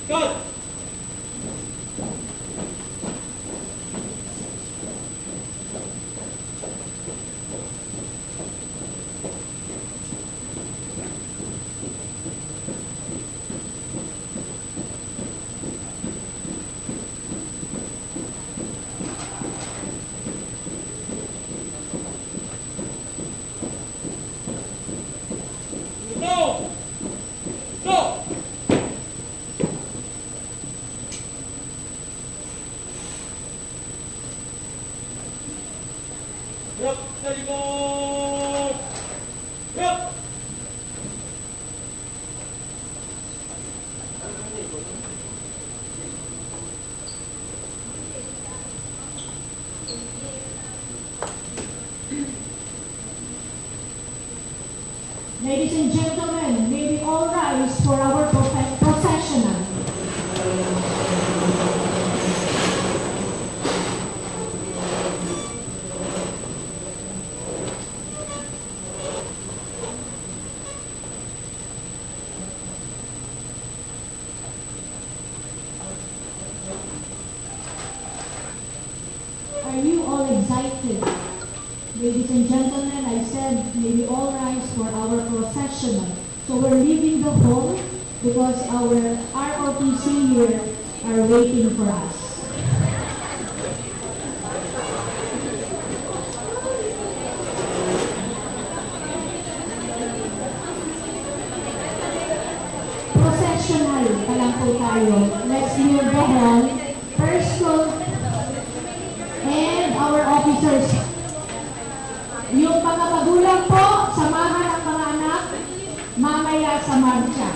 Cut! Go! Go! Yup, steady go! Yup! Ladies and gentlemen, may we all rise for our processional. Are you all excited? Ladies and gentlemen, I said, may we all rise for our processional. So we're leaving the hall because our ROTC here are waiting for us. Processional pa lang po tayo. Let's leave the hall. First call and our officers. Yung mga magulang po, samahan ang mga anak mamaya sa marcha.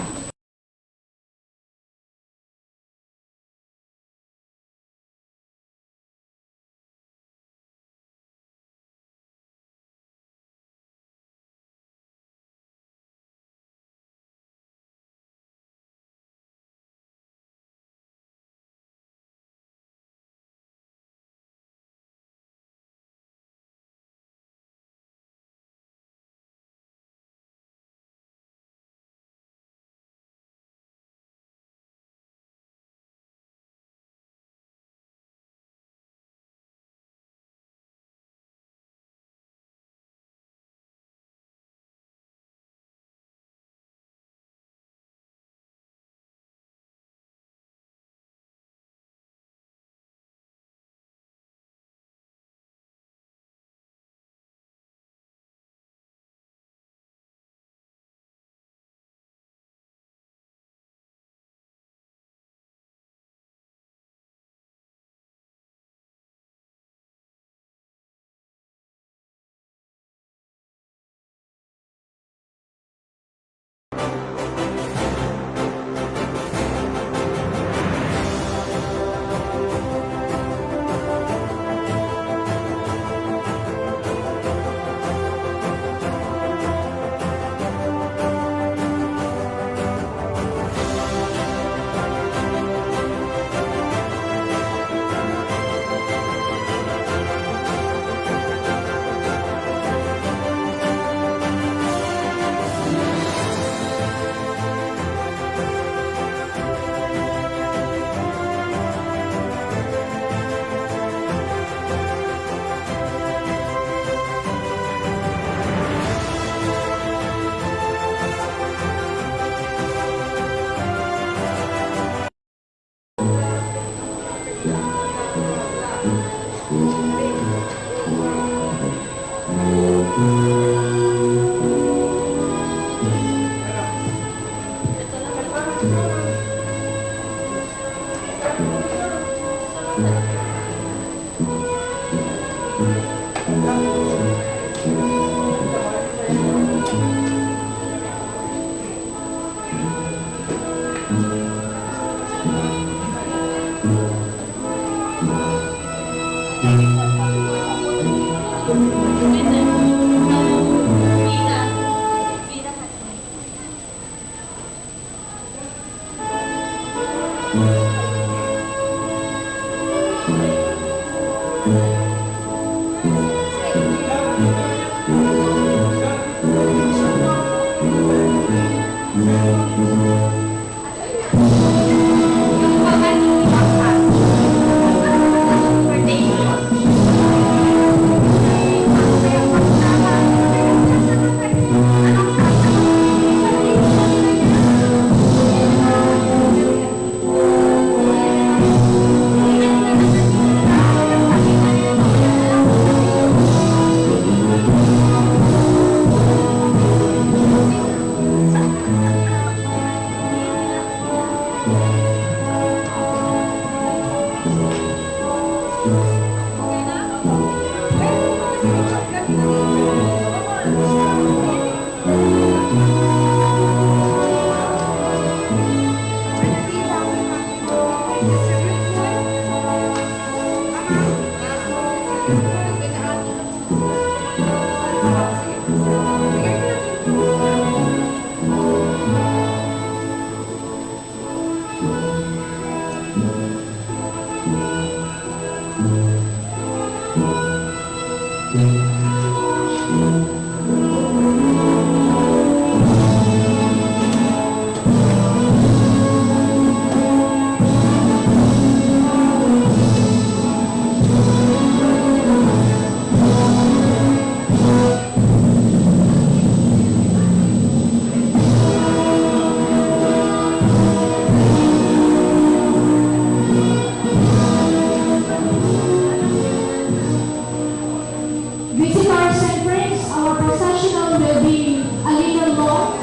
Visitors and friends, our processional will be a little long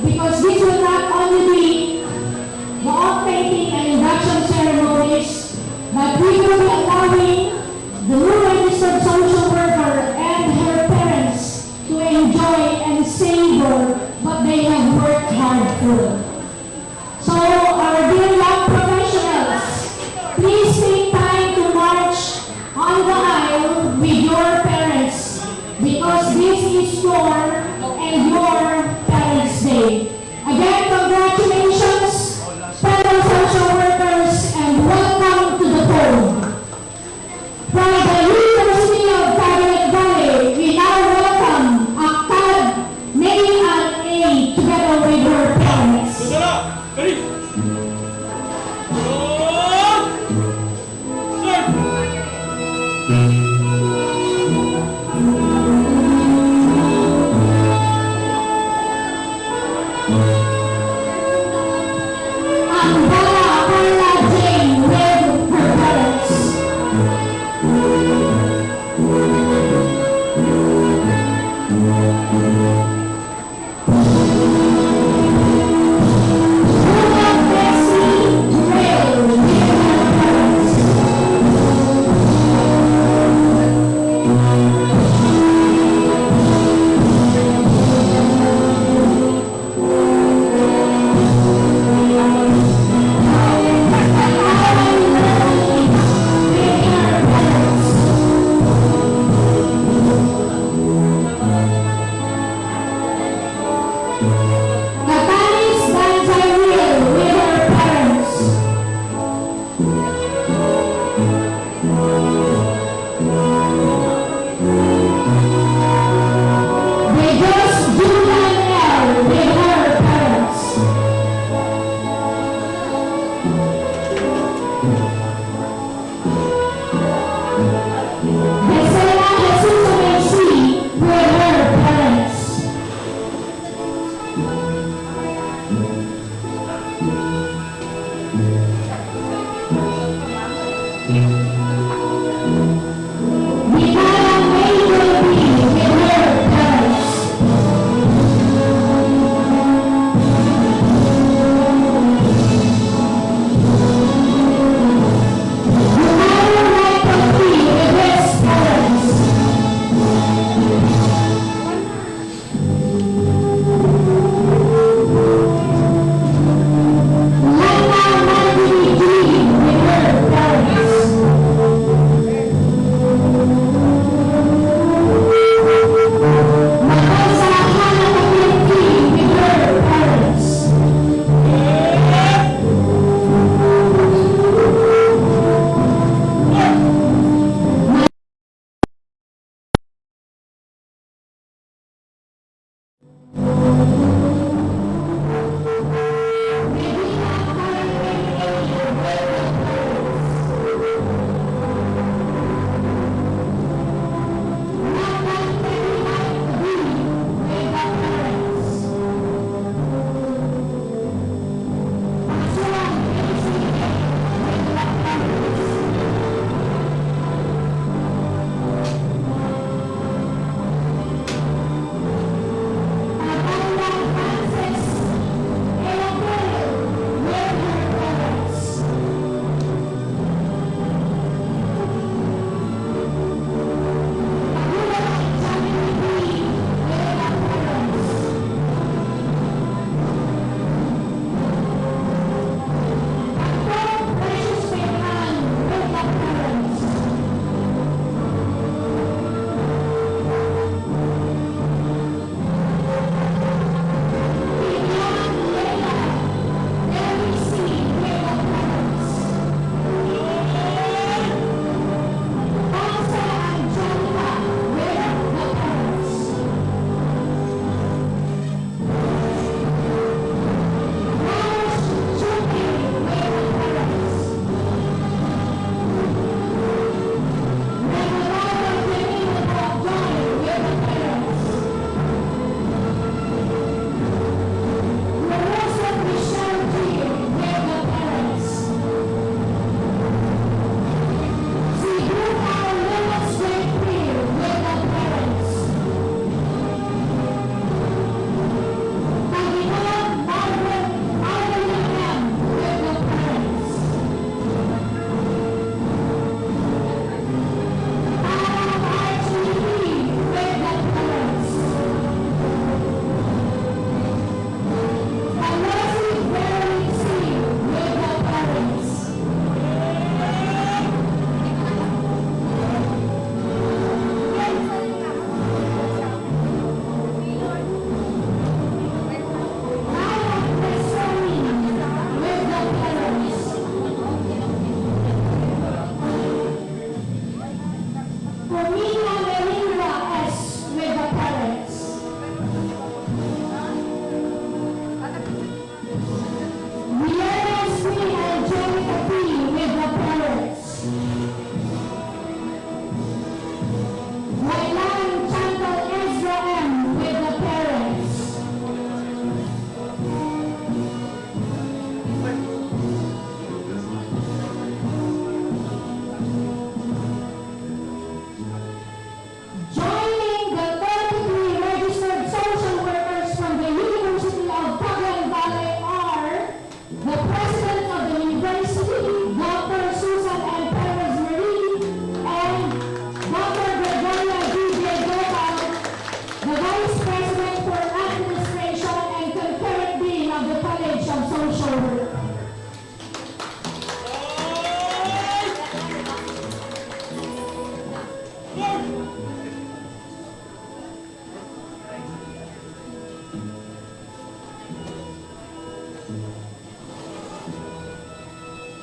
because this will not only be the off-painting and induction ceremonies, but we will be allowing the new registered social worker and her parents to enjoy and savor what they have worked hard for. So, our dear young professionals, please take time to march on the aisle with your parents because this is your and your Parents' Day. Again, congratulations, fellow social workers, and welcome to the fold. From the University of Cagayan Valley, we now welcome Akad May Ann A. together with her parents. Sandala! Galing! Start! Ang Bala Carla Jane with her parents. Luna Bessie Rail with her parents. Natalis Banzai with her parents. Regis Julian L. with her parents. Becela Jesus Macy with her parents. Mikala May Wilby with her parents. Mikala Michael P. with his parents. Lana Marjorie G. with her parents.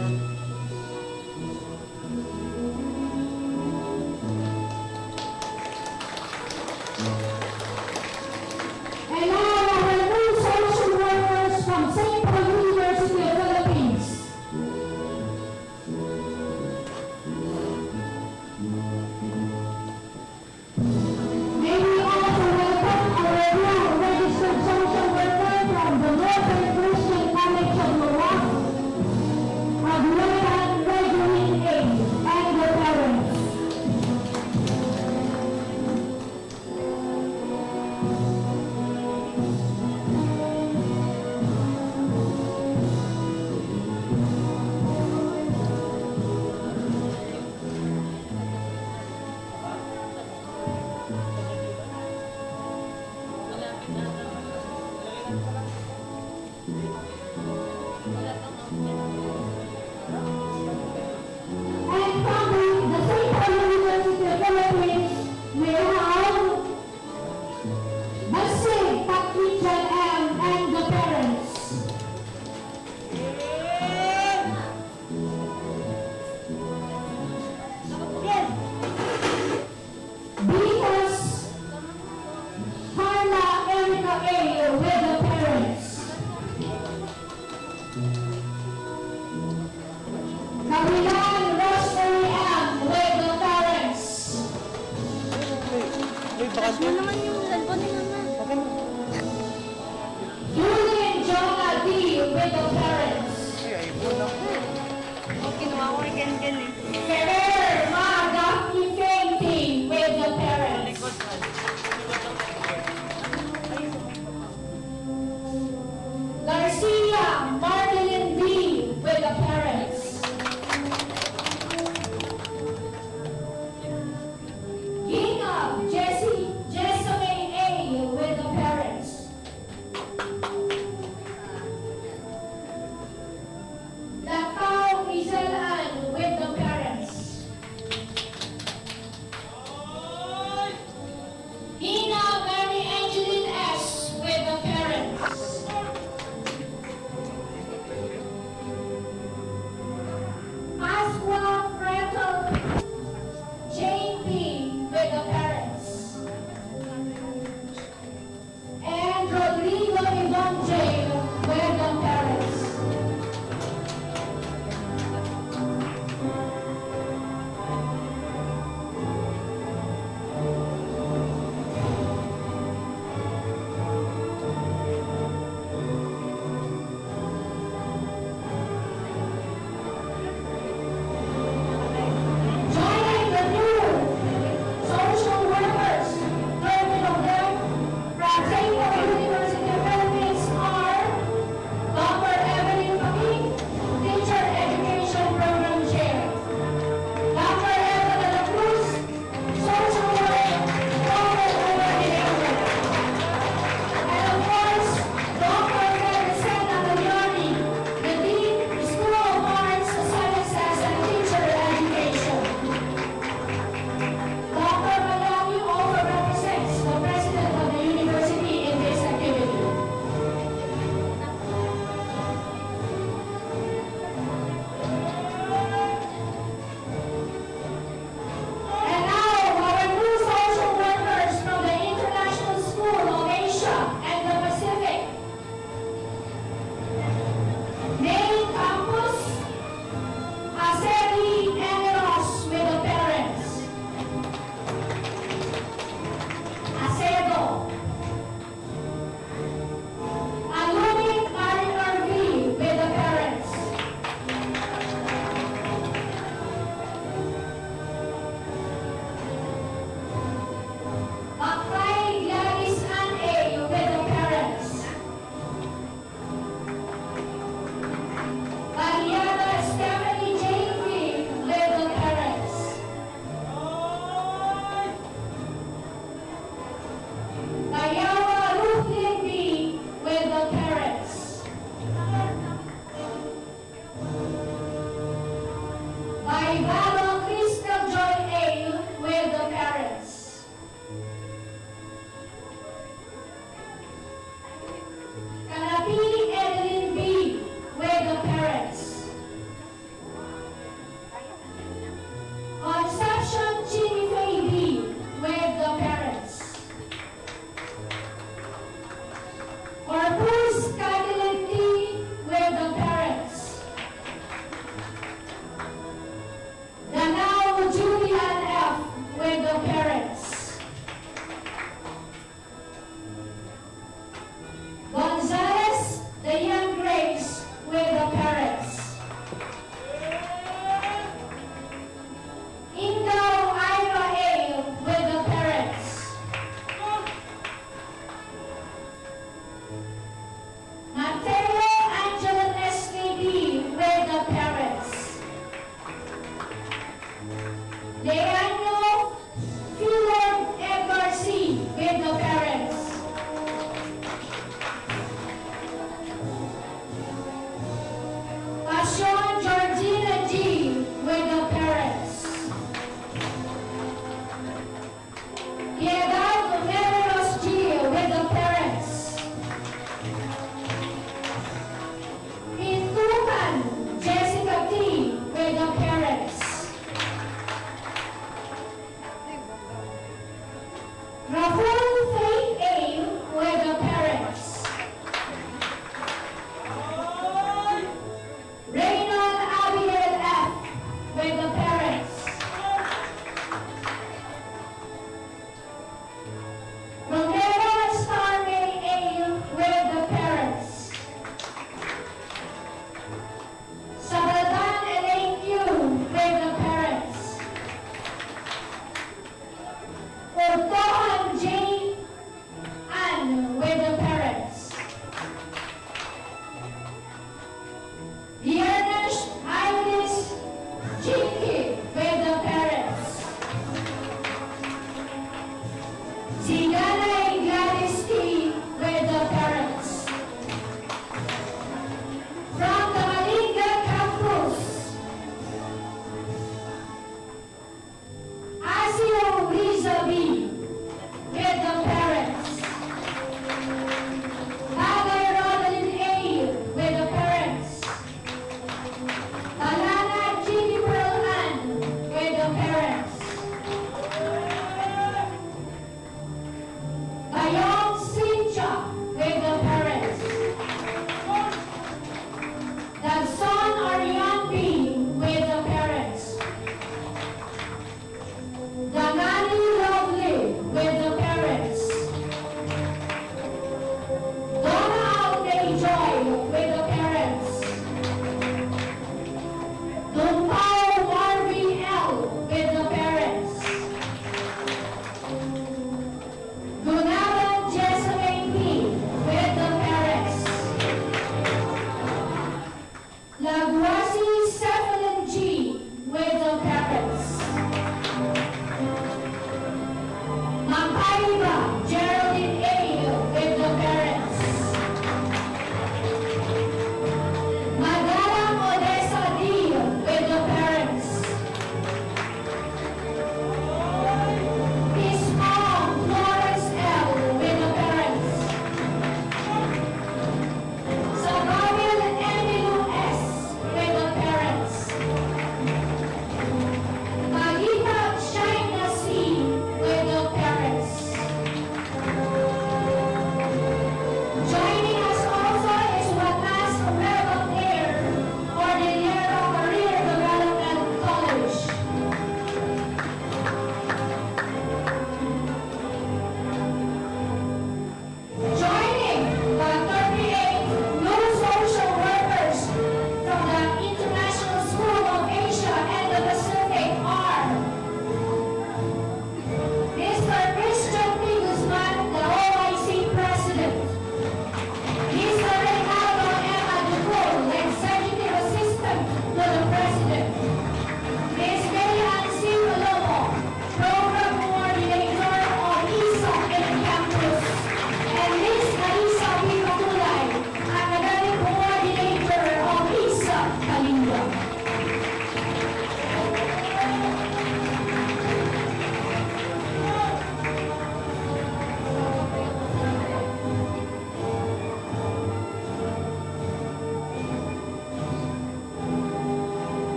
And now our new social workers from St. Paul University of Philippines. May we also welcome our new registered social worker from the Northern Christian College of Loa, of Lieutenant Gregory A. and their parents. And from the St. Paul University of Philippines, we have Basig Patricia M. and the parents. Venus Carla Erica A. with the parents. Kawilan Rosemary M. with the parents. Ano naman yung cellphone ni Mama? Julian Jonah D. with the parents. O, kinuha ko kay Ken eh. Ferrer Ma. Daphne Fainting with the parents. Garcia Marilyn B. with the parents. Gina Jessamine A. with the parents. Lacao Rizal Ann with the parents. Hina Mary Angeline S. with the parents. Aswa Gretel Jane B. with the parents. And Rodrigo Yvonne J. with the parents. Joining the new social workers, learning of them from St. Paul University of Philippines are Dr. Evelyn Paquin, Teacher Education Program Chair. Dr. Eva de la Cruz, Social Worker, Program Coordinator. And of course, Dr. Teresita Maglioni, the Dean, School of Arts, Sciences, and Teacher Education. Dr. Malawi also represents the President of the University in this activity. And now, our new social workers from the International School of Asia and the Pacific. Main Campus, Aceli Eneros with the parents. Acedo. Alumin Mariner V with the parents. Maclay Gladys Ann A with the parents. Mariana Stephanie Jane Green with the parents. Kayawa Ruthlin B with the parents. Baibalo Crystal Joy A with the parents. Kanapi Evelyn B with the parents.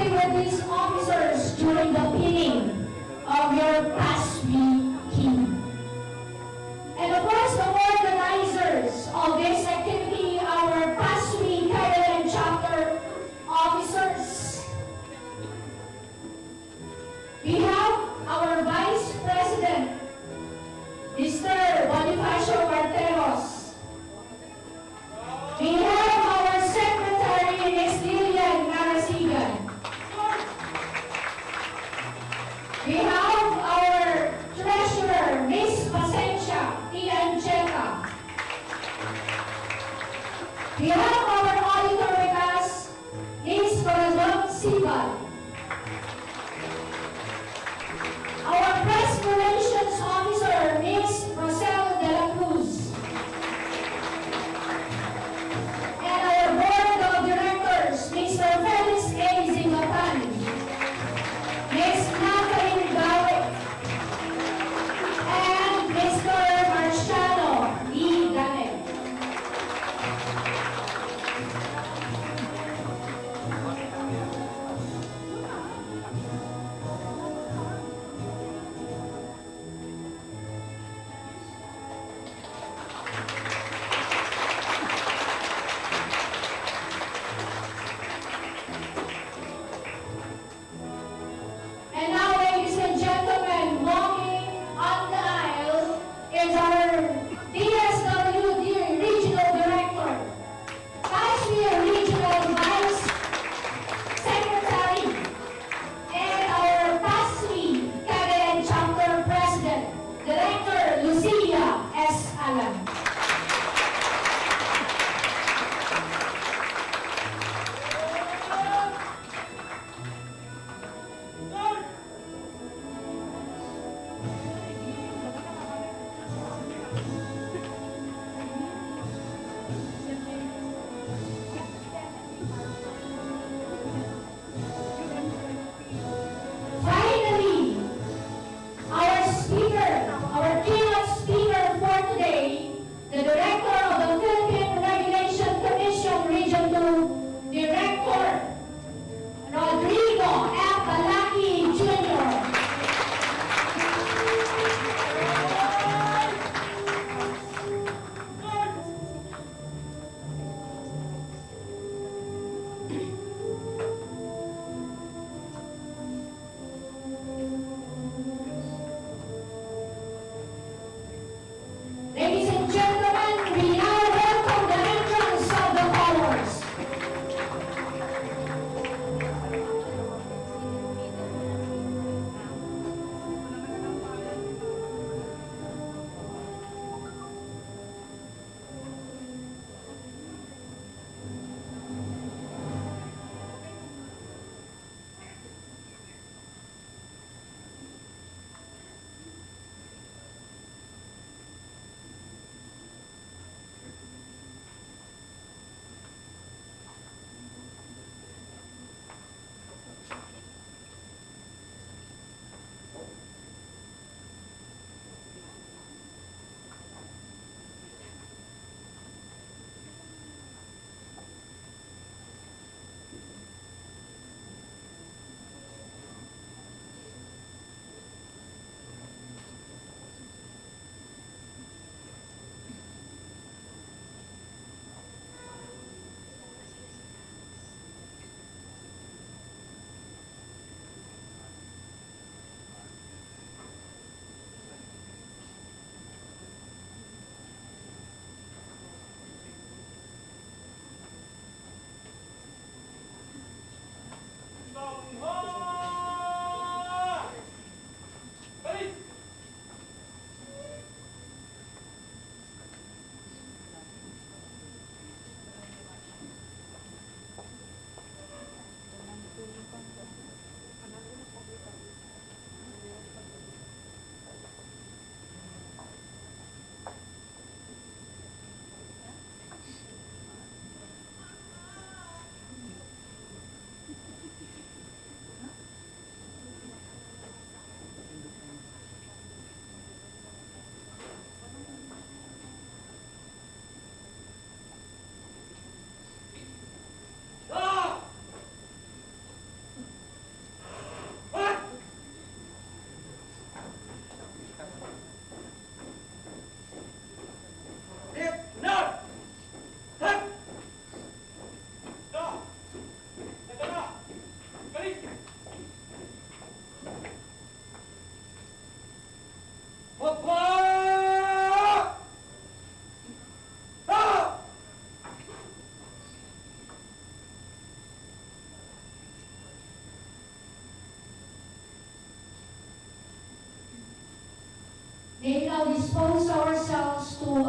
be with these officers during the pinning of your past week king. And of course, the organizers of this activity, our past week Caroline chapter officers. We have our Vice President, Mr. Bonifacio Marteros. We have our Secretary, Ms. Lilian Narasigan. We have our Treasurer, Ms. Pasencia Iancheta. We have our Auditor with us, Ms. Corazon Sibal. Our Press Relations Officer, Ms. Rosel de la Cruz. And our Board of Directors, Mr. Felix A. Zingatan, Ms. Natalie Gawick, and Mr. Marciano E. Ganet.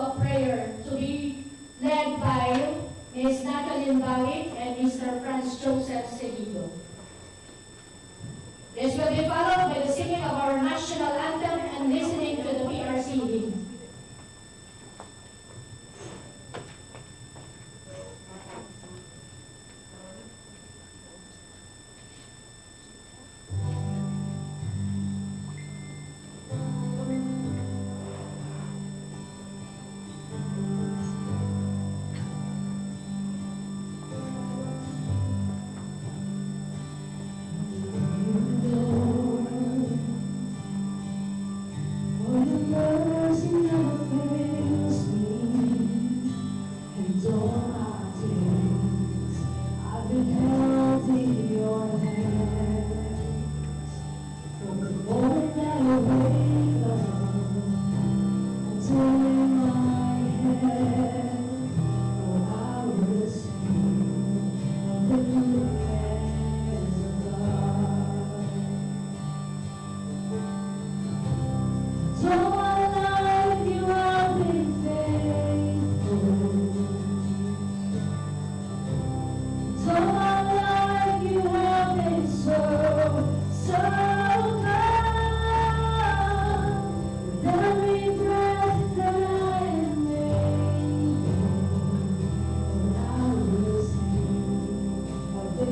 of prayer to be led by Ms. Natalie Mbawik and Mr. Franz Joseph Seguido. This will be followed by the singing of our national anthem and listening to the PRC hymn.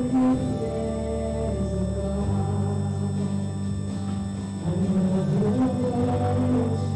Thank you.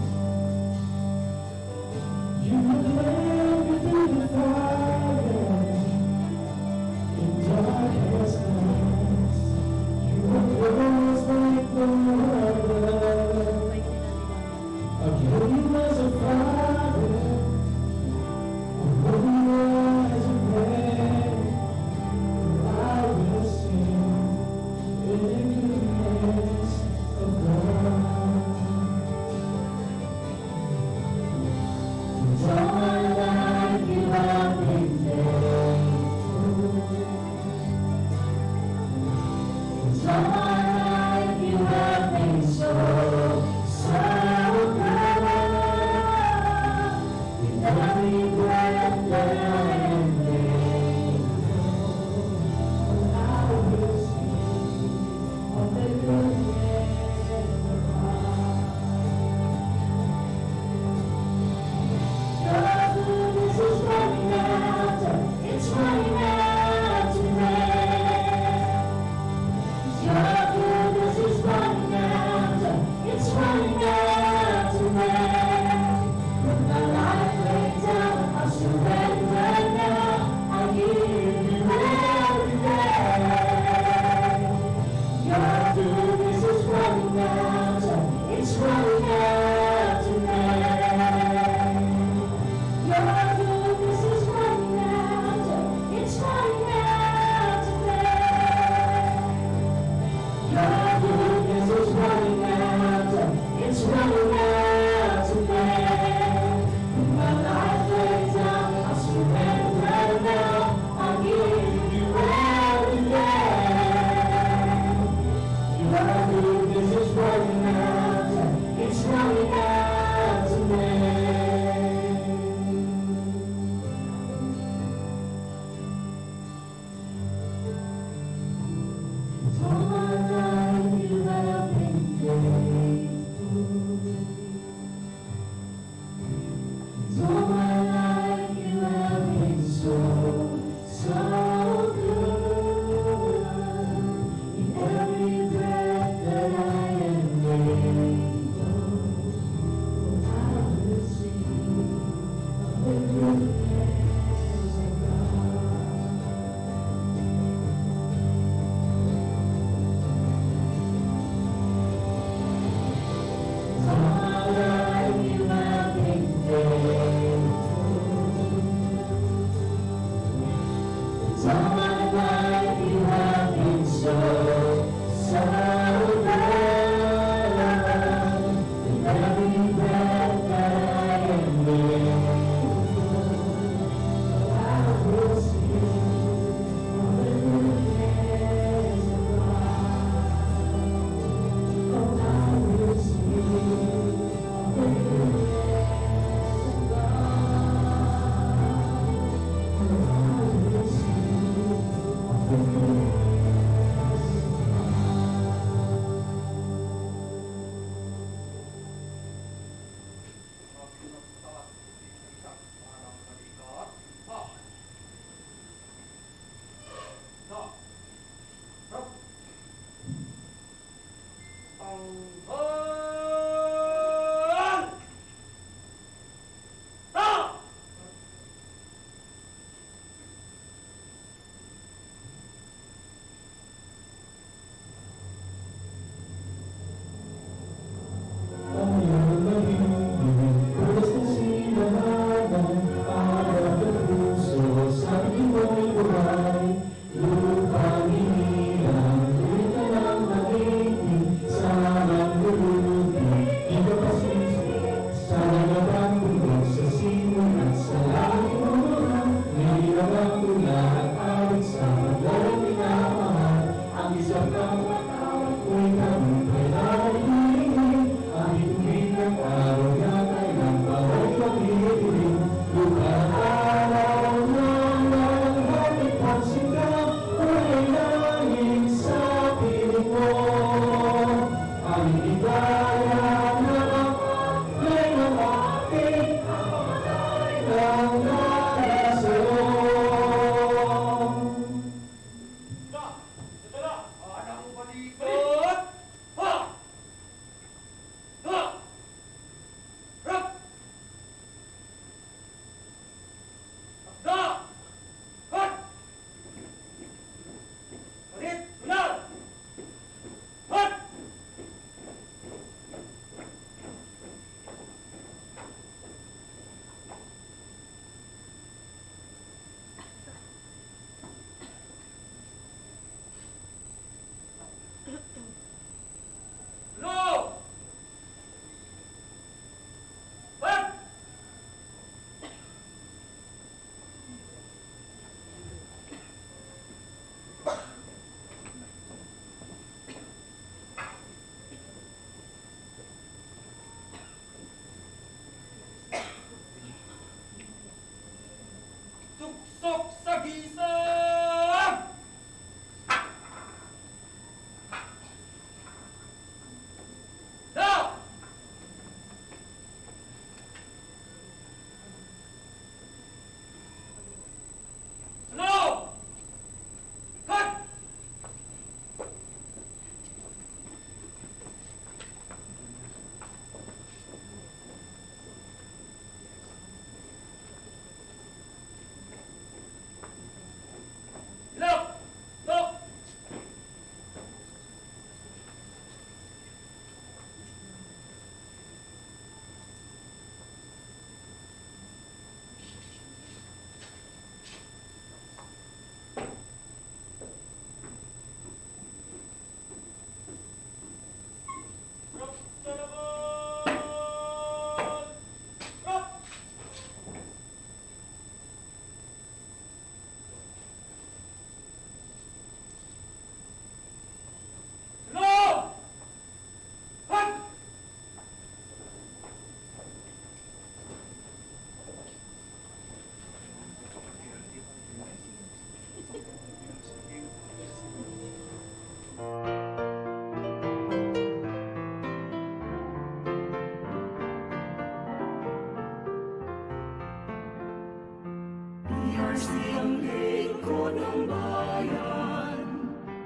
PRC ang lingkod ng bayan.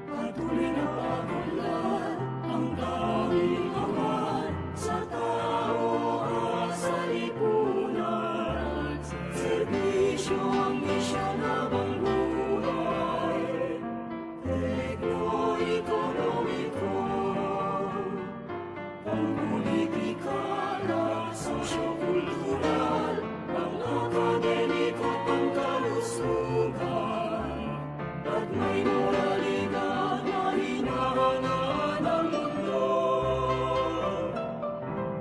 Patuloy na pag-unlad ang tanging angat sa tao at sa lipunan. Serbisyo ang misyon habang buhay, tekno-ekonomiko, pang-politikal at sosyo-kultural, pang-akademiko, pang-kalusugan, at may moralidad na hinahangaan ang mundo.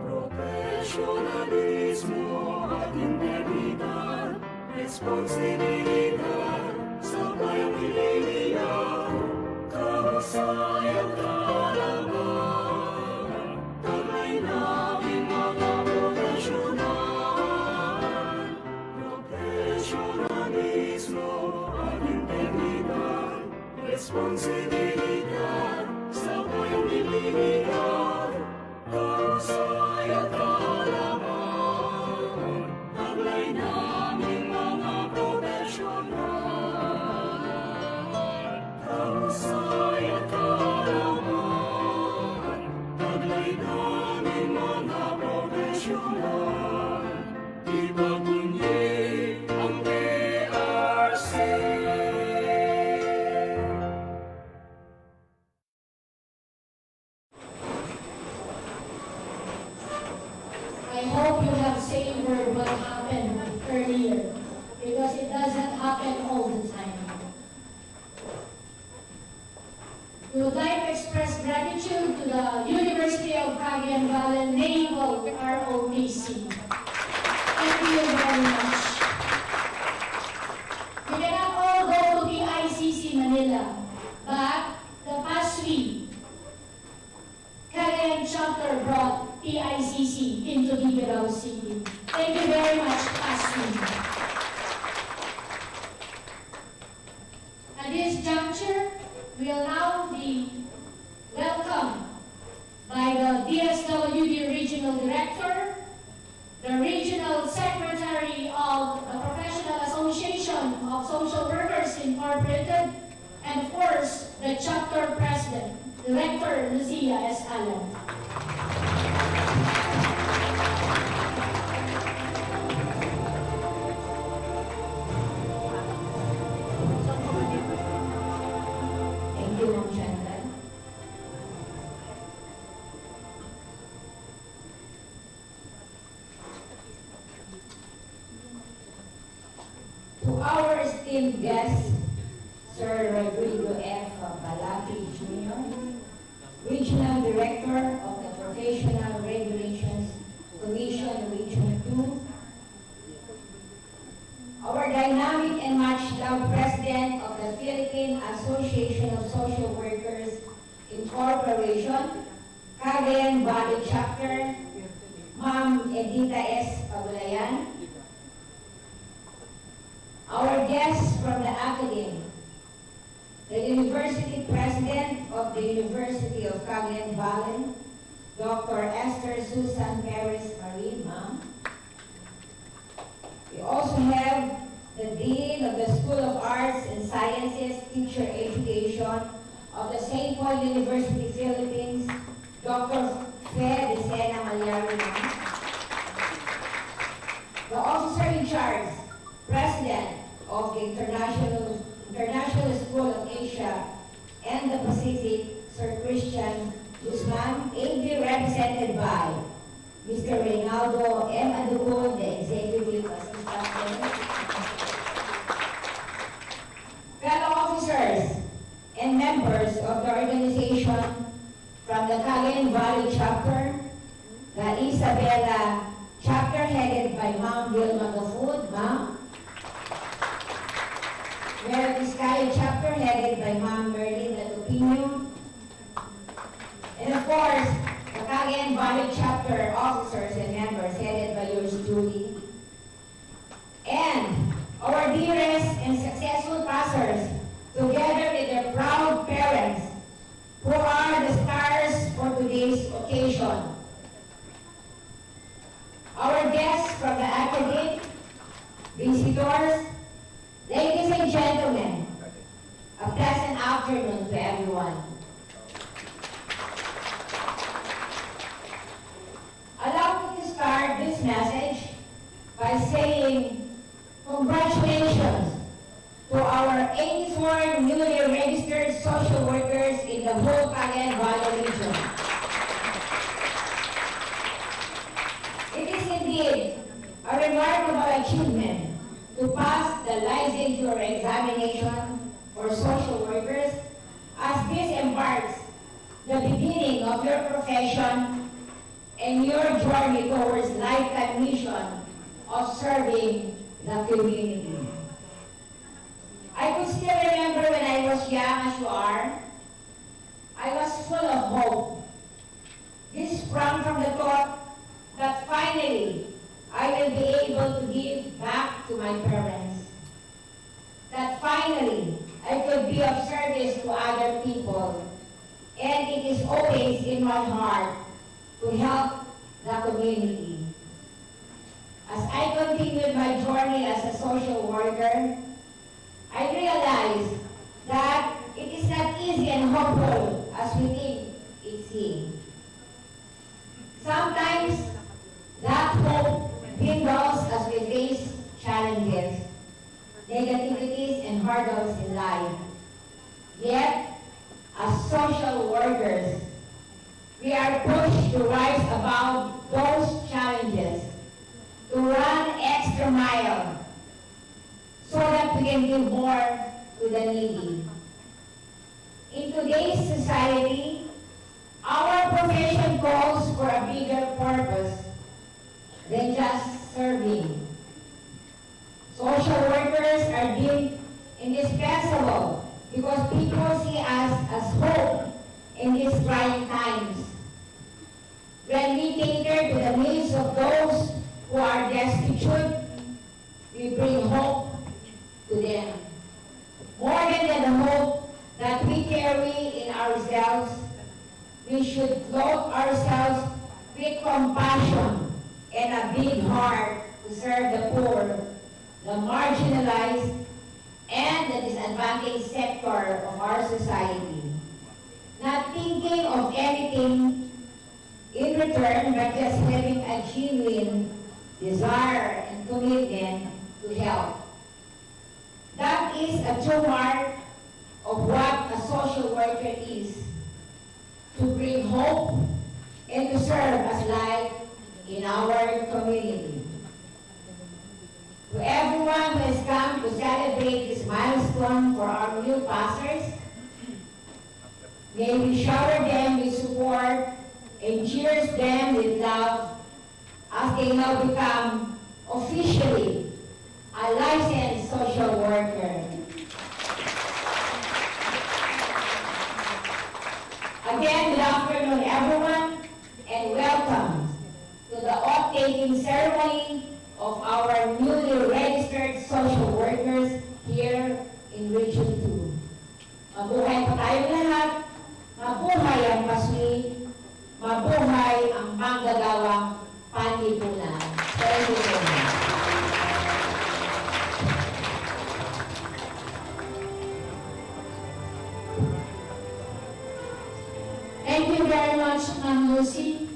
Profesionalismo at integridad, responsibilidad, sabay ang hililiyan, kahusay at kaalaman, taglay naming mga profesional. Profesionalismo at integridad, responsibilidad, sabay ang hililiyan, kahusay at kaalaman, taglay naming mga profesional. Kahusay at kaalaman, taglay naming mga profesional. Ipagunyi ang PRC. I hope you have savored what happened earlier, because it doesn't happen all the time. We would like to express gratitude to the University of Cagayan Valley Naval ROTC. Thank you very much. We cannot all go to the ICC Manila, but the past week, Cagayan chapter brought PICC into Digaraw City. Thank you very much, PASMI. At this juncture, we will now be welcomed by the DSWD Regional Director, the Regional Secretary of the Professional Association of Social Workers Incorporated, and of course, the Chapter President, Director Lucia S. Allen. Thank you, Ma'am Chantal. To our esteemed guest, Sir Rodrigo F. Balaki Jr., Regional Director of the Professional Regulations Commission Region 2, our dynamic and much-loved President of the Philippine Association of Social Workers Incorporation, Cagayan Valley Chapter, Ma'am Edita S. Pagulayan, our guests from the Academy, the University President of the University of Cagayan Valley, Dr. Esther Susan Perez Marie, Ma'am. We also have the Dean of the School of Arts and Sciences, Teacher Education of the St. Paul University, Philippines, Dr. Fe Decena Malyari, Ma'am. The Officer in Charge, President of the International School of Asia and the Pacific, Sir Christian Guzman, ably represented by Mr. Reynaldo M. Aducon, the Executive Assistant. Fellow officers and members of the organization from the Cagayan Valley Chapter, the Isabela Chapter headed by Ma'am Vilma Gafud, Ma'am. Meron Vizcaya Chapter headed by Ma'am Merlin Latupino. And of course, the Cagayan Valley Chapter officers and members headed by yours truly. And our dearest and successful pastors, together with their proud parents, who are the stars for today's occasion. Our guests from the academic, visitors, ladies A pleasant afternoon to everyone. Allow me to start this message by saying congratulations to our 84 newly registered social workers in the whole Cagayan Valley region. It is indeed a remarkable achievement to pass the licensure examination for social workers, as this embarks the beginning of your profession and your journey towards lifetime mission of serving the community. I could still remember when I was young as you are, I was full of hope. This sprung from the thought that finally I will be able to give back to my parents. That finally I could be of service to other people. And it is always in my heart to help the community. As I continued my journey as a social worker, I realized that it is not easy and hopeful as we think it seems. Sometimes that hope dwindles as we face challenges, negativities, and hurdles in life. Yet, as social workers, we are pushed to rise above those challenges, to run extra mile, so that we can give more to the needy. In today's society, our profession calls for a bigger purpose than just serving. Social workers are deemed indispensable because people see us as hope in these trying times. When we cater to the needs of those who are destitute, we bring hope to them. More than the hope that we carry in ourselves, we should clothe ourselves with compassion and a big heart to serve the poor, the marginalized, and the disadvantaged sector of our society. Not thinking of anything in return, but just having a genuine desire and commitment to help. That is a true mark of what a social worker is, to bring hope and to serve as light in our community. To everyone who has come to celebrate this milestone for our new pastors, may we shower them with support and cheers them with love as they now become officially a licensed social worker. Again, good afternoon, everyone, and welcome to the oath-taking ceremony of our newly registered social workers here in Region 2. Mabuhay po tayong lahat, mabuhay ang paswi, mabuhay ang manggagawang panlipunan. Thank you very much. Thank you very much, Ma'am Lucy.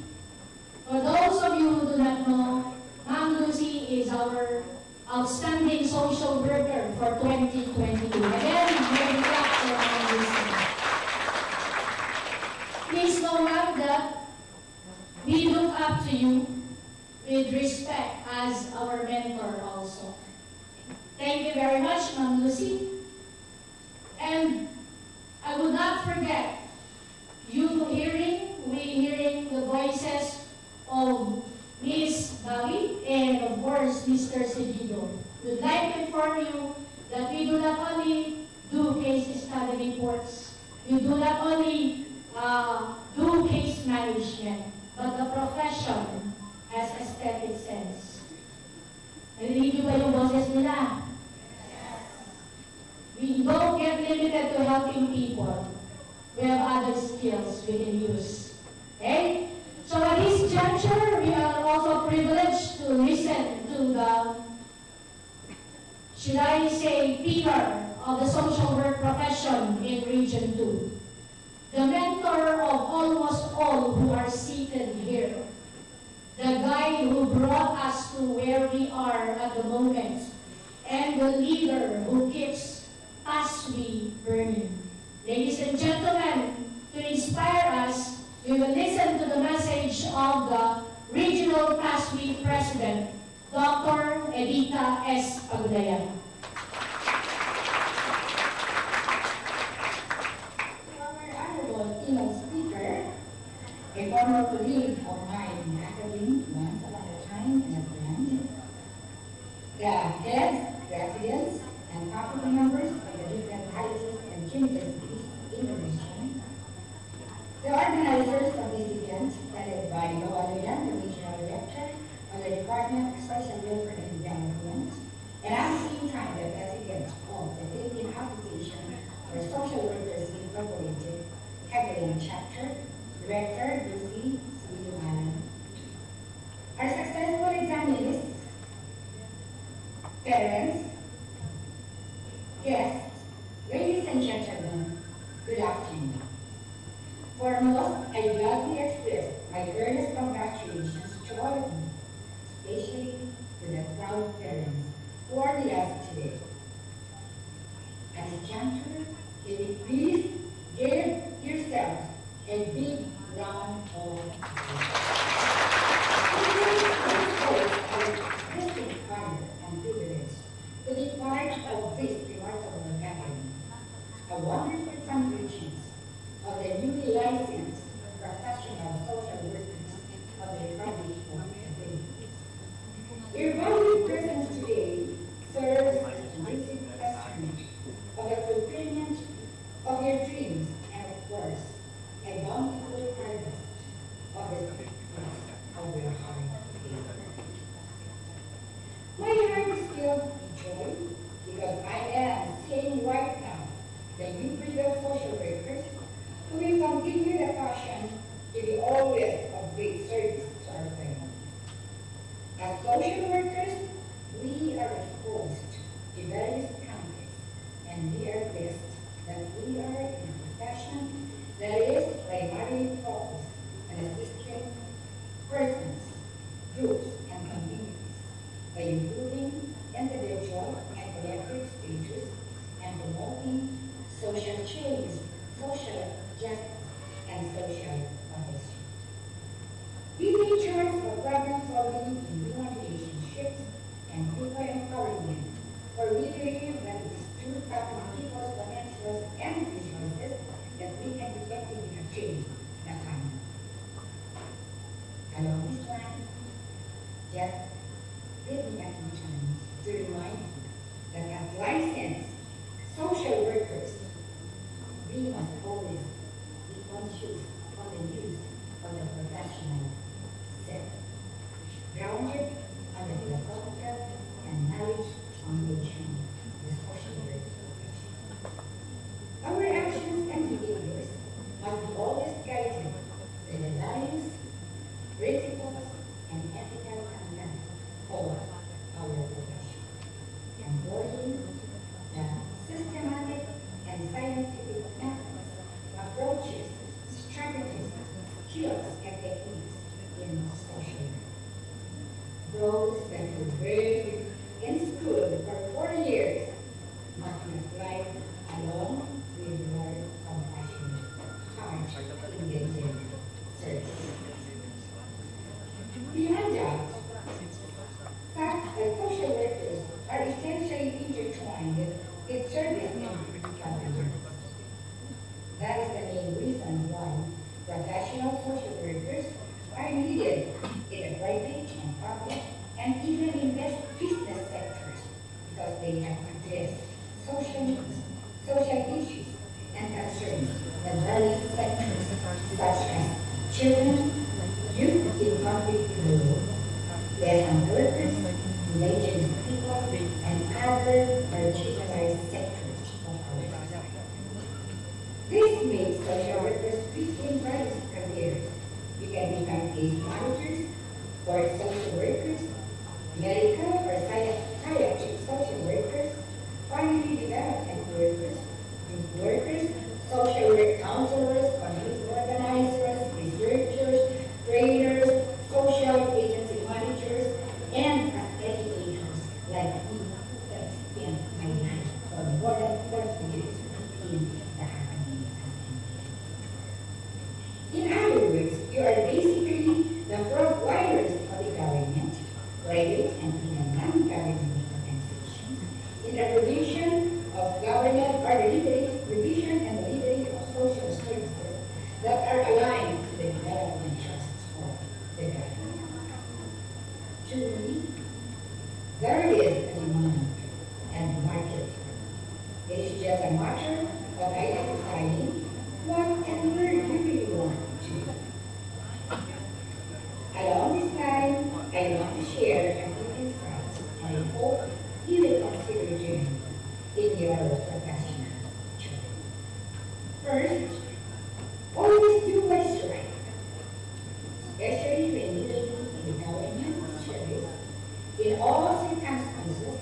For those of you who do not know, Ma'am Lucy is our outstanding social worker for 2022. Again, very clap for Ma'am Lucy. Please know, ma'am, that we look up to you with respect as our mentor also. Thank you very much, Ma'am Lucy. And I would not forget we hearing the voices of Miss Bali and of course Mr. Seguido. We'd like to inform you that we do not only do case study reports, we do not only do case management, but the profession has aesthetic sense. Narinig niyo ba yung boses nila? We don't get limited to helping people. We have other skills we can use. Okay? So at this juncture, we are also privileged to listen to the, should I say, pillar of the social work profession in Region 2. The mentor of almost all who are seated here. The guy who brought us to where we are at the moment. And the leader who keeps PASWE burning. Ladies and gentlemen, to inspire us, we will listen to the message of the Regional PASWE President, Dr. Edita S. Aglayan. Our honorable keynote speaker, a former colleague of mine, academic once upon a time and a friend, the heads, presidents, and faculty members of the different colleges and universities in the region, the organizers of this event, led by Noah Luyan, the regional director of the Department of Social Welfare and Development, and at the same time the president of the Philippine Association for Social Workers Incorporated, Cagayan Chapter, Director Lucy Suliman. Our successful examinees, parents, guests, ladies and gentlemen, good afternoon. Foremost, I gladly express my earnest congratulations to all of you, especially to the proud parents who are with us today. At this juncture, can you please give yourselves a big round of applause. It is our distinct honor and privilege to be part of this remarkable gathering, a wonderful congratulations of the newly licensed professional social workers of the Republic of the Philippines. Your valued presence today serves as a basic testament of the fulfillment of your dreams and, of course, a bountiful harvest of the fruits of your hard labor. My heart is filled with joy because I am seeing right now the new breed of social workers who will continue the passion to be always of great service to our family. As social workers, we are exposed to various countries, and we are blessed that we are in a profession that is primarily focused on assisting persons, groups, and communities by improving individual and collective status and promoting social change, social justice, and social cohesion. We take charge of problem solving in human relationships and people empowerment, for we believe that it is through tapping people's potentials and resources that we can effectively achieve the common. Along this line, just give me a chance to remind you that as licensed social workers, we must always be conscious of the use of the professional sector, grounded on the philosophical and knowledge foundation of the social work profession. Our actions and behaviors must be always guided by the values, principles, and ethical conduct of our profession, employing the systematic and scientific methods, approaches, strategies, skills, and techniques in social work. Those that were trained in school for 4 years must be applied along with your compassionate heart engaging service. Beyond that, fact that social workers are essentially intertwined with service and government. That is the main reason why professional social workers are needed in the private and public and even in business sectors, because they have addressed social needs, social issues, and concerns in various sectors such as children, youth in conflict below, peasant workers, indigenous people, and other marginalized sectors of our society. This makes social workers fit in various careers. You can become case managers or social workers, medical or psychiatric social workers, family development workers, social work counselors, community organizers, researchers, trainers, social agency managers, and as educators like me who have spent my life for more than 40 years in the academy. In other words, you are basically the frontliners of the government, private and even non-government organizations, in the provision of government or delivery, provision and delivery of social services that are aligned to the development interests of the government. Truly, there is a demand and a market. It is just a matter of identifying what and where you really want to be. Along this time, I want to share a few insights, and I hope you will consider doing in your professional journey. First, always do what is right, especially when dealing in the government service. In all circumstances,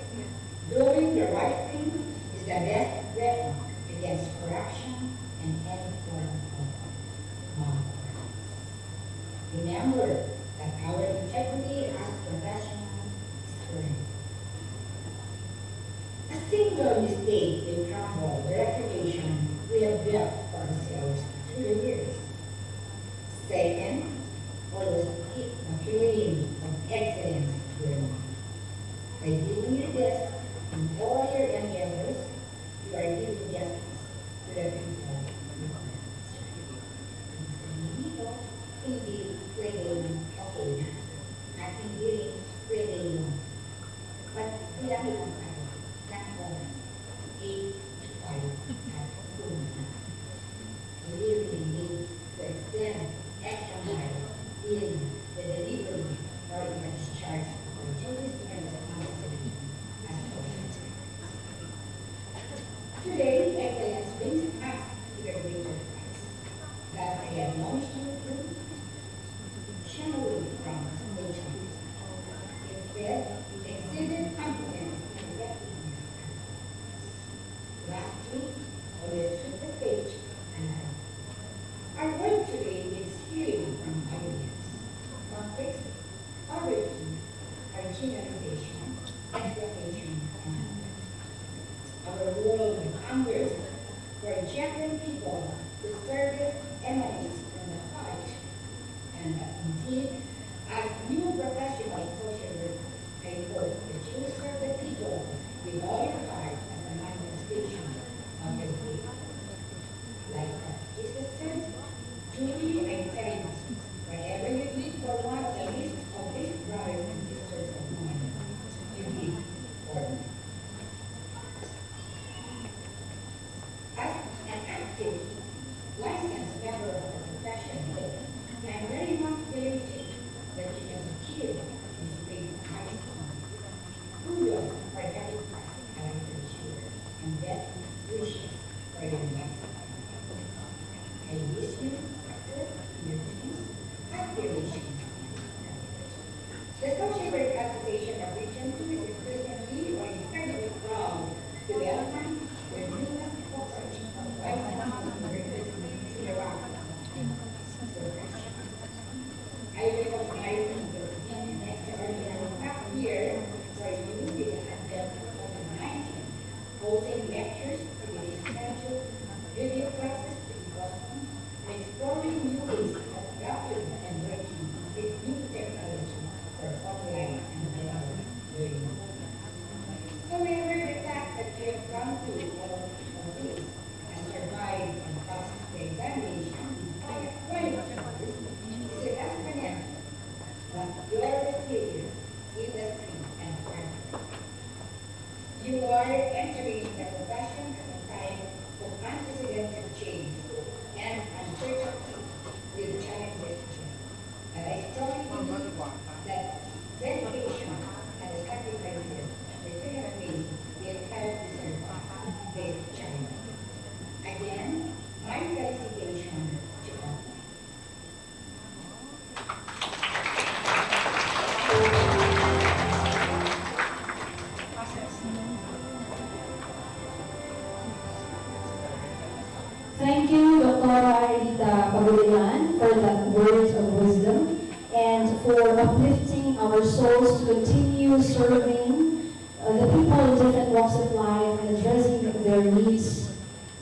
doing the right thing is the best weapon against corruption and any form of malpractice. Remember that our integrity as professionals is current. A single mistake will crumble the reputation we have built for ourselves through the years. Second, always keep a feeling of excellence in your mind. By doing your best in all your endeavors, you are giving justice to the people you serve. Dito, hindi pwede okay na. At hindi rin pwede yun. But bilang tayo ng oras, 8 to 5 at 2 na. We really need to extend extra mile in the delivery or in the discharge of our duties and responsibility as professionals. Today, excellence brings us to the greater heights that I have launched you through, shallowing from nature. Instead, exhibit confidence and recognize. Lastly, always flip the page and learn. Our work today is healing from ideas, conflicts, poverty, marginalization, exploitation, and hunger. Our world hungers for genuine people whose service emanates from the heart. And indeed, as new professional social workers, I hope that you will serve the people with all your heart as a manifestation of your faith. Like Jesus said, truly I tell you, whatever you did for one of the least of these brothers and sisters of mine, you did for me. As an active, licensed member of the profession, I am very much believing that you can achieve this great milestone. Kudos for having passed character sure and best wishes for your next life. I wish you success in your dreams, aspirations, and endeavors. The Social Work Association of Region 2 is presently or incredibly proud to welcome the newest cohort of licensed workers to the rock. I recognize the extraordinary fact here for you with the advent of COVID-19, holding lectures to be rescheduled, video classes to be postponed, and exploring new ways of adapting and working with new technology for online and digital learning. However, the fact that you have gone through all of this and survived and passed the examination despite quality is a testament that you are the savior, industry, and family. You are entering the profession at a time of unprecedented change and uncertainty with challenges. And I strongly believe that dedication and the sacrifices that you have made will help you survive this challenge. Again, my felicitation to all. uplifting our souls to continue serving the people in different walks of life and addressing their needs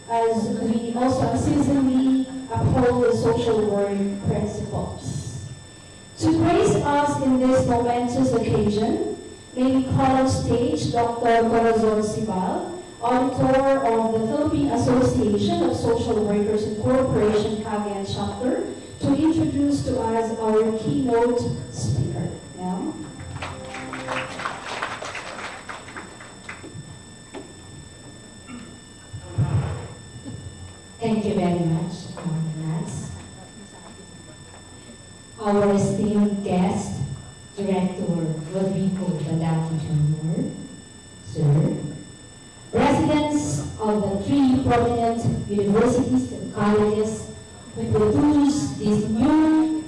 as we also unceasingly uphold the social work principles. To grace us in this momentous occasion, may we call on stage Dr. Corazon Sibal, Auditor of the Philippine Association of Social Workers Incorporation, Cagayan Chapter, to introduce to us our keynote speaker. Now. Thank you very much, Nats. Our esteemed guest, Director Rodrigo Badaki Jr., Sir, residents of the three prominent universities and colleges who produce these new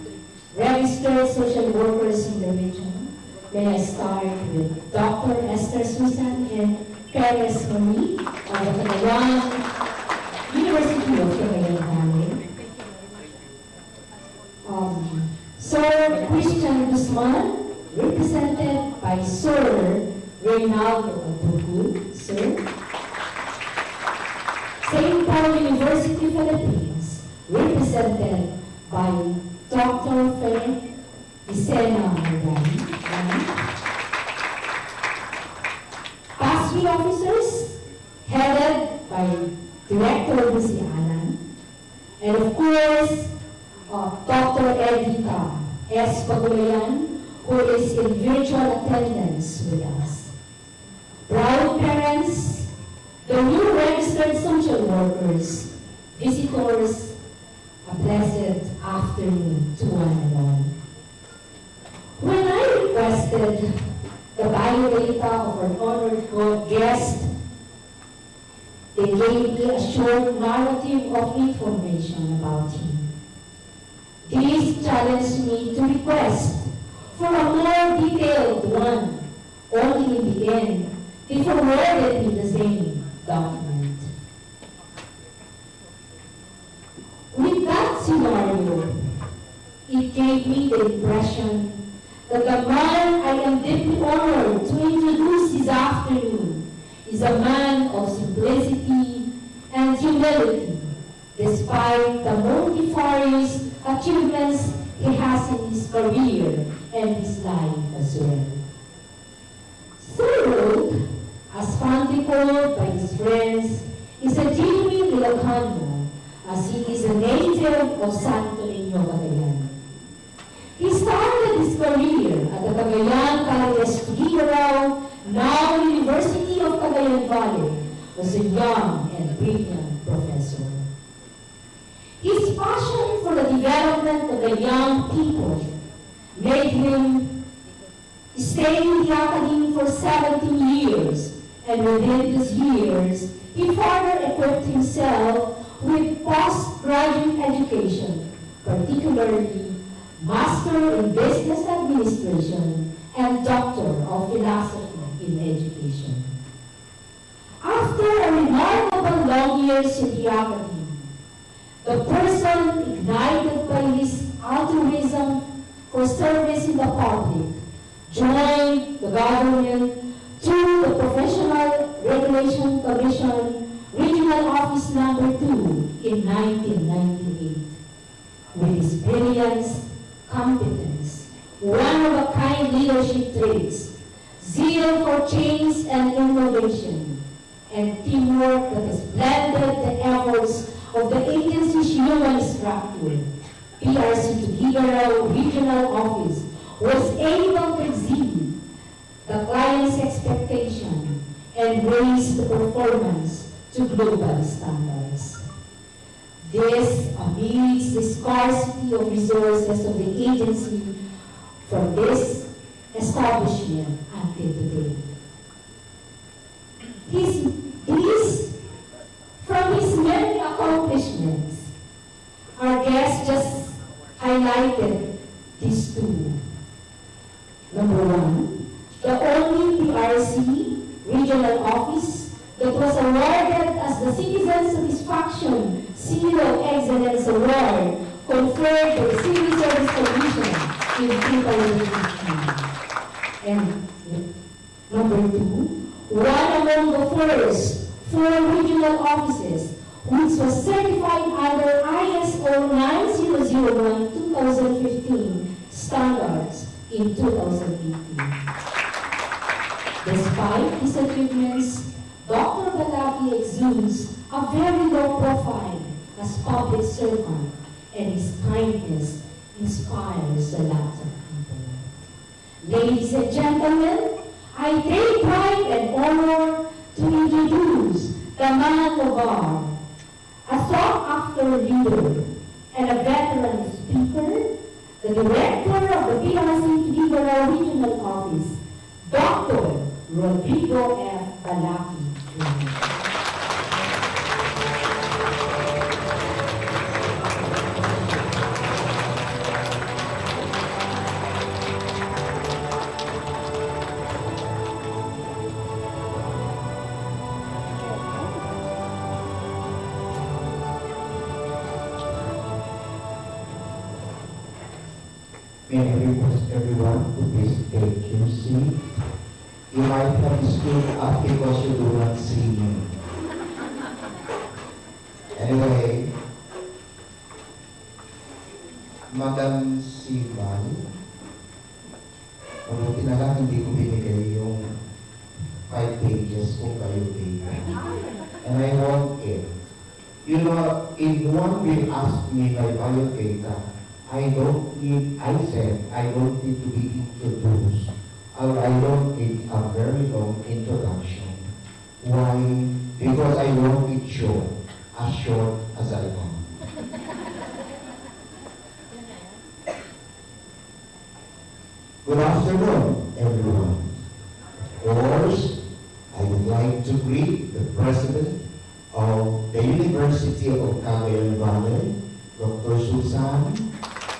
registered social workers in the region. May I start with Dr. Esther Susan and Perez Marie of the Cagayan University of Cagayan Valley. Sir Christian Guzman, represented by Sir Reynaldo Abugu, Sir. St. Paul University, Philippines, represented by Dr. Felipe Isena Magani. Past officers, headed by Director Lucy Alan, and of course, Dr. Edita S. Pagulayan, who is in virtual attendance with us. Proud parents, the new registered social workers, visitors, a blessed afternoon to one and all. When I requested the biodata of our honored guest, they gave me a short narrative of information about him. This challenged me to request for a more detailed one. Only in the end, they forwarded me the same document. With that scenario, it gave me the impression that the man I am deeply honored to introduce this afternoon is a man of simplicity and humility, despite the multifarious achievements he has in his career and his life as well. Sir Roque, as fondly called by his friends, is a genuine Ilocano, as he is a native of Santo Niño, Cagayan. He started his career at the Cagayan College Tuguegarao, now University of Cagayan Valley, as a young and brilliant professor. His passion for the development of the young people made him stay in the academy for 17 years, and within these years, he further equipped himself with postgraduate education, particularly Master in Business Administration and Doctor of Philosophy in Education. After a remarkable long years in the academy, the person ignited by his altruism for service in the public joined the government through the Professional Regulation Commission Regional Office Number 2 in 1998. With his brilliance, competence, one-of-a-kind leadership traits, zeal for change and innovation, and teamwork that has blended the efforts of the agency's human structure, PRC Tuguegarao Regional Office was able to exceed the client's expectation and raise the performance to global standards. This amidst the scarcity of resources of the agency from this establishment until today. From his many accomplishments, our guest just highlighted these two. Number one, the only PRC regional office that was awarded as the Citizen Satisfaction Seal of Excellence Award conferred by the Civil Service Commission in 2015. And number 2, one among the first 4 regional offices which was certified under ISO 9001-2015 standards in 2018. Despite these achievements, Dr. Balaki exudes a very low profile as public servant, and his kindness inspires a lot of people. Ladies and gentlemen, I take pride and honor to introduce the man of God, a sought-after leader and a veteran speaker, the director of the PRC Liberal Regional Office, Dr. Rodrigo F. Balaki Jr. May I request everyone to please take your seat. You might have stood up because you do not see me. Anyway, Madam Sibal, mabuti na lang hindi ko binigay yung 5 pages kung kayo data. And I want it. You know, if one will ask me my biodata, I said I don't need to be introduced, or I don't need a very long introduction. Why? Because I want it short as I can. Good afternoon, everyone. Of course, I would like to greet the President of the University of Cagayan Valley, Dr. Susan.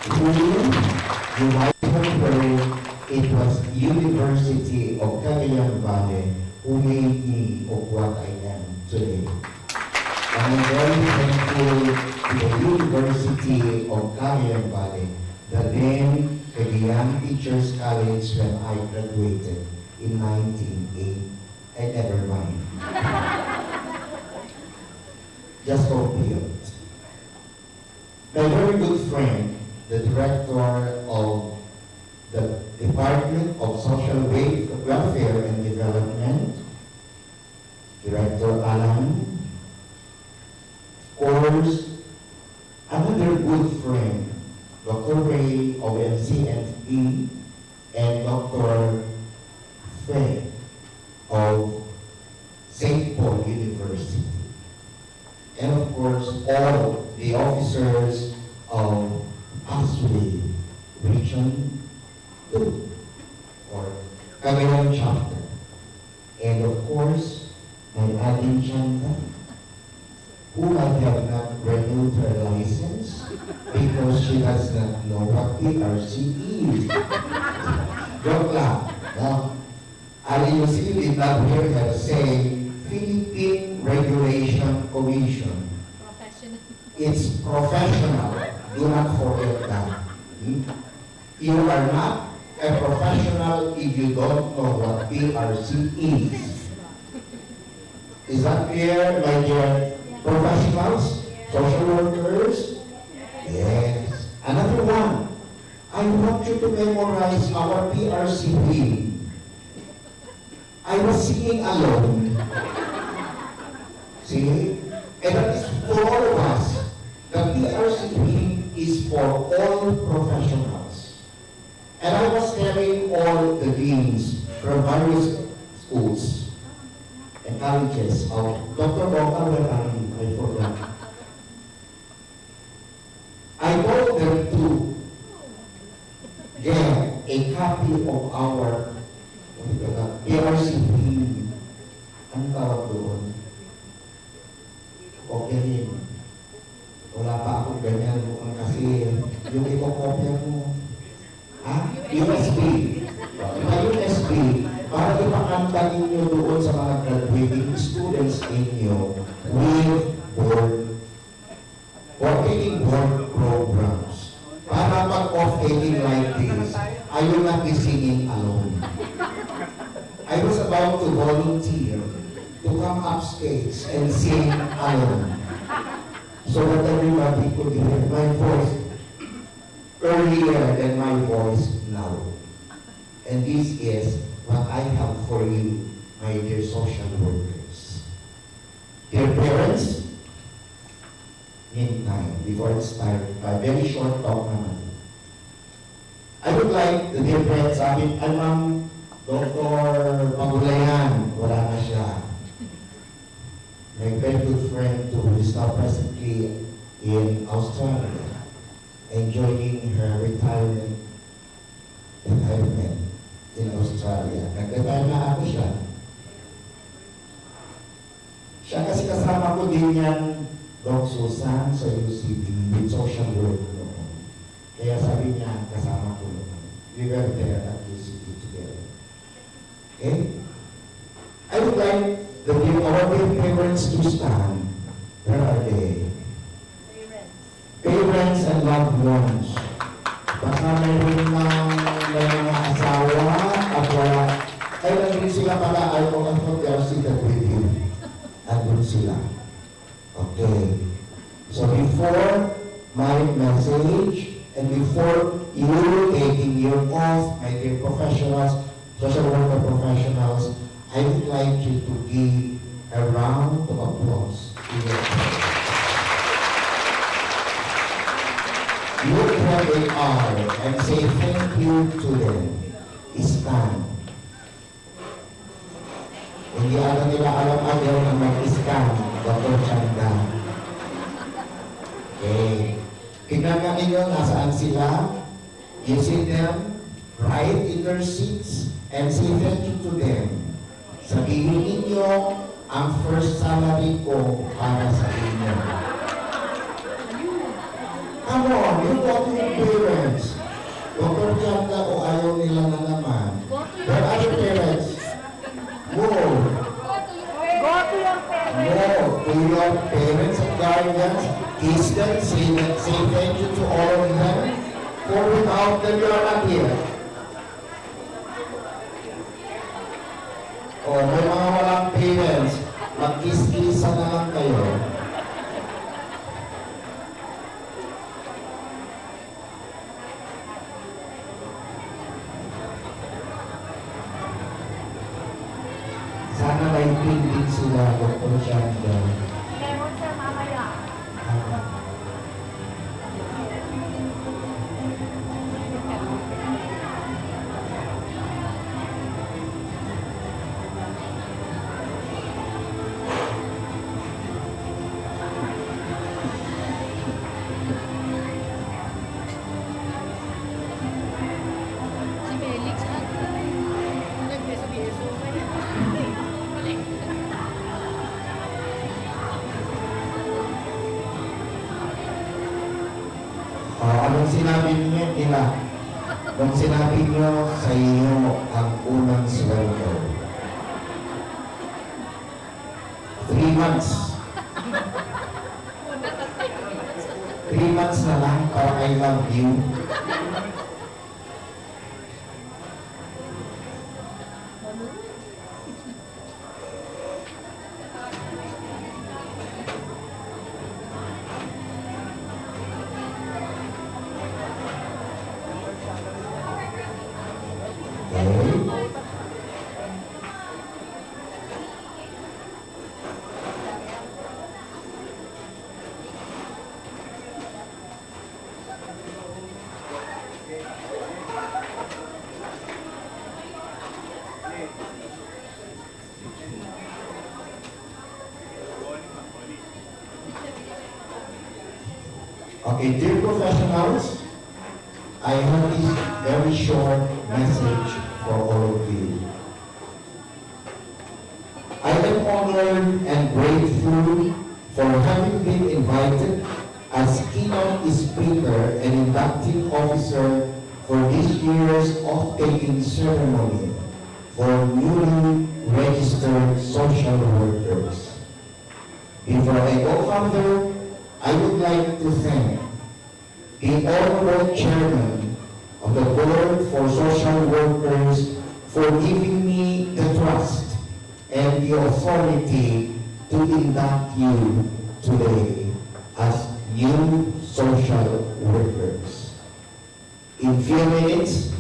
You might have heard it was University of Cagayan Valley who made me of what I am today. And I'm very thankful to the University of Cagayan Valley, the then Cagayan Teachers College when I graduated in 1980. And never mind. Just fulfilled. My very good friend, the director of the Department of Social Welfare and Development, Director Alan. Of course, another good friend, Dr. Ray of MCNP, and Dr. Fred of St. Paul University. And of course, all the officers of Asway Region 2 or Cagayan Chapter. And of course, my Adin Chanda, who might have not renewed her license because she does not know what PRC is. Joke lang, no? Ali Yusif did not hear her say Philippine Regulation Commission. It's professional. Do not forget that. You are not a professional if you don't know what PRC is. Is that clear, my dear professionals? Social workers? Yes. Another one. I want you to memorize our PRC hymn. I was singing alone. See? And that is for all of us. The PRC hymn is for all professionals. And I was telling all the deans from various schools and colleges of Dr. Bongka, where are you? I forgot. I told them to get a copy of our PRC hymn. Ang tawag doon? Okay rin. Wala pa akong ganyan mukhang kasi yung ipokopya mo. Ha? USB. USB, para ipakanta ninyo doon sa mga graduating students ninyo with board working board programs. Para pag off-taking like this, I will not be singing alone. I was about to volunteer to come upstage and sing alone so that everybody could hear my voice earlier than my voice now. And this is what I have for you, my dear social workers. Dear parents, meantime, before I start, a very short talk naman. I would like the dear friends, ay Ma'am Dr. Pagulayan, wala na siya. My very good friend who is now presently in Australia, enjoying her retirement in Australia. Nag-retire na ako siya. Siya kasi kasama ko din yan, Doc Susan, sa UCB, with social work noon. Kaya sabi niya, kasama ko noon. We were there at UCB together. Okay? I would like our dear parents to stand. Where are they? Parents and loved ones. Baka mayroon ng may mga asawa at wala. Ay, nandun sila pala. I don't know they are seated with you. Nandun sila. Okay. So before my message and before you taking your oath, my dear professionals, social worker professionals, I would like you to give a round of applause to your parents. Look where they are and say thank you to them. Stand. Hindi alam nila alam-alam na mag-stand, Dr. Chanda. Okay. Tignan nga ninyo nasaan sila. You see them right in their seats and say thank you to them. Sabihin ninyo ang first salary ko para sa inyo. Come on, you go to your parents. Dr. Chanda o ayaw nila na naman. Where are your parents? Go. Go to your parents. Go to your parents and guardians. Kiss them, say thank you to all of them. For without them, you are not here. O, may mga walang parents, mag-kiss-kissan na lang kayo. Sana naiintindihan sila, Dr. Chanda. Lemon sir, mamaya. Si Felix, nagbeso-beso. Balik. Anong sinabi niyo nila? Nung sinabi niyo sa iyo ang unang sweldo. 3 months. 3 months na lang para I love you. Okay. Okay, dear professionals, I have this very short message for all of you. I am honored and grateful for having been invited as keynote speaker and inducting officer for this year's off-taking ceremony for newly registered social workers. Before I go further, I would like to thank the Honorable Chairman of the Board for Social Workers for giving me the trust and the authority to induct you today as new social workers. In few minutes,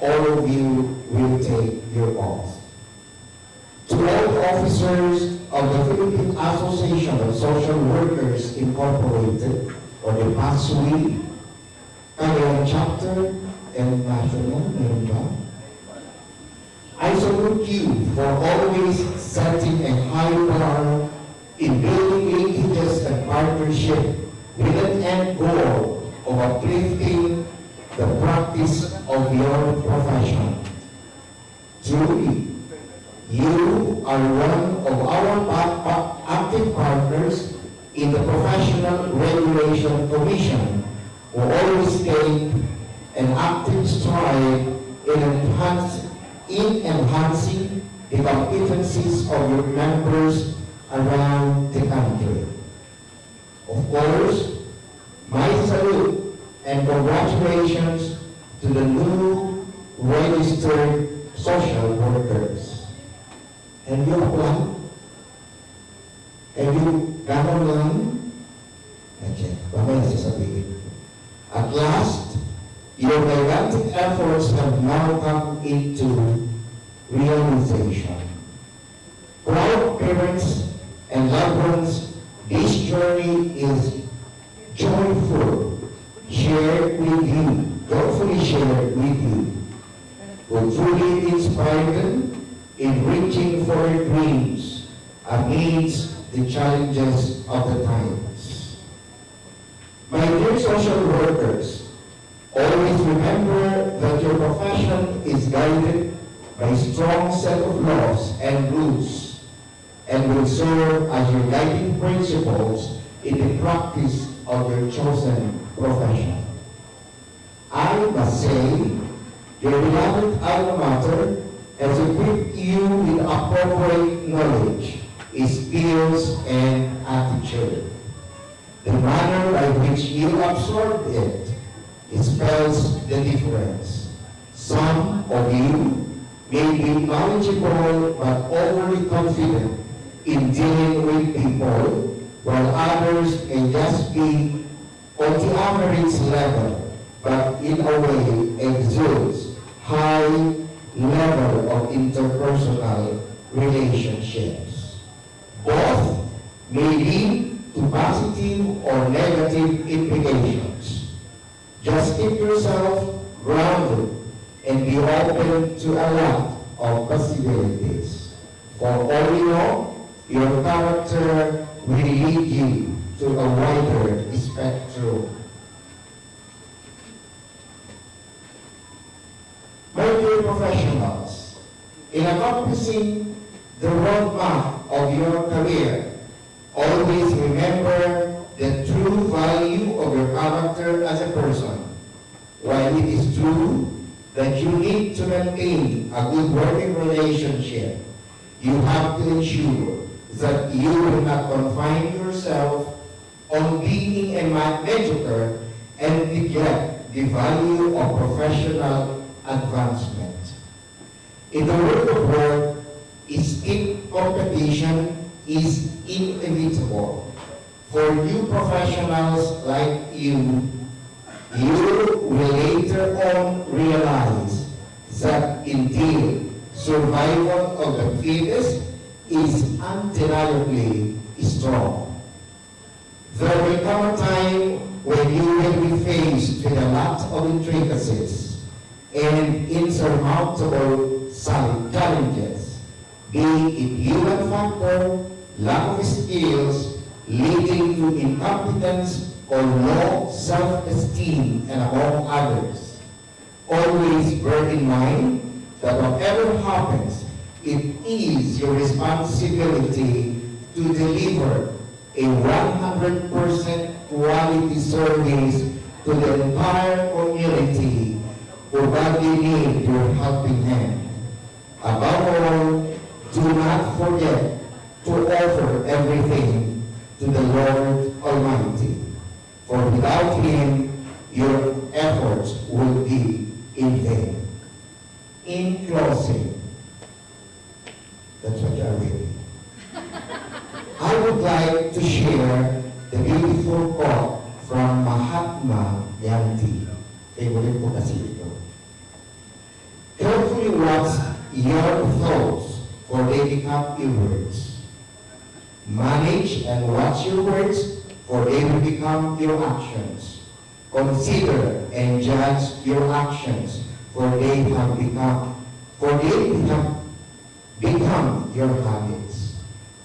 all of you will take your oath. To all officers of the Philippine Association of Social Workers Incorporated, or the PASUI, Cagayan Chapter and National Member, I salute you for always setting a high bar in building linkages and partnership with an end goal of uplifting the practice of your profession. Truly, you are one of our active partners in the Professional Regulation Commission, who always take an active stride in enhancing the competencies of your members around the country. Of course, my salute and congratulations to the new registered social workers. And you apply? Have you gone online? Okay, mamaya sasabihin. At last, your gigantic efforts have now come into realization. Proud parents and loved ones, this journey is joyful, shared with you, joyfully shared with you. Will truly inspire them in reaching for their dreams amidst the challenges of the times. My dear social workers, always remember that your profession is guided by a strong set of laws and rules and will serve as your guiding principles in the practice of your chosen profession. I must say, your beloved alma mater has equipped you with appropriate knowledge, skills, and attitude. The manner by which you absorb it spells the difference. Some of you may be knowledgeable but overly confident in dealing with people, while others may just be on the average level, but in a way exudes high level of interpersonal relationships. Both may lead to positive or negative implications. Just keep yourself grounded and be open to a lot of possibilities. For all you know, your character will lead you to a wider spectrum. My dear professionals, in accomplishing the roadmap of your career, always remember the true value of your character as a person. While it is true that you need to maintain a good working relationship, you have to ensure that you will not confine yourself on being a mediocre and neglect the value of professional advancement. In the world of work, stiff competition is inevitable. For new professionals like you will later on realize that indeed survival of the fittest is undeniably strong. There will come a time when you will be faced with a lot of intricacies and insurmountable challenges, be it human factor, lack of skills, leading to incompetence or low self-esteem, and among others. Always bear in mind that whatever happens, it is your responsibility to deliver a 100% quality service to the entire community who badly need your helping hand. Above all, do not forget to offer everything to the Lord Almighty. For without Him, your efforts will be in closing, that's what you are reading. I would like to share the beautiful quote from Mahatma Gandhi. Favorite ko kasi ito. Carefully watch your thoughts, for they become your words. Manage and watch your words, for they will become your actions. Consider and judge your actions, for they have become your habits.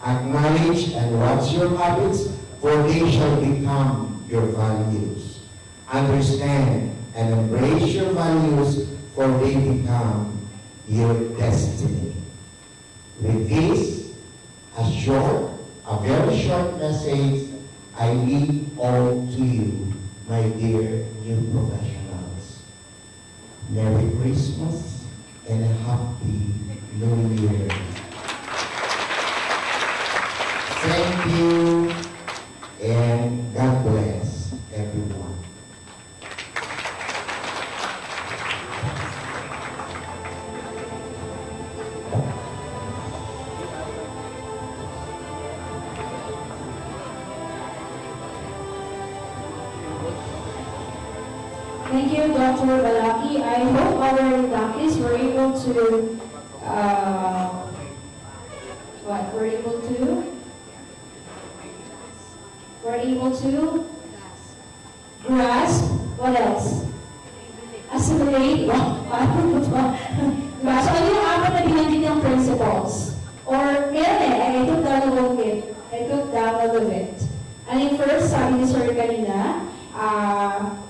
Acknowledge and watch your habits, for they shall become your values. Understand and embrace your values, for they become your destiny. With this, a very short message, I leave all to you, my dear new professionals. Merry Christmas and a Happy New Year. Thank you and God bless everyone. Thank you, Dr. Balaki. I hope our inductees were able to, grasp, what else? Assimilate, paano ito? Diba? So, ano yung apat na binanggit ng principles? Or, I took down a little bit. And in first, sabi ni Sir kanina,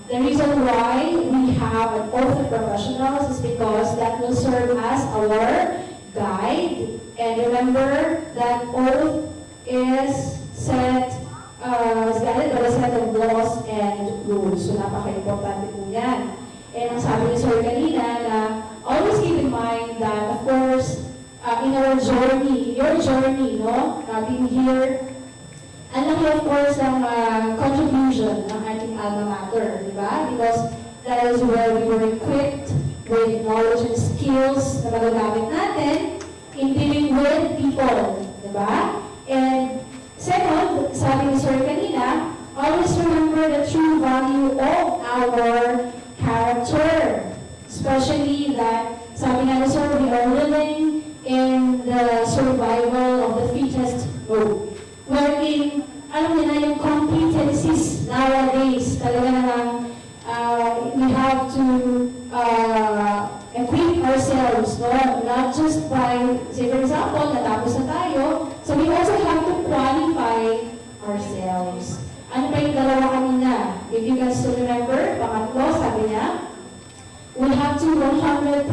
the reason why we have an oath of professionals is because that will serve as our guide. And remember that oath is guided by a set of laws and rules. So napaka-importante po yan. And ang sabi ni Sir kanina na always keep in mind that of course in our journey, your journey, no, being here, ang laki of course ng contribution ng ating alma mater, di ba? Because that is where we were equipped with knowledge and skills na magagamit natin in dealing with people, di ba? And second, sabi ni Sir kanina, always remember the true value of our character. Especially that, sabi nga ni Sir, we are living in the survival of the fittest mode. Wherein, alam niyo na yung competencies nowadays, talaga namang we have to equip ourselves, no? Not just by, say for example, natapos na tayo, so we also have to qualify ourselves. Ano pa yung dalawa kanina? If you guys still remember, pangatlo, sabi niya, we have to 100%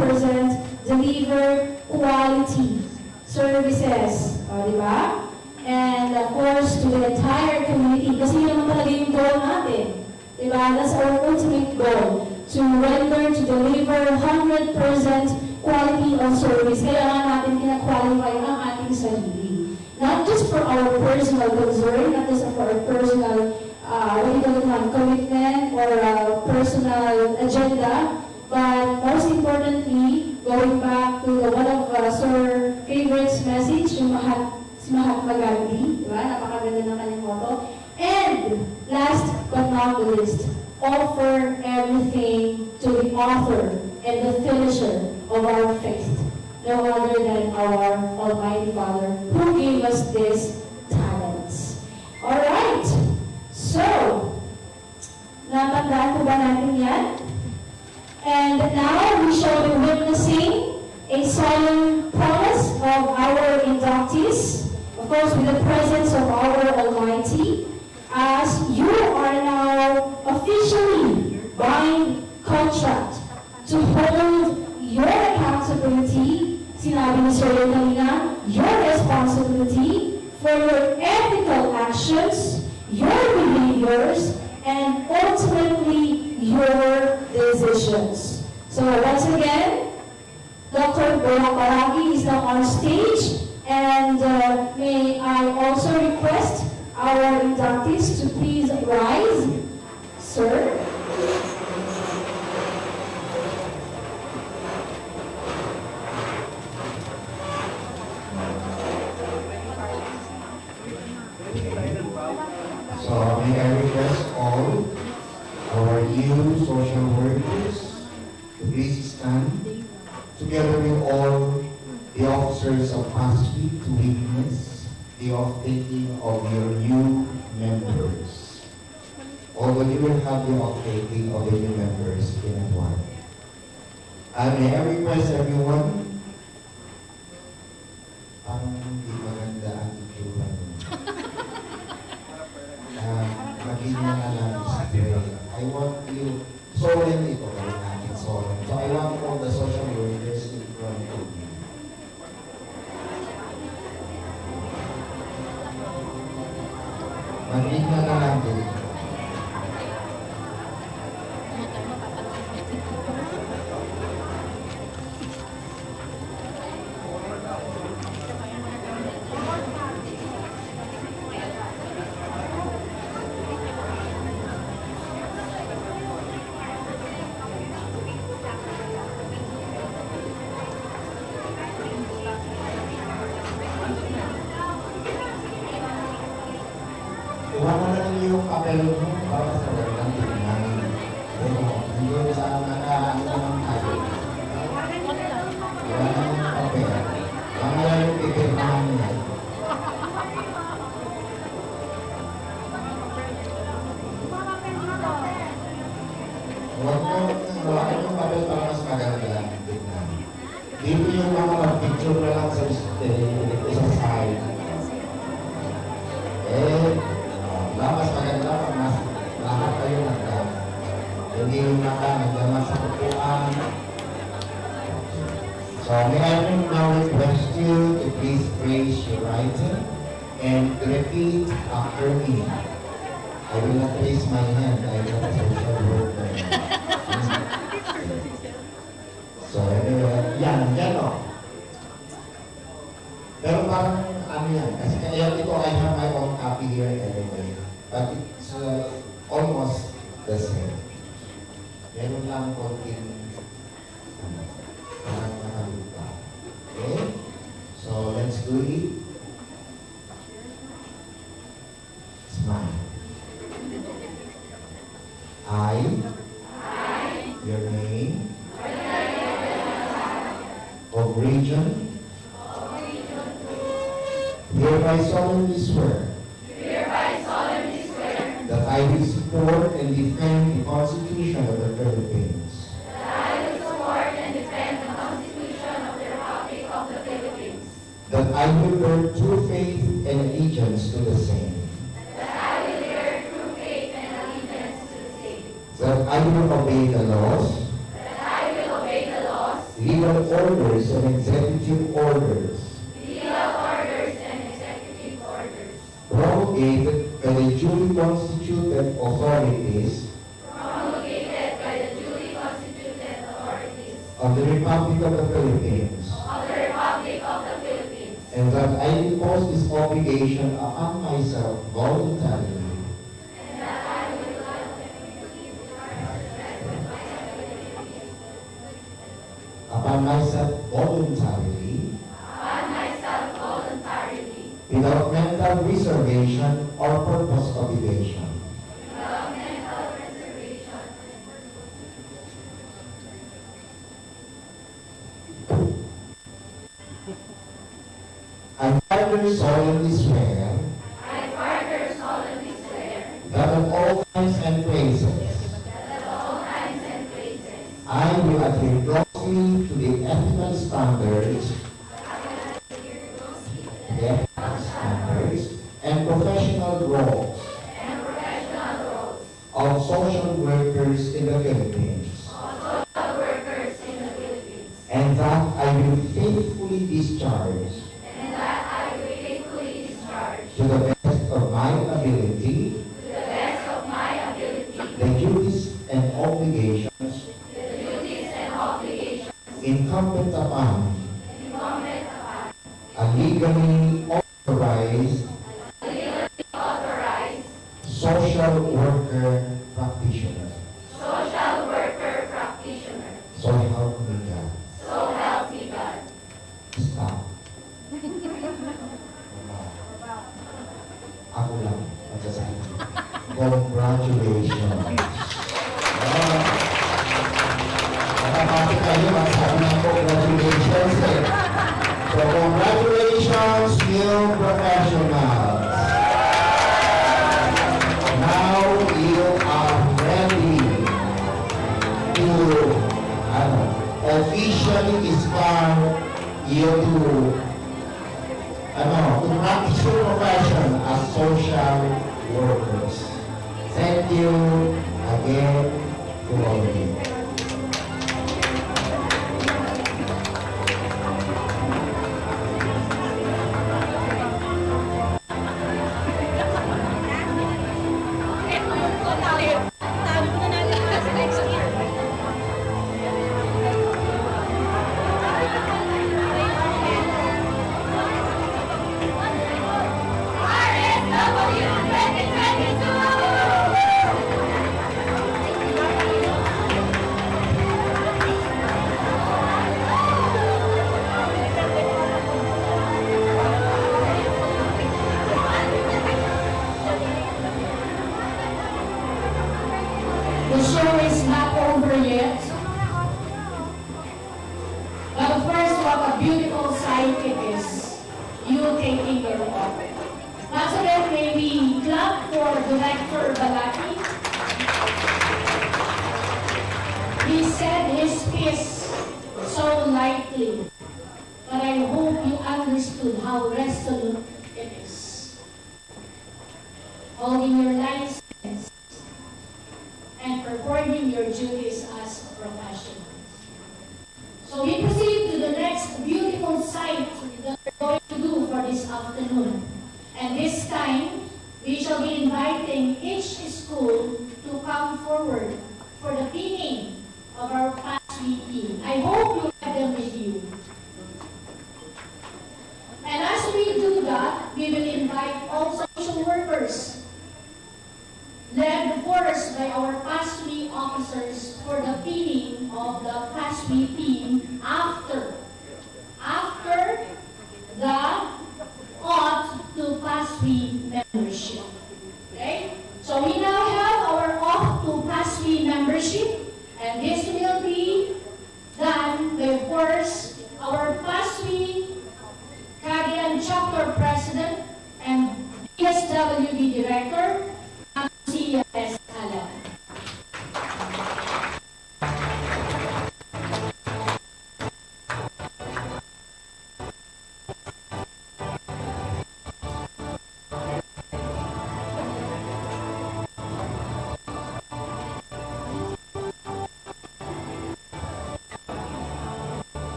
deliver quality services. O, di ba? And of course, to the entire community. Kasi yun naman talaga yung goal natin. Di ba? That's our ultimate goal. To render, to deliver 100% quality of service. Kaya nga natin kina-qualify ang ating sarili. Not just for our personal concern, not just for our personal commitment or personal agenda, but most importantly, going back to one of Sir Favorite's message, yung si Mahatma Gandhi, diba? Napakaganda ng kanyang motto. And last but not the least, offer everything to the author and the finisher of our faith, no other than our Almighty Father who gave us these talents. Alright, so, natandaan po ba natin yan? And now we shall be witnessing a solemn promise of our inductees, of course with the presence of our Almighty, as you are now officially buying contract to hold your accountability, sinabi ni Sir kanina, your responsibility for your ethical actions, your behaviors, and ultimately your decisions. So once again, Dr. Balaki is now on stage, and may I also request our inductees to please rise. Sir. together with all the officers of PASPI to witness the off-taking of your new members. Although you will have the off-taking of the new members in a while. May I request everyone, hindi maganda ang itsura mo. Maging na lang sa prayer. I want you, solemn ito gawin natin, solemn. So I want all the social workers in front of me. Maging na lang din. Kuha mo na lang yung papel mo para sa magandang tingnan. Nandun sa nakaano naman tayo. Wala na yung papel. Mamaya yung pipirmahan niya. Huwag yung papel para mas magandang tingnan. Dito yung mga picture na lang sa side. Mas maganda pag mas lahat kayo hindi yung nagdaman sa kupuan. So may I now request you to please raise your right hand and repeat after me. I will not raise my hand, I will not social worker. So anyway, yan o. Pero parang ano yan, kasi kaya ito I have my own copy here anyway. But it's almost the same. Meron lang konting parang nakalupa. Okay? So let's do it. Smile. I, your name, of region, hereby solemnly swear that I will support and defend the Constitution of the Philippines. That I will bear true faith and allegiance to the same. That I will obey the laws, legal orders and executive orders promulgated by the duly constituted authorities of the Republic of the Philippines, and that I impose this obligation upon myself voluntarily without mental reservation or purpose of evasion. I further solemnly swear that at all times and places I will adhere closely to the ethical standards and professional roles of social workers in the Philippines, and that I will faithfully discharge to the best of my ability the duties and obligations incumbent upon a legally authorized social worker practitioner. So help me God. Stop. Ako lang. Magsasabi. Congratulations. Nakapasok kayo. Sabi na congratulations. professionals. Now you are ready to officially start to practice your profession as social workers. Thank you again to all of you. Ito yung total. Tabi ko na natin kasi next year. RSW 2022! The show is not over yet. But first, what a beautiful sight it is. You taking your oath. Once again, may we clap for Director Balaki. He said his piece so lightly, but I hope you understood how resolute it is. Holding your license and performing your duties as professionals. So we proceed to the next beautiful sight that we're going to do for this afternoon. And this time, we shall be inviting each school to come forward for the pinning of our past week. I hope you have them with you. And as we do that, we will invite all social workers, led of course by our PASWI officers, for the pinning of the PASWI team after the oath to PASWI membership. Okay? So we now have our oath to PASWI membership, and this will be done by, of course, our PASWI Cagayan Chapter President and DSWD Director, C.S. Alam.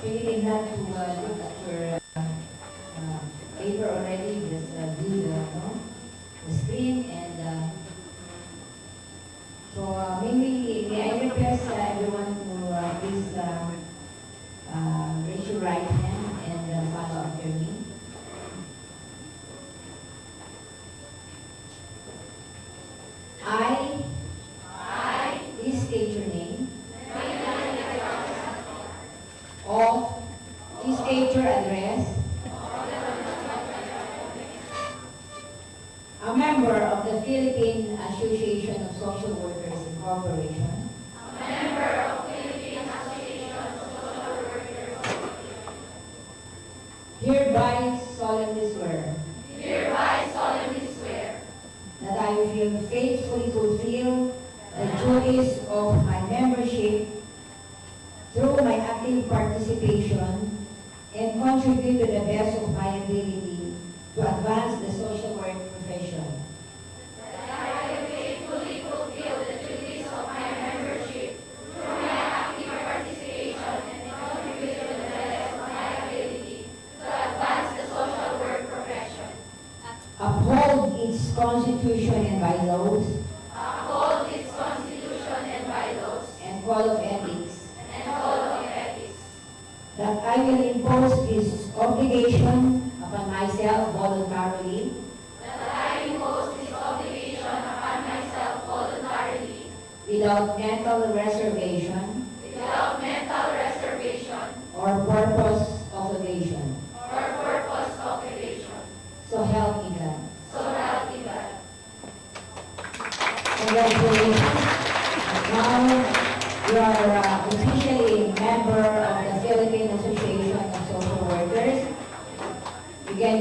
Really glad to look at your paper already. Just do the screen and so maybe may I request everyone to please raise your right hand and follow after me. Please state your name. Please state your address. A member of the Philippine Association of Social Workers Incorporation. Hereby solemnly swear. That I will faithfully fulfill the duties of my membership through my active participation and contribute to the best of my ability to advance the social work profession. Uphold its constitution and bylaws. And code of ethics. That I will impose this obligation upon myself voluntarily.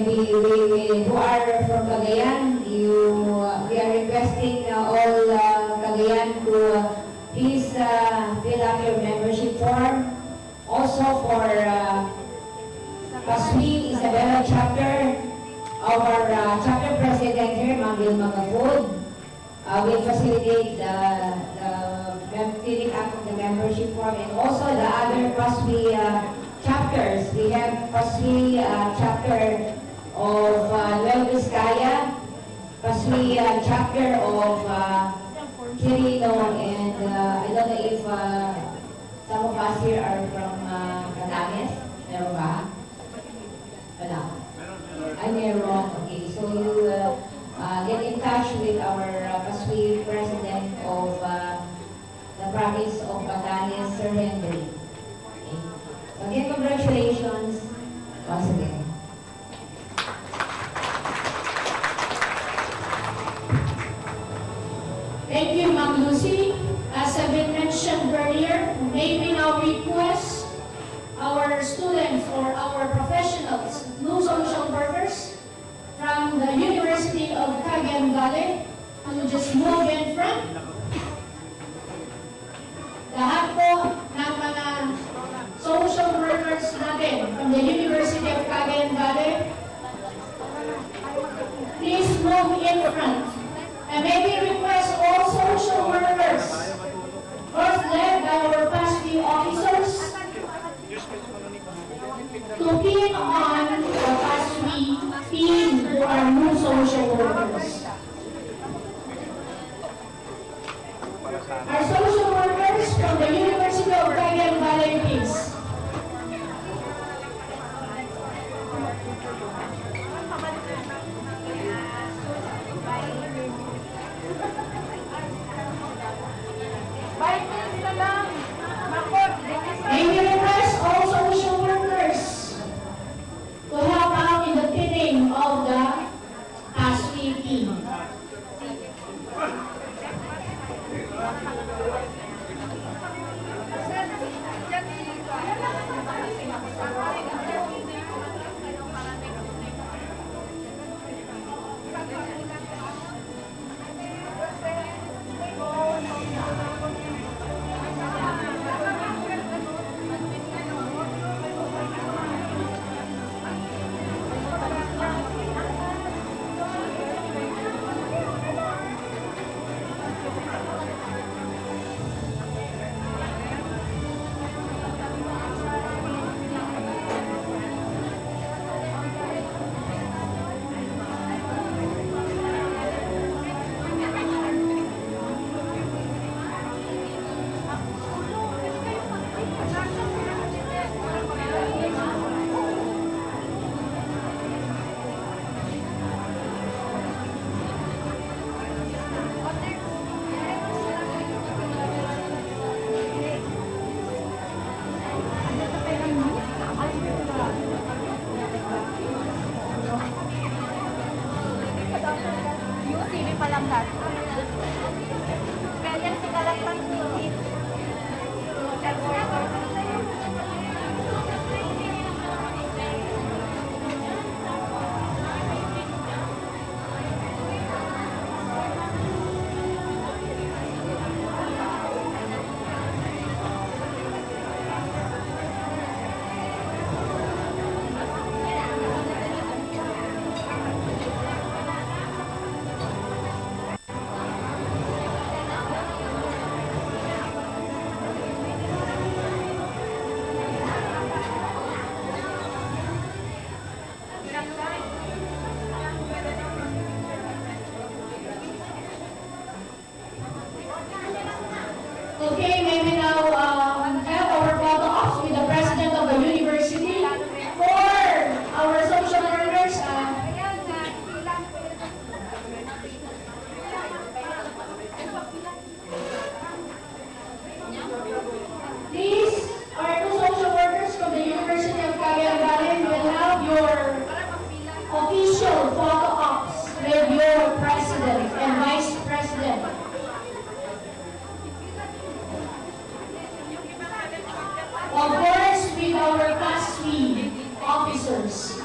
maybe who are from Cagayan, we are requesting all Cagayan to please fill up your membership form. Also for Pasui Isabela chapter, our chapter president here, Ma'am Vilma Gapud, will facilitate the filling up of the membership form, and also the other Pasui chapters. We have Pasui chapter of Nueva Vizcaya, Pasui chapter of Quirino, and I don't know if some of us here are from Batanes. Meron ba? Wala. Ay, meron. Okay, so you get in touch with our Pasui president of the province of Batanes, Sir Henry. Okay. So again, congratulations once again. Thank you, Ma'am Lucy. As have been mentioned earlier, may we now request our students or our professionals, new social workers from the University of Cagayan Valley to just move in front. Lahat po ng mga social workers natin from the University of Cagayan Valley, please move in front. And may we request all social workers, first led by our Pasui officers, to pin on the Pasui team who are new social workers. Our social workers from the University of Cagayan Valley, please. May we request all social workers to help out in the pinning of the Pasui team. UCB pa lang dati. Kaya yan si Kalakpan UCB. Okay, may we now have our photo ops with the president of the university for our social workers. Please, our two social workers from the University of Cagayan Valley will have your official photo ops with your president and vice president. Of course, with our Pasui officers.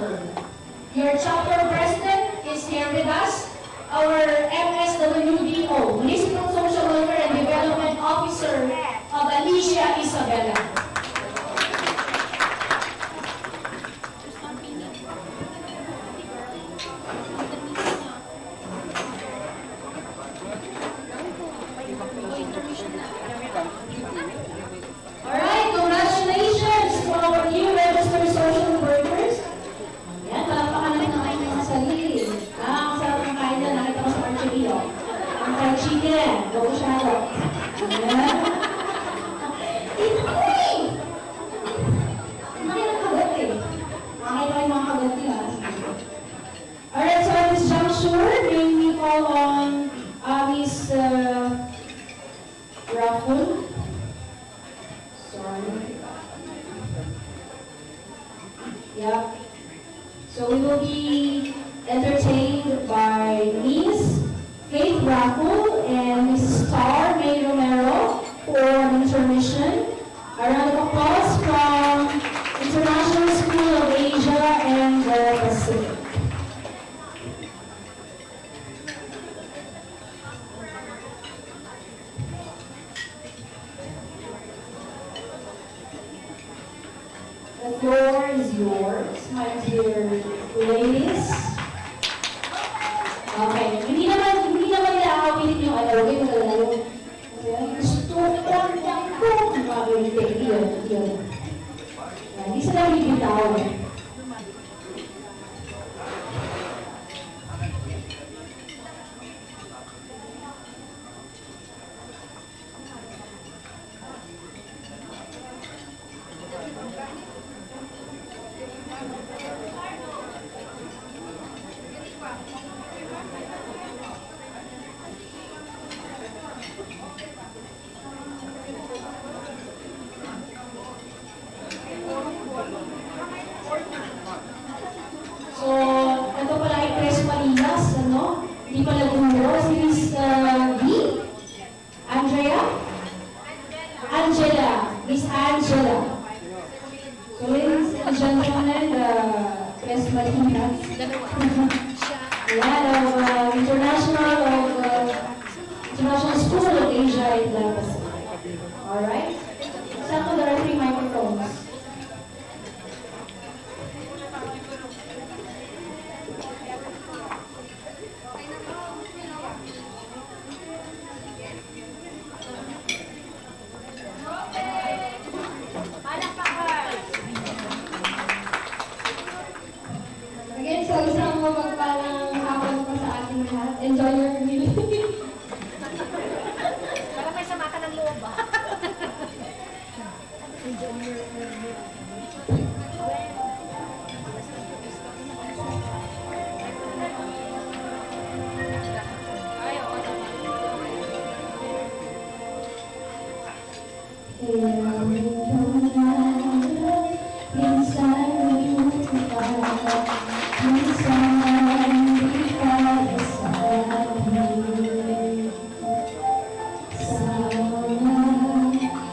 chapter. Your chapter president is here with us, our MSWDO, Municipal Social Welfare and Development Officer of Alicia Isabela. Alright, congratulations to our new registered social workers. Yan, palakpakan natin ang kanyang mga sarili. Ang sarap ng kain na nakita ko sa Archie, oh. Ang fried chicken, go shadow. Ayan. Itoy! Nakita ng kagat eh. Nakita yung mga kagat nila. Alright, so at this juncture, may we call on Miss Raffle. Sorry. Yeah. So we will be entertained by Miss Faith Raffle and Miss Star May Romero for an intermission. A round of applause from International School of Asia and the Pacific. The floor is yours, my dear ladies. Okay, hindi naman nila aawitin yung ano, okay, maganda yung gusto ko lang ko, mabibigay, yun. Hindi sila bibitaw. So, ito pala ay Tres Marias, ano? Hindi pala guro, si Miss V? Andrea? Angela. Miss Angela. So, ladies and gentlemen, Tres Marias. Ayan, of International School of Asia in the Pacific. Alright? Example, there are 3 microphones. Again, so isang mapagpalang hapon po sa ating lahat. Enjoy your meal. Para may sama ka ng loob ah.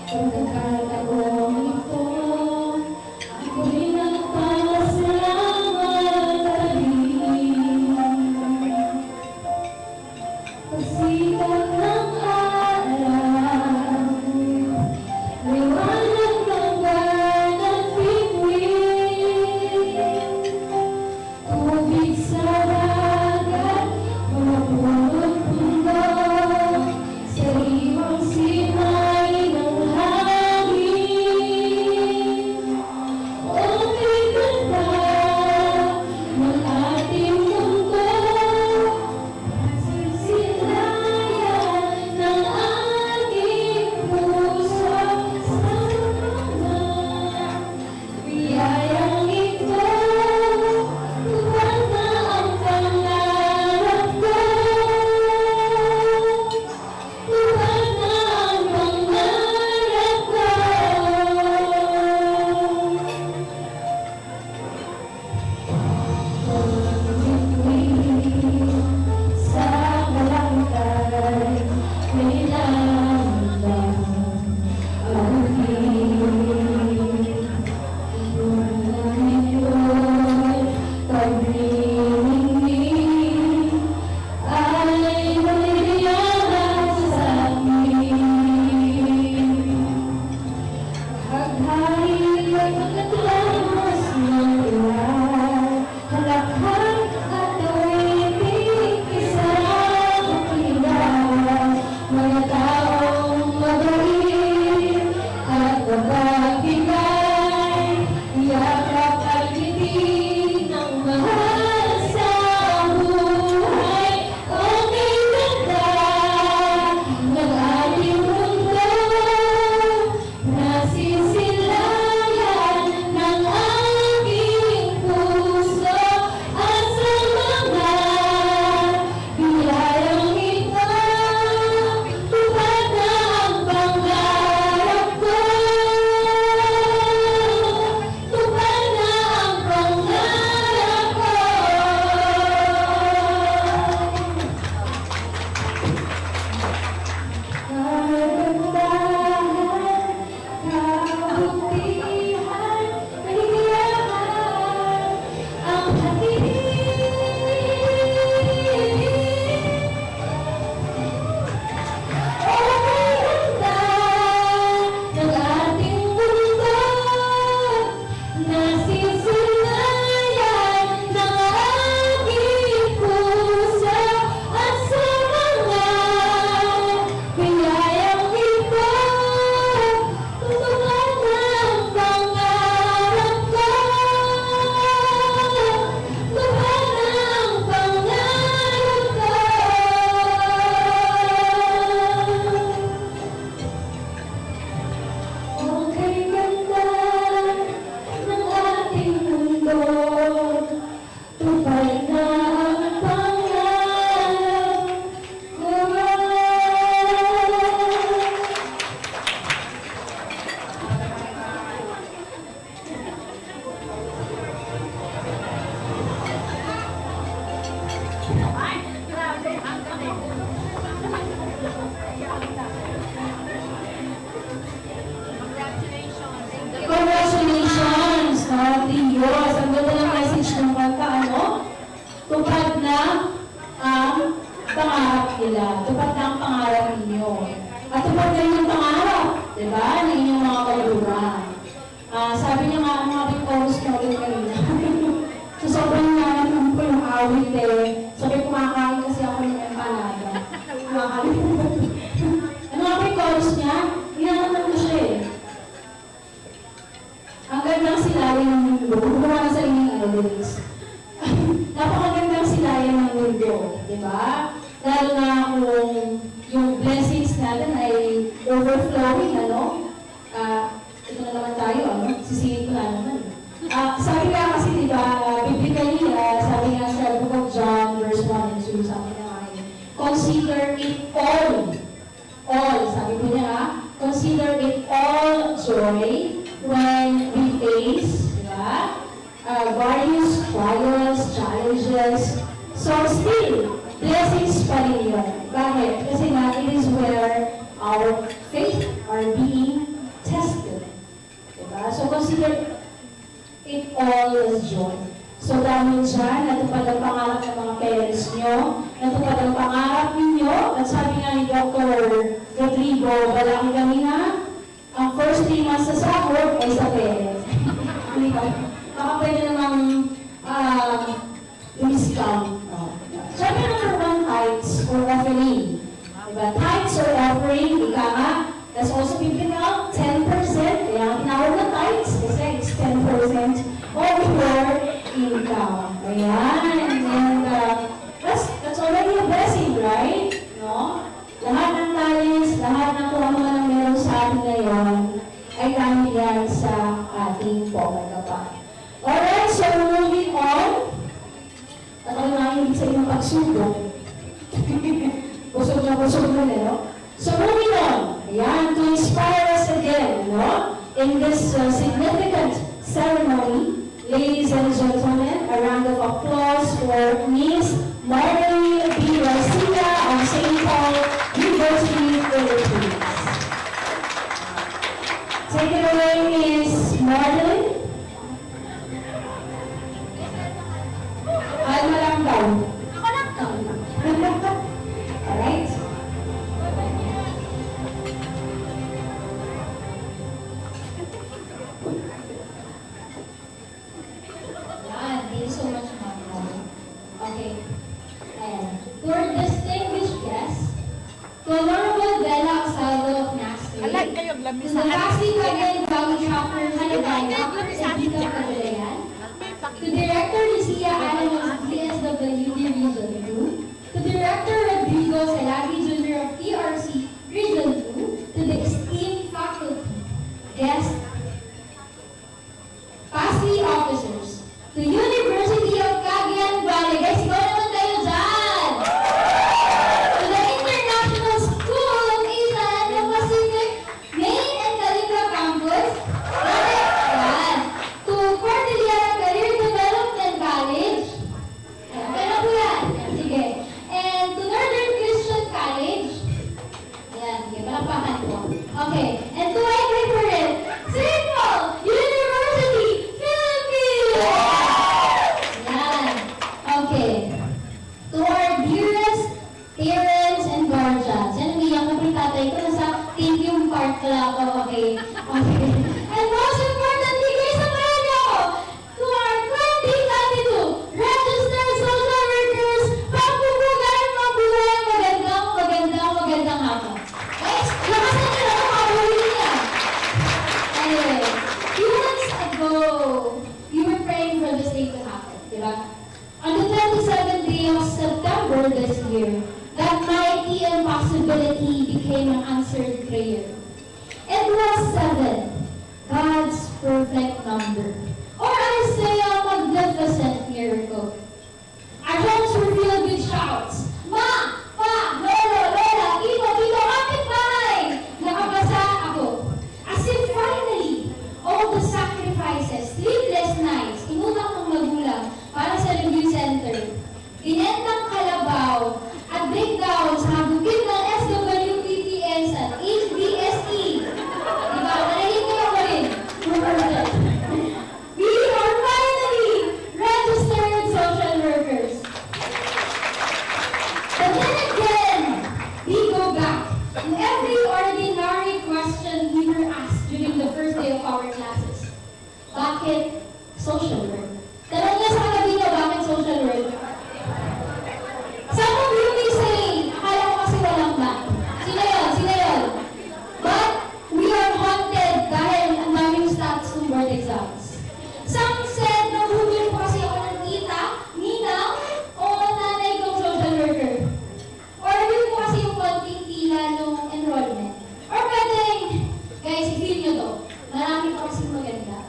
Pagkakataon ito, ako rin ang Maghari at magkatlamas ng ilan, halakhan at awitin, isang kapilan, mga taong mabait at mapagbigay, yakap at ngiti ng mahal sa buhay. Okay ganda ng ating mundo, nasisilayan ng aking puso at sa mga biyayang ito, tupad na ang pangarap ko, tupad na ang pangarap ko. Kagandahan, kabutihan, kaligayahan, ang hatid. Okay ganda ng ating mundo, nasisilayan ng aking puso at sa mga biyayang ito, tutukan ang pangarap ko, tukan ang pangarap ko. Okay ganda ng ating mundo, tupad na ang pangarap ko. Congratulations! Diyos! Ang ganda ng message ng kanta, ano? Tupad na ang pangarap nila. Tupad na ang pangarap ninyo. At tupad na rin yung pangarap, di ba? Ng inyong mga kaluran. Sabi niya nga, ang mga chorus na ulit kanina. So, sobrang naman po yung awit eh. Sabi, kumakain kasi ako ng empanada. Kumakain. Ano nga po yung chorus niya? Hinanatan ko siya eh. Ang gandang silayan ng mundo. Gumawa na sa inyong lyrics. Napakagandang silayan ng mundo. Diba? Lalo na kung yung blessings natin ay overflowing, ano? Ito na naman tayo, ano? Sisingin ko na naman. Sabi nga kasi, diba, biblically, sabi nga sa Book of John, verse 1 and 2, sabi nga ay, consider it all. All, sabi po niya, consider it all joy when we face, diba, various trials, challenges. So still, blessings pa rin yun. Bakit? Kasi nga, it is where our faith are being tested. Diba? So consider it all as joy. So dahil dyan, natupad ang pangarap ng mga parents nyo, natupad ang pangarap ninyo, at sabi nga ni Dr. Rodrigo, balaki kanina, ang first 3 months sa sahod ay sa parents. Baka pwede namang discount. Sabi number 1, tithes or offering. Diba? Tithes or offering, ika nga, that's also biblical, 10%. Kaya ang tinawag na tithes kasi it's 10% of your income. Ayan. And that's already a blessing, right? No? Lahat ng talents, lahat ng kung ano man ang meron sa atin ngayon, ay dahil yan sa ating pagkakapal. Alright, so moving on. At ako nga yung sa inyong pagsubok. Busog na no? So moving on. Ayan, to inspire us again, no? In this significant ceremony, ladies and gentlemen, a round of applause for Miss Marjorie B. Garcia of St. Paul University, Philippines. Take it away, Miss Marjorie. Alma lang daw. Ako lang to. Alright? Diba? On the 27th day of September this year, that mighty impossibility became an answered prayer. It was 7, God's perfect number. Or I say a magnificent miracle. Our homes were filled with shouts. Ma! Pa! Lolo! Lola! Tito! Tito! Kapitbahay! Nakabasa ako. As if finally, all the sacrifices, sleepless nights, inutang ng magulang para sa review center, binentang kalabaw, at breakdowns sa bukid ng SWPPS at HBSE. Diba? Nanahin kayo ko rin. We are finally registered social workers. But then again, we go back to every ordinary question we were asked during the first day of our classes. Bakit social work? Tanong niya sa katabi niya, bakit social work? Some of you may say, akala ko kasi walang back. Sino yun? Sino yun? But we are haunted dahil ang daming stats ng board exams. Some said, nahulog po kasi ako ng tita, ninang, o nanay kong social worker. Or yun po kasi yung konting pila nung enrollment. Or pwedeng, guys, i-feel nyo to. Marami po kasi maganda.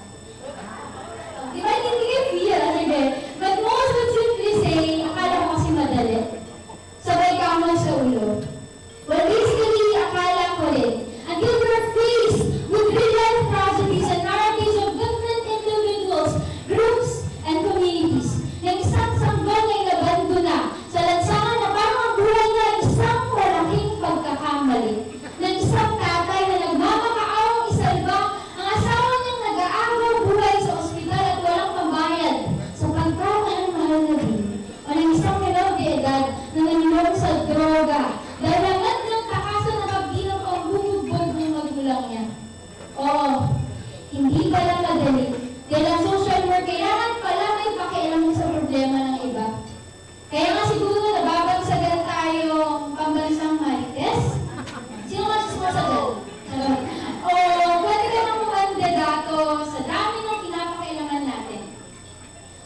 Di ba, hindi kayo feel, sige. But most would simply say, akala ko kasi madali. Sabay kamay sa ulo. Well, basically, akala ko rin. Until we're faced with real-life tragedies and narratives of different individuals, groups, and communities. Na isang sanggol ay nabando na sa lansangan na parang ang buhay niya ay isang malaking pagkakamali. Na isang tatay na nagmamakaawang isalba ang asawa niyang nag-aaraw buhay sa ospital at walang pambayad sa pagkakaan ng mahal na din. O ng isang menor de edad na nanilong sa droga dahil hangad ng takasan na magbilang ang bumugbog ng magulang niya. Oo, hindi pala madali. Dahil ang social work, kailangan pala may pakialam sa problema ng iba. Kaya nga siguro nababagsagan tayong pambansang marites. Sino nga sumasagal? O pwede ka nang kumandidato sa dami ng pinapakailaman natin.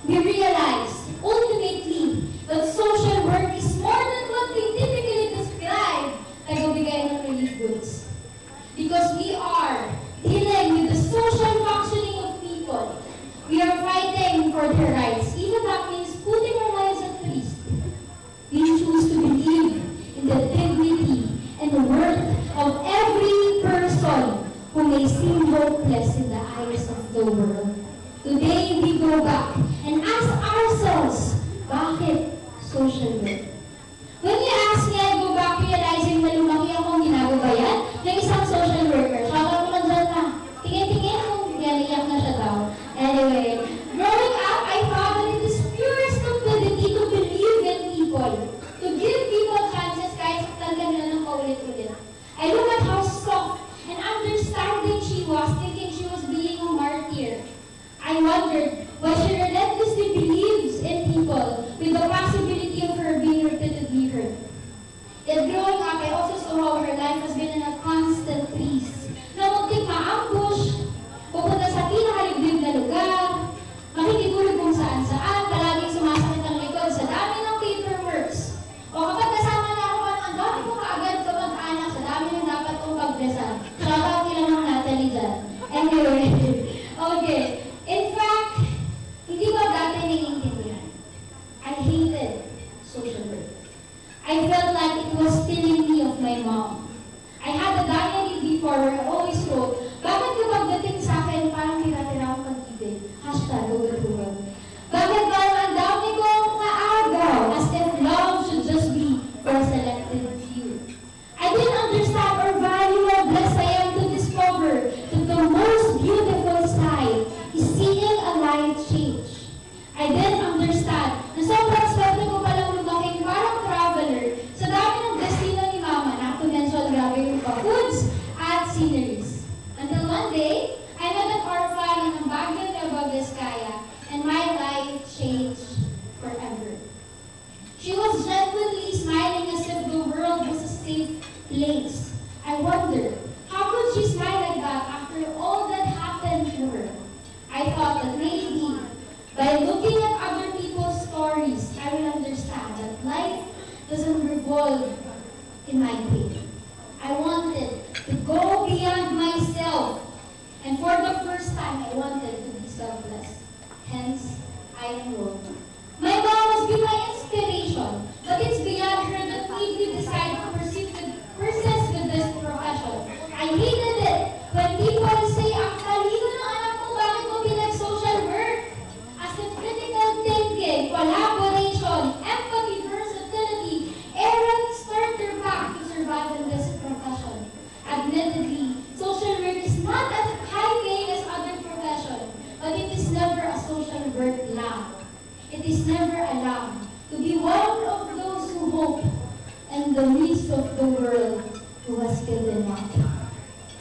We realize, ultimately, that social work is more than what we typically describe tagbibigay ng relief goods. Because we are dealing with the social functioning of people. We are fighting for their rights, even that means putting our lives at risk. We choose to believe in the dignity and the worth of every person who may seem hopeless in the eyes of the world. Today, we go back and ask ourselves, bakit social work? When you ask me, I go back realizing na lumaki akong ginagabayan ng isang social worker. Shoutout naman dyan na. Tingin-tingin kung iyak na siya daw. Anyway, growing up, I found that it is pure stupidity to believe in people. To give people chances kahit talaga nila ng paulit-ulit. I look at how soft and understanding she was, thinking she was being a martyr. I wondered why she relentlessly believes in people with the possibility of her being time I wanted to be selfless. Hence, I enrolled. My mom has been my inspiration, but it's beyond her that made me decide to persist with this profession. I hated it when people say, ang talino ng anak mo, bakit mo pinag-social work? As in critical thinking, collaboration, empathy, versatility, Aaron starter pack to survive in this profession. Admittedly, social work is not as high paying as other professions, but it is never a social work lamb. It is never a lamb to be one of those who hope in the midst of the world who has given up.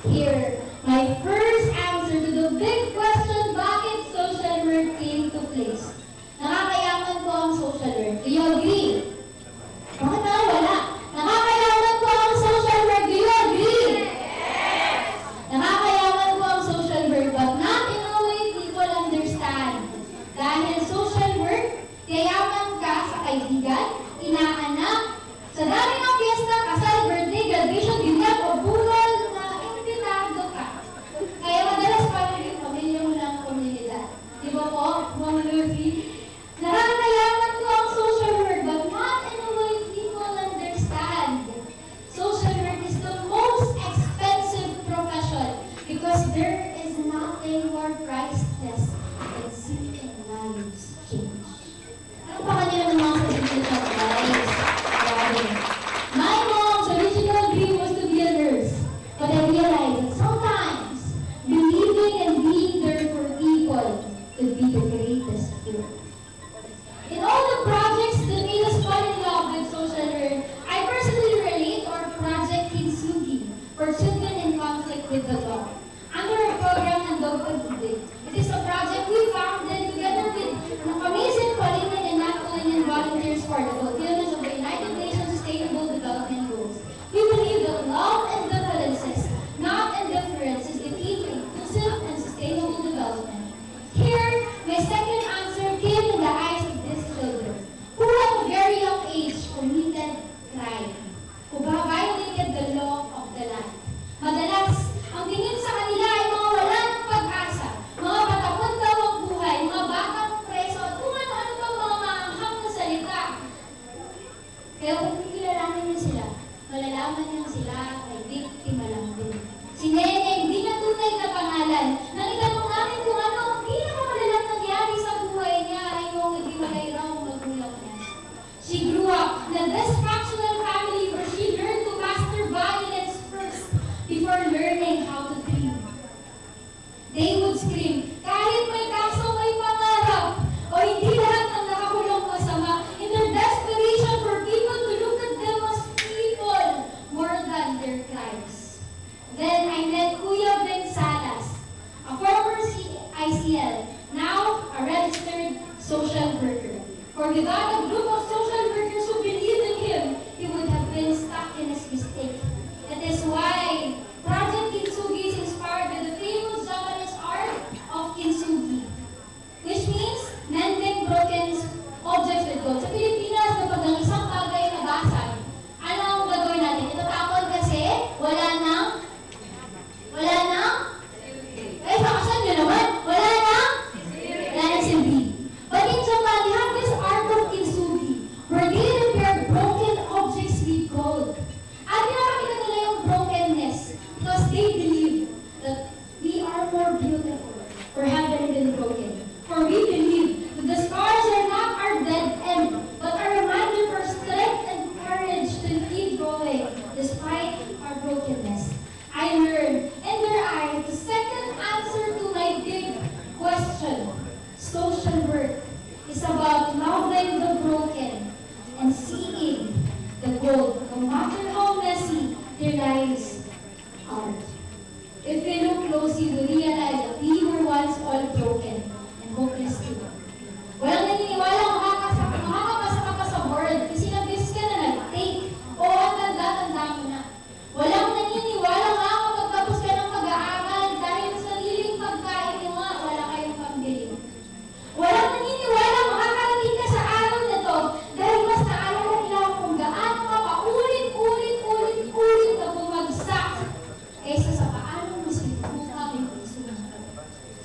Here, my first answer to the big question, bakit social work came to place. Nakakayaman ko ang social work. Do you agree? Bakit wala? Nakakayaman ko ang social work. Do you agree? Nakakayaman ko ang social work, but not in a way people understand. Dahil social work, yayaman ka sa kaibigan, inaanak, sa dami ng fiesta, kasal, birthday, graduation, binyag, o buwan na imbitado ka. Kaya madalas parang yung pamilya mo lang ang komunidad. Di ba po, Ma'am Lucy? Nakakayaman ko ang social work, but not in a way people understand. Social work is the most expensive profession because there is nothing more priceless than seeing lives change. Ano pa kanila ng mga sabihin sa lives? My mom's original dream was to be a nurse, but I realized that sometimes believing and being there for people could be the greatest cure. In all the projects that made us fall in love with social work, I personally relate our project Kintsugi for children in conflict with the law. Under our program ng Dog Pag-ibig, it is a project we founded together with amazing Paulinan and non-Paulinan volunteers for the fulfillment of the United Nations Sustainable Development Goals. We believe that love and differences, not indifference, is the key to inclusive and sustainable development. Here, my second answer came in the eyes of these children, who at a very young age committed crime, who violated the law of the land. Madalas, ang tingin sa kanila ay mga wala ng pag-asa, mga patapon daw ang buhay, mga batang preso, at kung ano-ano pa mga maanghang na salita. Kaya kung kilalanin niyo sila, malalaman niyo sila ay biktima lang din. Si Nene, hindi na tunay na pangalan. Nanitanong namin kung ano ang pinakamalalang nangyari sa buhay niya ay yung idiwalay raw ang magulang niya. She grew up in a dysfunctional family where she learned to master violence first before learning how to dream. They would scream, kahit may kaso may pangarap, o hindi lahat ng nakakulong masama, in their desperation for people to look at them as people more than their crimes. Then I met Kuya Ben Salas, a former ICL, now a registered social worker. For without a group of social workers who believed in him, he would have been stuck in his mistake. That is why Project Kintsugi is inspired by the famous Japanese art of kintsugi, which means mending broken objects with gold. Sa Pilipinas, kapag ang isang bagay nabasag, ano ang gagawin natin? Itatapon kasi wala nang eh, sakasan nyo naman, wala nang silbi. But in Japan, they have this art of kintsugi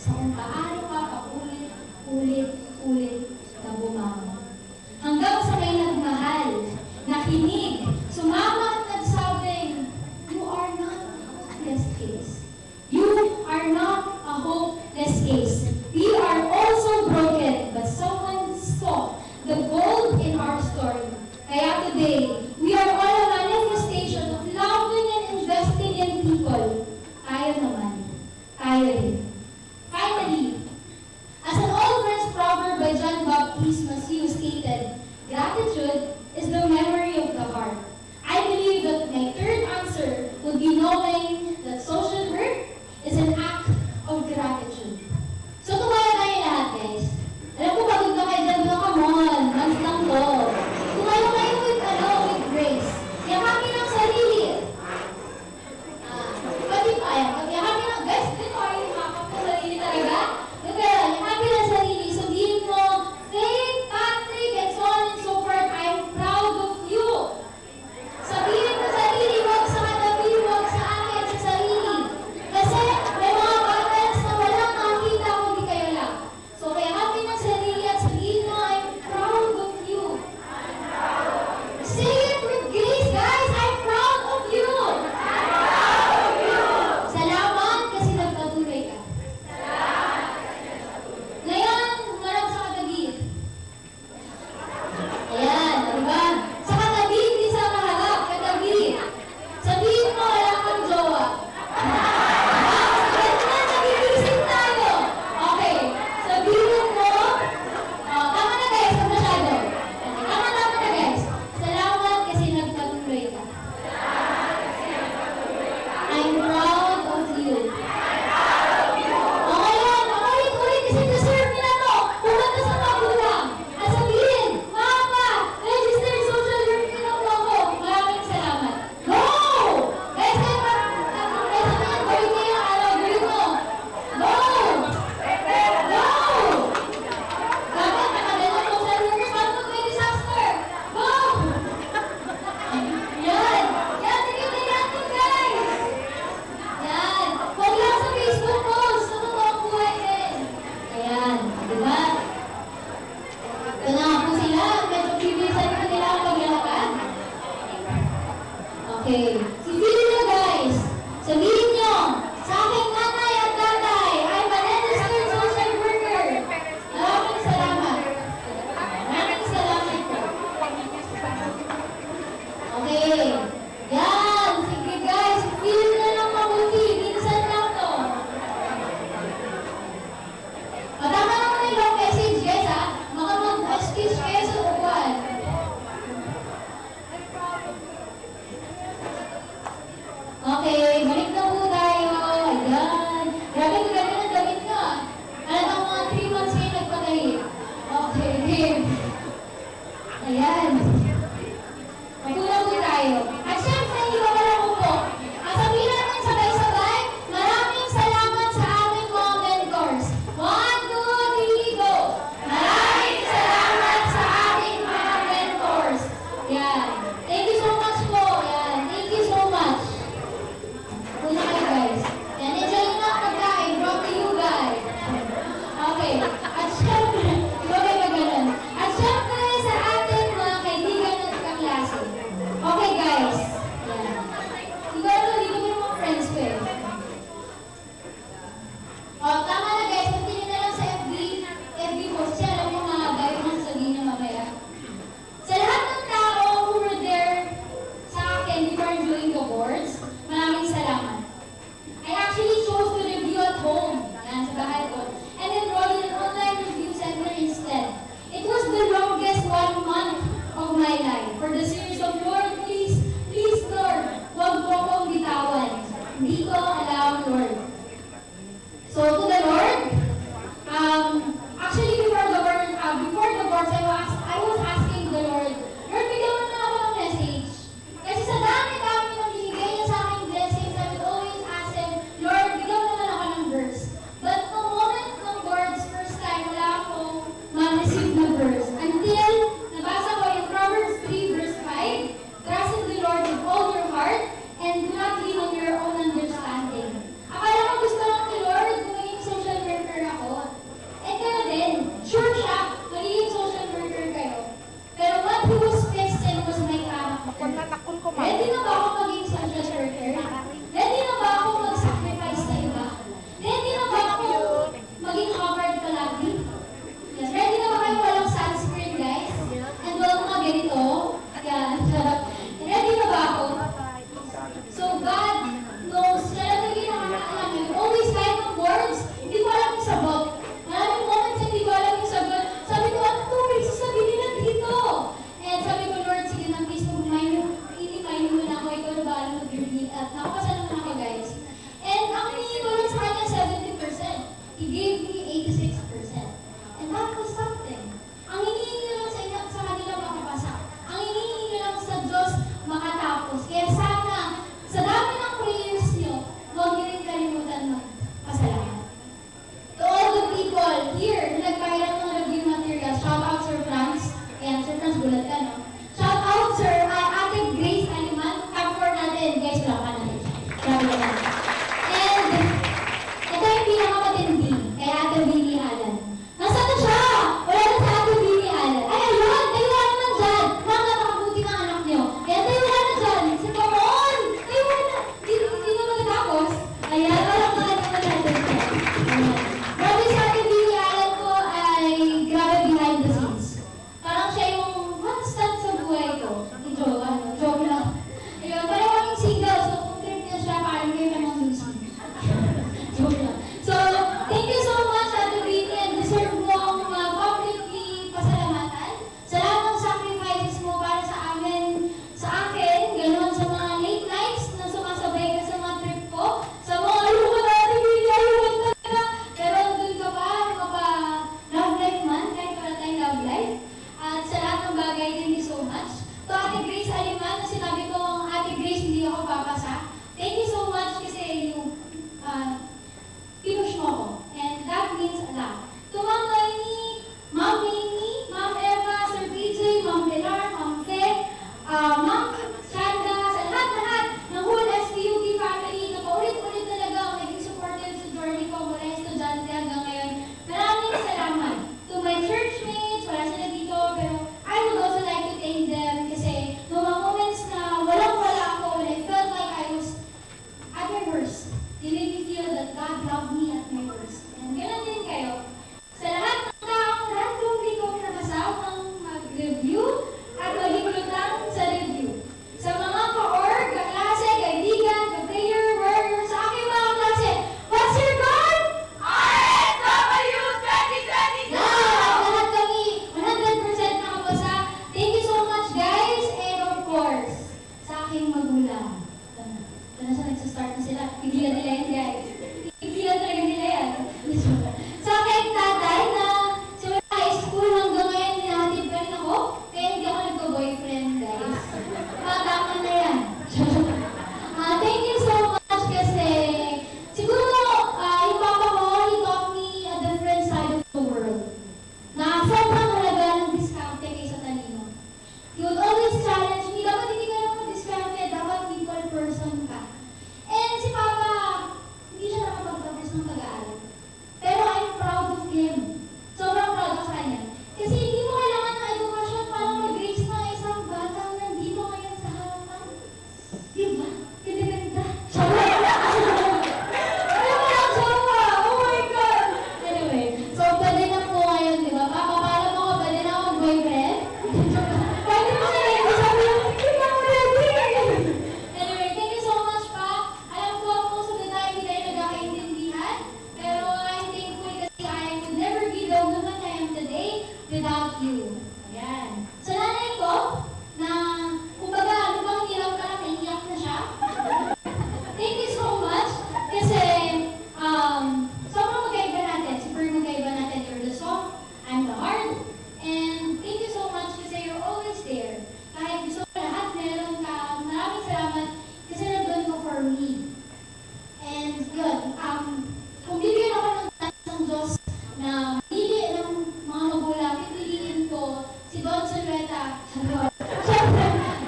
sa kung paano ka paulit-ulit na bumangon. Hanggang sa may nagmahal, nakinig, sumama at nagsabing, you are not a hopeless case. You are not a hopeless case. We are also broken, but someone saw the gold in our story. Kaya today, we are all a manifestation of loving and investing in people. Kaya naman. Kaya rin. Finally, as an old French proverb by John Baptiste Massieu stated, gratitude is the memory of the heart. I believe that my third answer would be knowing that social work is an act of gratitude. So tumaya tayo lahat, guys. Alam ko, pagod na kayo dyan, come on, months lang to. Tumaya kayo with grace. Yakapin ang sarili. Pati pa, yakapin ang, guys, dito ay yakap ng sarili talaga. Kaya, yakapin ang sarili. Sabihin mo, Faith, Patrick, and so on and so forth, I'm proud of you. Sabihin mo sarili, wag sa katabi, wag sa akin, sa sarili. Kasi may mga battles na walang aking gave me 86%. And that was something. Ang hinihingi lang sa kanila makapasa. Ang hinihingi lang sa Diyos makatapos. Kaya sana, sa dami ng prayers niyo, huwag niyo rin kalimutan magpasalamat. To all the people here na nagpahirap ng review material, shout out Sir Franz. Ayan, Sir Franz, gulat ka, no? Shout out Sir Ate Grace Aliman. Top 4 natin. Guys, wala ka natin. Grabe naman. And, ito yung pinakamatindi kay Ate Billy Alan. Nasaan na siya? Wala na sa Ate Billy Alan. Ay, ayun! Tayo na naman dyan! Napakabuti ng anak niyo. Kaya tayo na dyan! Si Pamon! Tayo na! Hindi na matatapos. Ayan, walang mga naman natin siya. Ayan. Grabe si Ate Billy Alan ko ay grabe behind the scenes. Parang siya yung constant sa buhay ko. Joke lang. Ayun, parang kaming single. So, kung trip niya siya, parang kayo namang lucy. Joke lang. So, thank you so much, Ate Billy, and deserve mo ang publicly pasalamatan sa lahat ng sacrifices mo para sa amin, sa akin, ganoon sa mga late nights na sumasabay ka sa mga trip ko, sa mga ayuhan na Ate Billy, ayuhan talaga. Pero andun ka pa, love life man, kahit wala tayong love life. At sa lahat ng bagay, thank you so much. To Ate Grace Aliman, na sinabi ko, Ate Grace, hindi ako papasa. Thank you so much kasi yung pinush mo ko. And that means a lot. To Ma'am Noemi, Ma'am Mimi, Ma'am Eva, Sir PJ, Ma'am Pilar, Ma'am Fe, Ma'am Chanda, sa lahat-lahat ng whole SPUP family na paulit-ulit talaga ang naging supportive sa journey ko mula estudyante hanggang ngayon. Maraming salamat. To my churchmates, wala sila dito, pero I would also like to thank them kasi noong mga moments na walang-wala ako, when I felt like I was at my worst, they made me feel that God loved me at my worst. And ganoon din kayo. Sa lahat ng taong randomly kong nakasawang mag-review at maging lutang sa review. Sa mga ka-org, ka-klase, kaibigan, ka-player, warrior, sa aking mga klase, what's your God? RSW 2022! Lahat kami 100% nakapasa. Thank you so much, guys. And of course, sa aking magulang. Ito na siya, nagsastart na sila. Pigilan nila yan, guys. Pigilan talaga nila yan. Sa aking tatay na simula high school hanggang ngayon, hinahatid pa rin ako. Kaya hindi ako nagka-boyfriend, guys. Tama na yan. Thank you so much kasi siguro yung papa ko, he taught me a different side of the world. Na sobrang halaga ng diskarte kaysa talino. He would always challenge me, dapat hindi ka lang mag-diskarte, dapat people person ka. And si Papa, hindi siya nakapagtapos ng pag-aaral. Pero I'm proud of him. Sobrang proud ako sa kanya. Kasi hindi mo kailangan ng edukasyon para mag-raise na isang batang nandito ngayon sa harapan. Diba? Kinaganda. Oh my God! Anyway, so pwede na po ngayon, di ba? Papapala mo ko, pwede na ako mag-boyfriend? Pwede mo na rin. Sabi lang, hindi pa ako ready. Anyway, thank you so much pa. Alam ko most of the time hindi tayo nagkakaintindihan. Pero I'm thankful kasi I would never be the woman I am today without you. Ayan. Sa nanay ko, na kumbaga, di ba hindi lang pala naiiyak na siya? Thank you so much kasi sobrang magkaiba natin. Super magkaiba natin. You're the soft, I'm the hard. And thank you so much kasi you're always there. Kahit gusto ko lahat meron ka, maraming salamat kasi nandun ko for me. And yun, kung bibigyan ako ng chance ng Diyos na pili ng mga magulang, pipiliin ko si Don Soleta. Siyempre,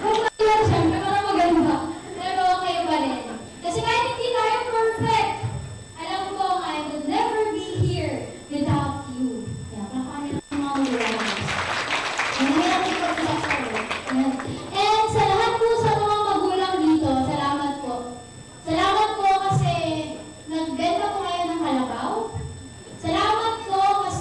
kung kayo, siyempre, parang maganda. Pero kayo pa rin. Kasi kahit hindi tayo perfect, alam ko, I would never be here without you. Kaya, palakpakan niyo ng mga magulang. Mahirap yung pag-sasabi. And sa lahat po sa mga magulang dito, salamat po. Salamat po kasi nagbenta po kayo ng kalabaw. Salamat po kasi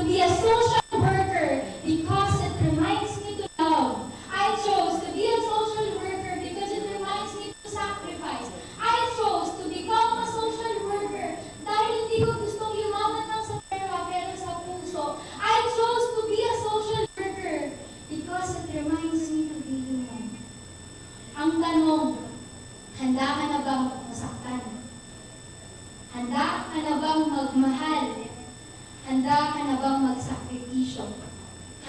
be a social worker because it reminds me to love. I chose to be a social worker because it reminds me to sacrifice. I chose to become a social worker dahil hindi ko gustong yumaman lang sa pera pero sa puso. I chose to be a social worker because it reminds me to be human. Ang tanong, handa ka na bang masaktan? Handa ka na bang magmahal? Handa ka na bang magsakripisyo?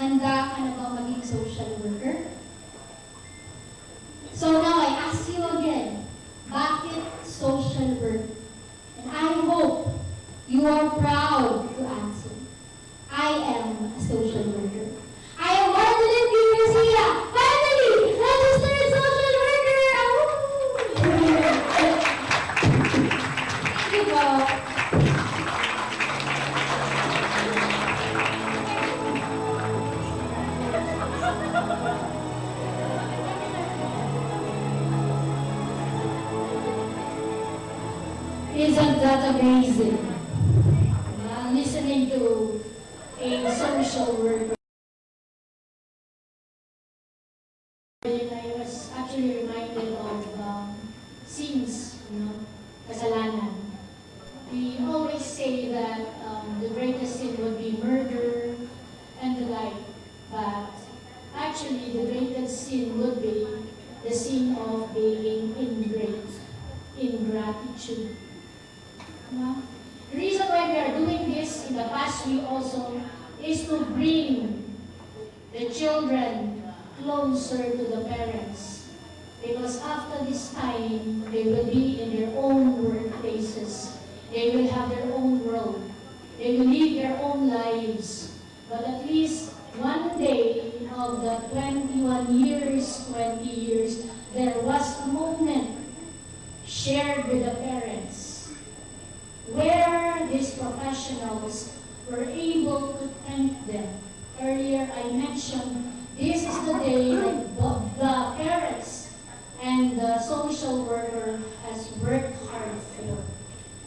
Handa ka na bang maging social worker? So now I ask you again, bakit social work? And I hope you are proud to answer. I am a social worker. I am Marjorie P. Garcia, finally registered social worker! Thank you po. Isn't that amazing? Listening to a social worker. I was actually reminded of sins, kasalanan. We always say that the greatest sin would be murder and the like, but actually the greatest sin would be the sin of being ingratitude. The reason why we are doing this in the past week also is to bring the children closer to the parents. Because after this time, they will be in their own workplaces. They will have their own world. They will live their own lives. But at least one day of the 21 years, 20 years, there was a moment shared with the parents where these professionals were able to thank them. Earlier I mentioned this is the day that the parents and the social worker has worked hard for.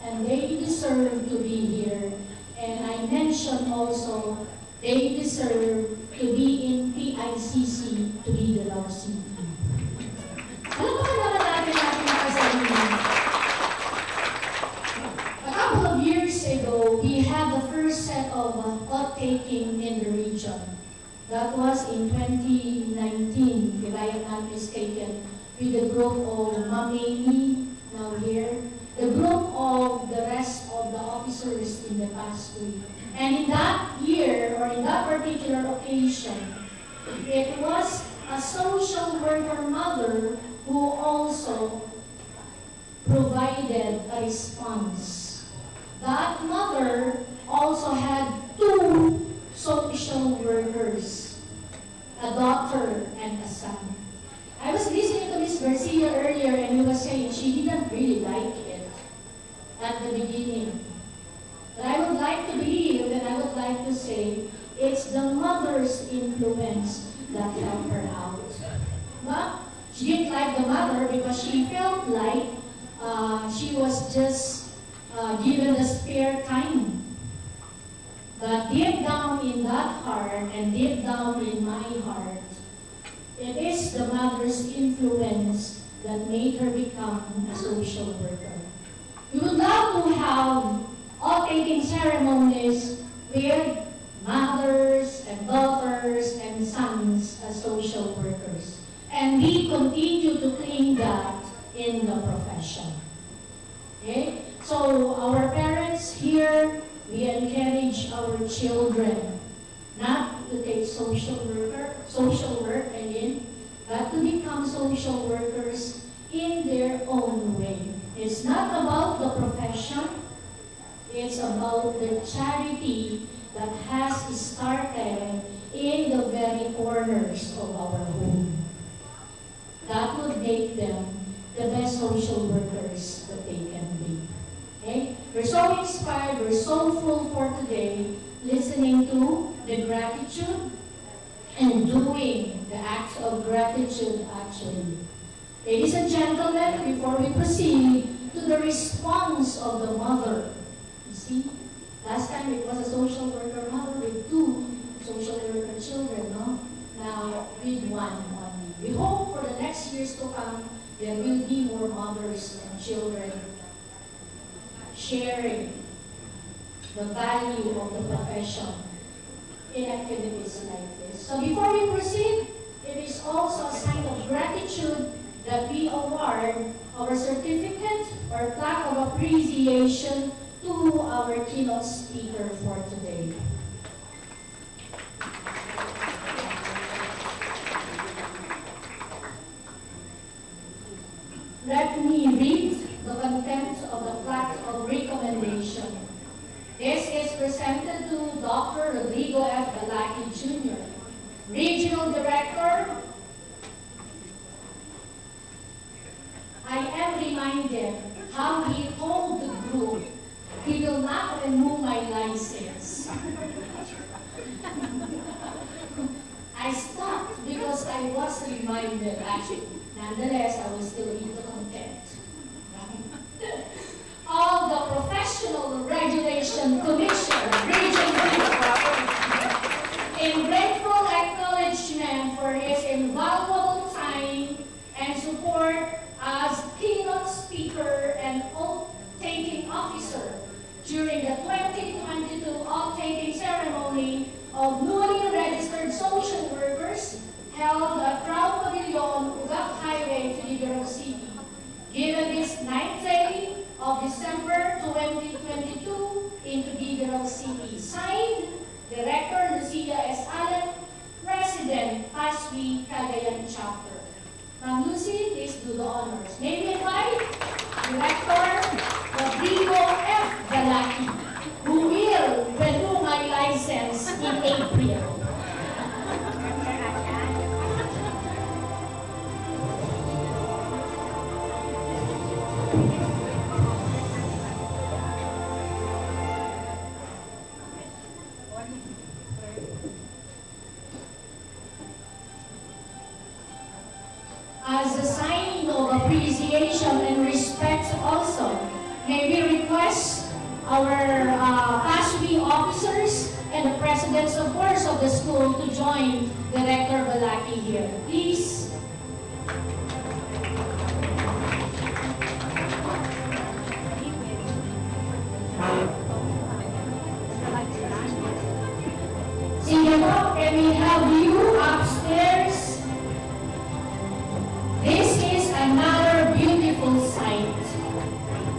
And they deserve to be here. And I mentioned also they deserve to be in PICC to be the love seat. Alam mo naman natin nakasabihin. A couple of years ago, we had the first set of taking in the region. That was in 2019, if I am not mistaken, with the group of Mameni, now here, the group of the rest of the officers in the past week. And in that year, or in that particular occasion, it was a social worker mother who also provided a response. That mother also had two social workers, a daughter and a son. I was listening to Ms. Garcia earlier and he was saying she didn't really like it at the beginning. But I would like to believe and I would like to say it's the mother's influence that helped her out. But she didn't like the mother because she felt like she was just given the spare time. But deep down in that heart and deep down in my heart, it is the mother's influence that made her become a social worker. We would love to have all-taking ceremonies with mothers and daughters and sons as social workers. And we continue to claim that in the profession. Okay? So our parents here, we encourage our children not to take social work again, but to become social workers in their own way. It's not about the profession, it's about the charity that has started in the very corners of our home. That would make them the best social workers that they can be. Okay? We're so inspired, we're so full for today, listening to the gratitude and doing the acts of gratitude actually. Ladies and gentlemen, before we proceed to the response of the mother, you see, last time it was a social worker mother with sharing the value of the profession in activities like this. So before we proceed, it is also a sign of gratitude that we award our certificate or plaque of appreciation to our keynote speaker for today. Let me read the content of the plaque of recommendation. This is presented to Dr. Rodrigo F. Balaki Jr., Regional Director. I am reminded how he told the group he will not remove my license. I stopped because I was reminded, actually. Nonetheless, I will still read the content. Of the Professional Regulation Commission, Region 3, in grateful acknowledgement for his invaluable time and support as keynote speaker and oath-taking officer during the 2022 oath-taking ceremony of newly registered social workers held at Crown Pavilion, Ugak Highway, Tuguegarao City, given this 9th day of December 2022 in Tuguegarao City. Signed, Director Lucia S. Allen, President, PASWI Cagayan Chapter. Ma'am Lucy, please do the honors. May we invite Director Rodrigo F. Balaki, who will renew my license in April. As a sign of appreciation and respect also, may we request our PASWI officers and the presidents, of course, of the school to join Director Balaki here. Please. Sige po, can we have you upstairs? This is another beautiful sight.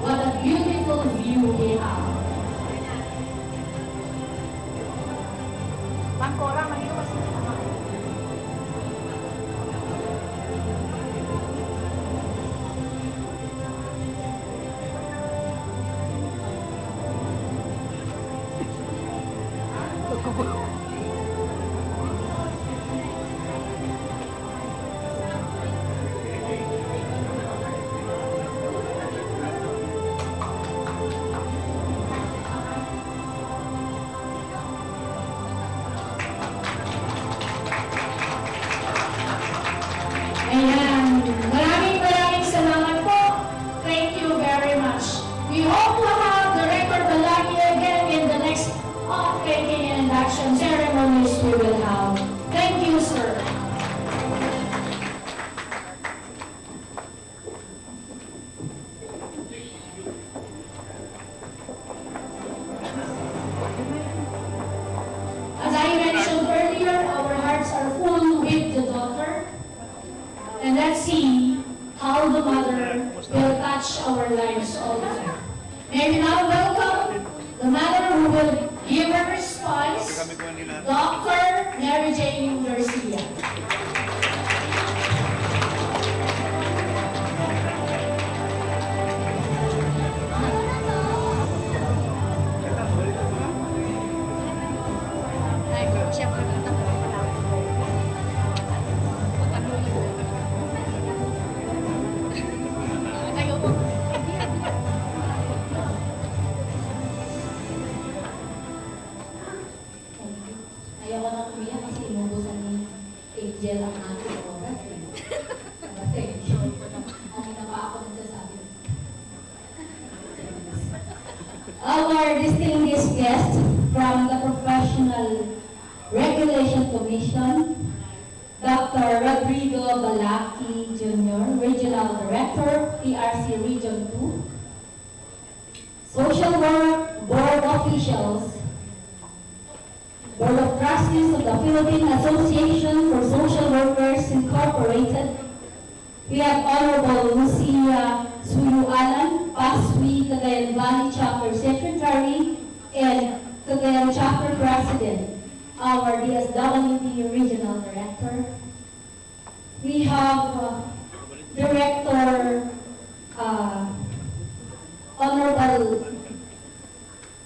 What a beautiful view we have. Bangkora, maniwas. Ayan. Maraming salamat po. Thank you very much. We hope to have Director Balaki again in the next oath-taking and induction ceremonies we will have. Thank you, sir. As I mentioned earlier, our hearts are full with the daughter. And let's see how the mother will touch our lives also. May we now welcome the mother who will give her response, Dr. Mary Jane Garcia. Ayaw ko na kuya kasi inubusan ni Angel ang aking oras. Thank you. Kanina pa ako nagsasabi. Our distinguished guest from the Professional Regulation Commission, Dr. Rodrigo Balaki Jr., Regional Director, PRC Region 2. social work board officials, Board of Trustees of the Philippine Association for Social Workers Incorporated. We have Honorable Lucia Suyu Alan, PASWI Cagayan Valley Chapter Secretary and Cagayan Chapter President, our DSWD Regional Director. We have Director Honorable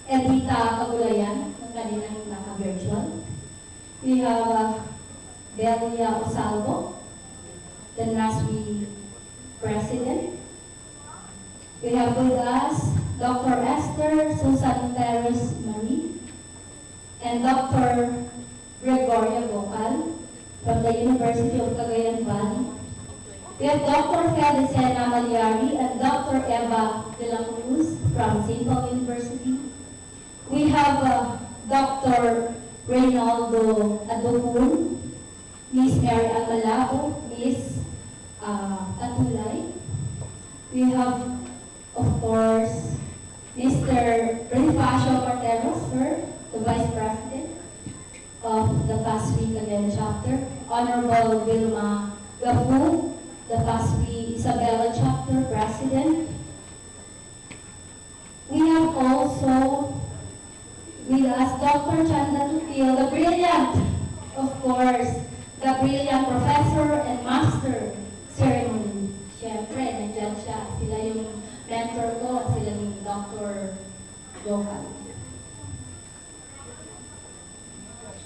Edita Kagulayan, ng kanilang naka-virtual. We have Belia Osalvo, the NASWI President. We have with us Dr. Esther Susan Perez Marie and Dr. Gregoria Vocal from the University of Cagayan Valley. We have Dr. Felicena Malyari and Dr. Eva de la Cruz from St. Paul University. We have Dr. Reynaldo Adopun, Miss Mary Almalabo, Miss Atulay. We have, of course, Mr. Bonifacio Corteros, sir, the Vice President of the PASWI Cagayan Chapter. Honorable Vilma Gafu, the PASWI Isabela Chapter President. We have also with us Dr. Chanda Tutil, the brilliant, of course, the brilliant professor and master ceremony. Siyempre, nandiyan siya. Sila yung mentor ko at sila ni Dr. Johan.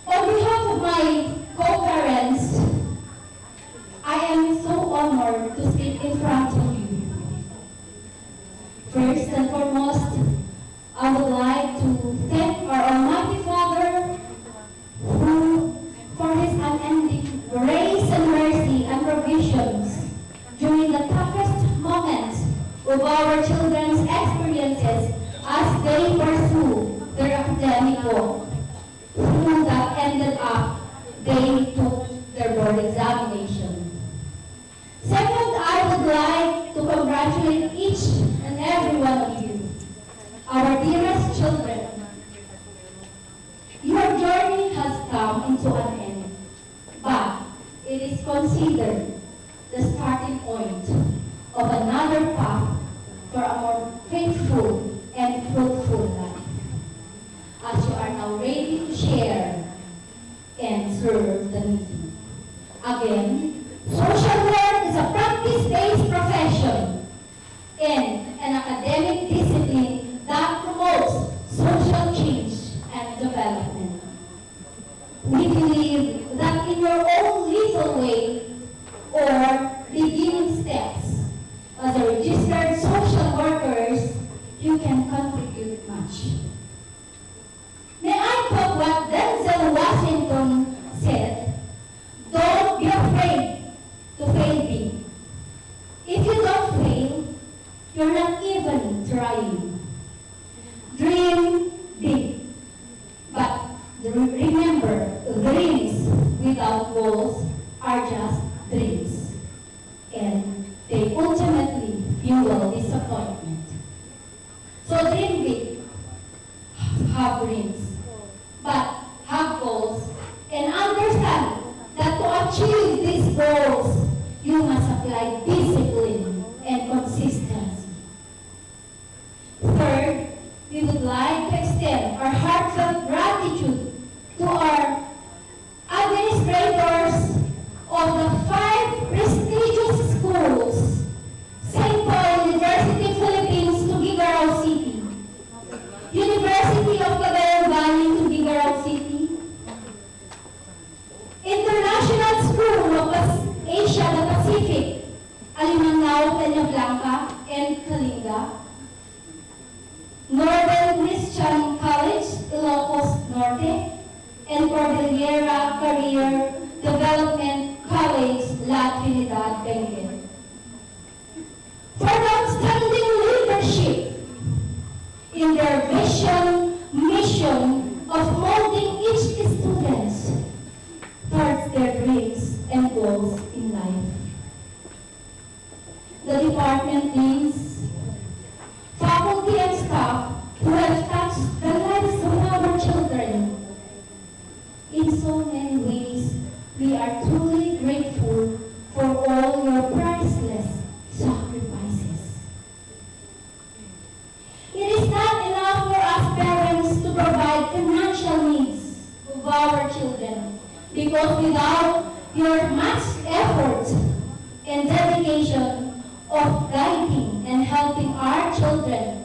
On behalf of my co-parents, I am so honored to speak in front of you. First and foremost, I would like to thank our Almighty Father who, for His unending grace and mercy and provisions during the toughest moments of our children's experiences as they pursue their academic work, who that ended up they took their board examination. Second, I would like to congratulate each and every one of you, our dearest children. Your journey has come into an end, but it is considered the starting point of another path for a more faithful and fruitful life, as you are now ready to share and serve the needy. Again, social work is a practice-based profession and an academic discipline that promotes social change and development. We believe that in your own little way or beginning steps as a registered social workers, you can contribute much. May I quote what Denzel Washington said, "Don't be afraid to fail big. If you don't fail, you're not even trying. Dream big. But remember, dreams without goals are just dreams. And they ultimately fuel disappointment. So dream big. Have dreams. But have goals. And understand that to achieve these goals, you must apply discipline and consistency. Third, we would like to extend our heartfelt gratitude to our administrators of the 5 prestigious schools, St. Paul University, Philippines, Tuguegarao City, University of Cagayan Valley, Tuguegarao City, International School of Asia the Pacific, Alimanao, Peña Blanca, and Kalinga, Northern Christian College, Ilocos Norte, and Cordillera Career Development College, La Trinidad, Benguet. For the outstanding leadership in their vision, mission of molding each student towards their dreams and goals in life. The department deans, faculty and staff, so many ways, we are truly grateful for all your priceless sacrifices. It is not enough for us parents to provide financial needs of our children, because without your much effort and dedication of guiding and helping our children,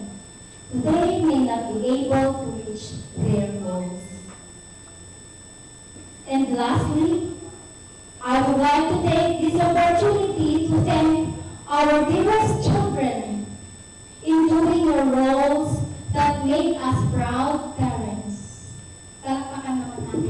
they may not be able to reach their goals. And lastly, I would like to take this opportunity to thank our dearest children in doing your roles that make us proud parents. Palakpakan naman natin.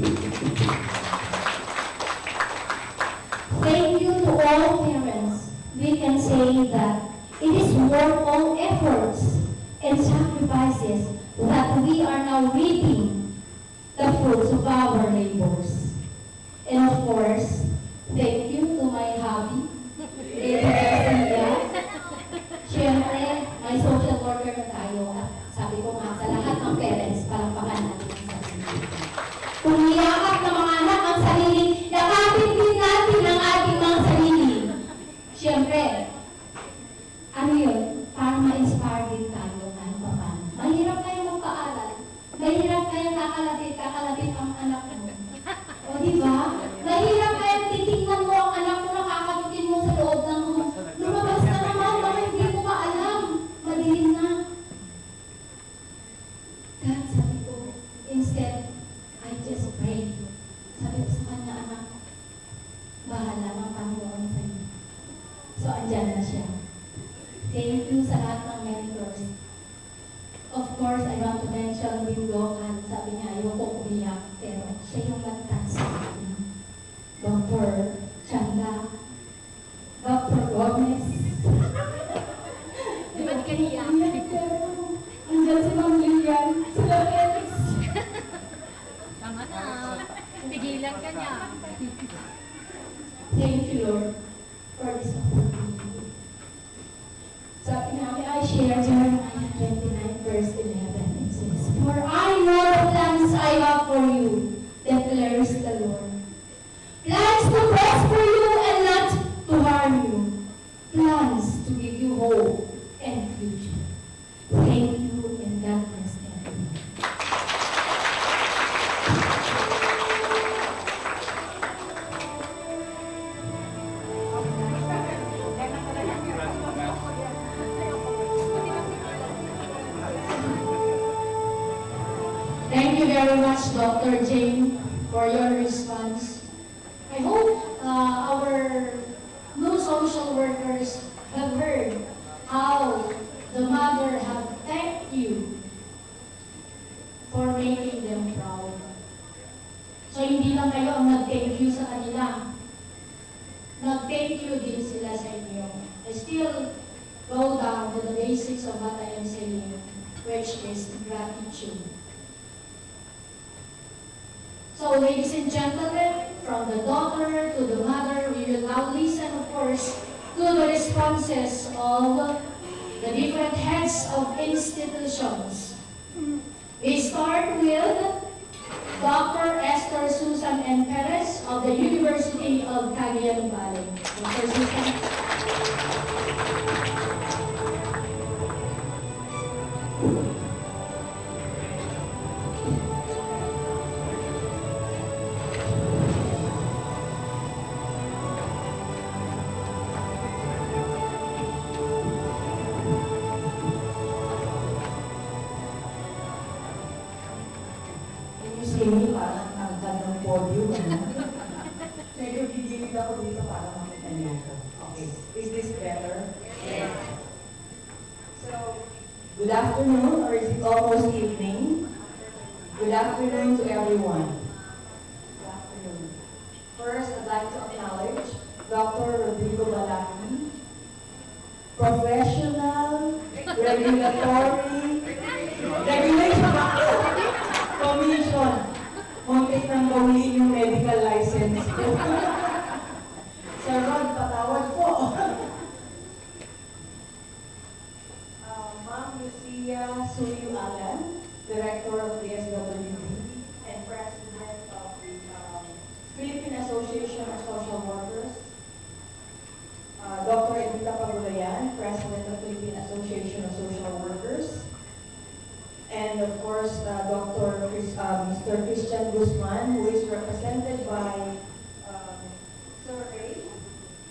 Thank you to all parents. We can say that it is worth all efforts and sacrifices that we are now reaping the fruits of our labors. And of course, thank you to my hubby, Lady Garcia. Siyempre, may social worker na tayo. At sabi ko nga, sa lahat ng parents, palakpakan natin ang sarili. Kung niyakap ng mga anak ang sarili, yakapin din natin ang ating mga sarili. Siyempre, ano yun? Para ma-inspire din tayo kahit pa paano. Mahirap kayong magpaaral. Mahirap kayong kakalapit ang anak mo. O diba? Mahirap kayong titingnan mo ang anak mo, nakakabutin mo sa loob ng room. Lumabas ka naman, baka hindi mo pa alam. Madilim na. God, sabi ko, instead, I just pray. Sabi ko sa kanya, anak, bahala ng Panginoon sa'yo. So, andyan na siya. Thank you sa lahat ng mentors. Of course, I want to mention Bingo Khan. Sabi niya, ayoko umiyak, pero siya yung nag-touch sa akin. Dr. Changa, Dr. Gomez. Di ba di ka niya? Andyan si Ma'am Lilian, sila Felix. Tama na. Pigilan ka niya. Thank you, Lord, for this opportunity. Sabi namin, I share Jeremiah 29, verse 11. It says, For I know the plans I have for you, declares the Lord. Plans to prosper you and not to harm you. Plans to give you hope and future. Thank you and God bless everyone. Thank you very much, Dr. Jane, for your response. I hope our new social workers have heard how the mother have thanked you for making them proud. So hindi lang kayo ang nag-thank you sa kanila. Nag-thank you din sila sa inyo. I still go down to the basics of what I am saying, which is gratitude. So, ladies and gentlemen, from the daughter to the mother, we will now listen, of course, to the responses of the different heads of institutions. We start with Dr. Esther Susan N. Perez of the University of Cagayan Valley. Dr. Susan. Sini parang ang gandang podium. Medyo gigilid ako dito para makita niyo ako. Okay. Is this better? Yes. So, good afternoon, or is it almost evening? Good afternoon to everyone. Good afternoon. First, I'd like to acknowledge Dr. Rodrigo Balaki, professional, regulation, commission. Muntik nang gawin yung medical license ko. Sir Rod, patawad po. Ma'am Lucia Suyu Alan, Director of the SWD and President of the Association of Social Workers, Dr. Edita Pagulayan, President of Philippine Association of Social Workers, and of course, Mr. Christian Guzman, who is represented by Sir Ray.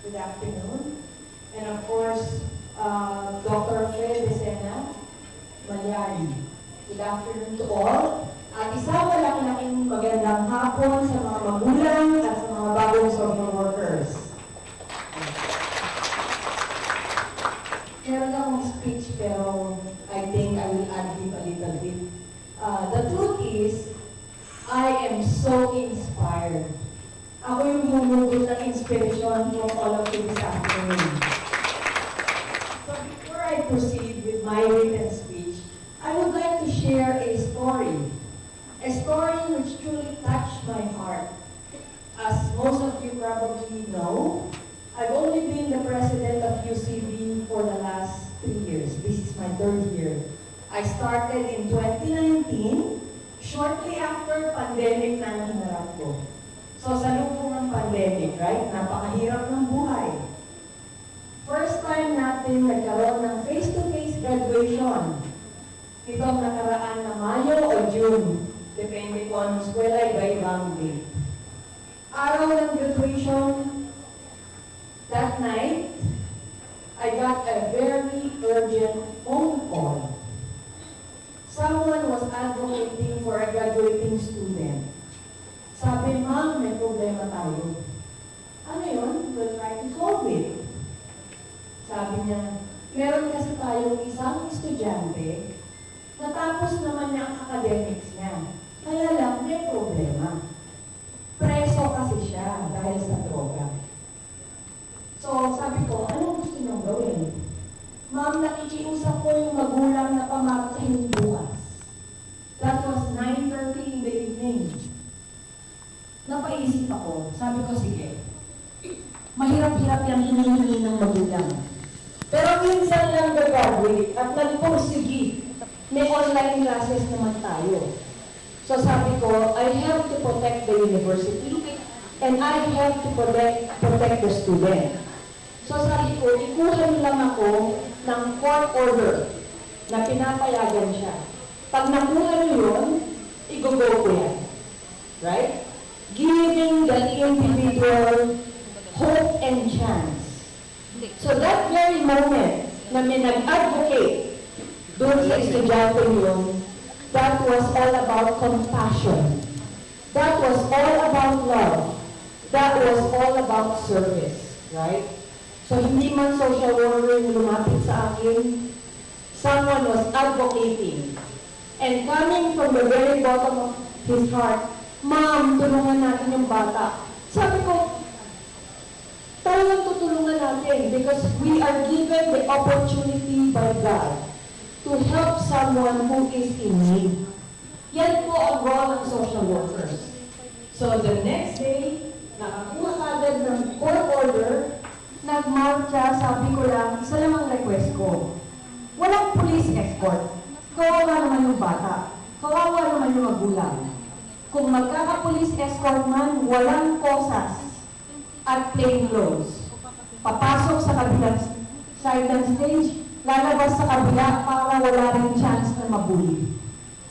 Good afternoon. And of course, Dr. Fred Desena Malyari. Good afternoon to all. At isang malaki-laking magandang hapon sa mga magulang at sa mga bagong social workers. Meron akong speech pero I think I will add it a little bit. The truth is, I am so inspired. Ako yung humugot ng inspiration from all of you this afternoon. So before I proceed with my written speech, I would like to share a story. A story which truly touched my heart. As most of you probably know, I've only been the president of UCB for the last 3 years. This is my 3rd year. I started in 2019, shortly after pandemic na ang hinarap ko. So sa lubong ng pandemic, right? Napakahirap ng buhay. First time natin nagkaroon ng face-to-face graduation. Itong nakaraan na Mayo o June. Depende po ang eskwela, iba-ibang date. Araw ng graduation, that night, I got a very urgent phone call. Someone was advocating for a graduating student. Sabi, ma'am, may problema tayo. Ano yun? We'll try to solve it. Sabi niya, meron kasi tayong isang estudyante, natapos naman niya ang academics niya. Kaya lang, may problema. Preso kasi siya dahil sa droga. So, sabi ko, anong gusto niyong gawin? Ma'am, nakikiusap ko yung magulang na pamartahin bukas. That was 9:30 in the evening. Napaisip ako. Sabi ko, sige. Mahirap-hirap yung hinihingi ng magulang. Pero minsan lang graduate at nagpursigi. May online classes naman tayo. So sabi ko, I have to protect the university and I have to protect the student. So sabi ko, ikuha niyo lang ako ng court order na pinapayagan siya. Pag nakuha niyo yun, i-go ko yan. Right? Giving the individual hope and chance. So that very moment na may nag-advocate doon sa estudyante yun, that was all about compassion. That was all about love. That was all about service. Right? So hindi man social worker yung lumapit sa akin, someone was advocating. And coming from the very bottom of his heart, ma'am, tulungan natin yung bata. Sabi ko, talagang tutulungan natin because we are given the opportunity by God to help someone who is in need. Yan po ang role ng social workers. So the next day, nakakuha agad ng court order, nagmarcha, sabi ko lang, isa lang ang request ko. Walang police escort. Kawawa naman yung bata. Kawawa naman yung magulang. Kung magkaka-police escort man, walang kosas at plain clothes. Papasok sa kabilang side ng stage, lalabas sa kabila para wala rin chance na mabuli.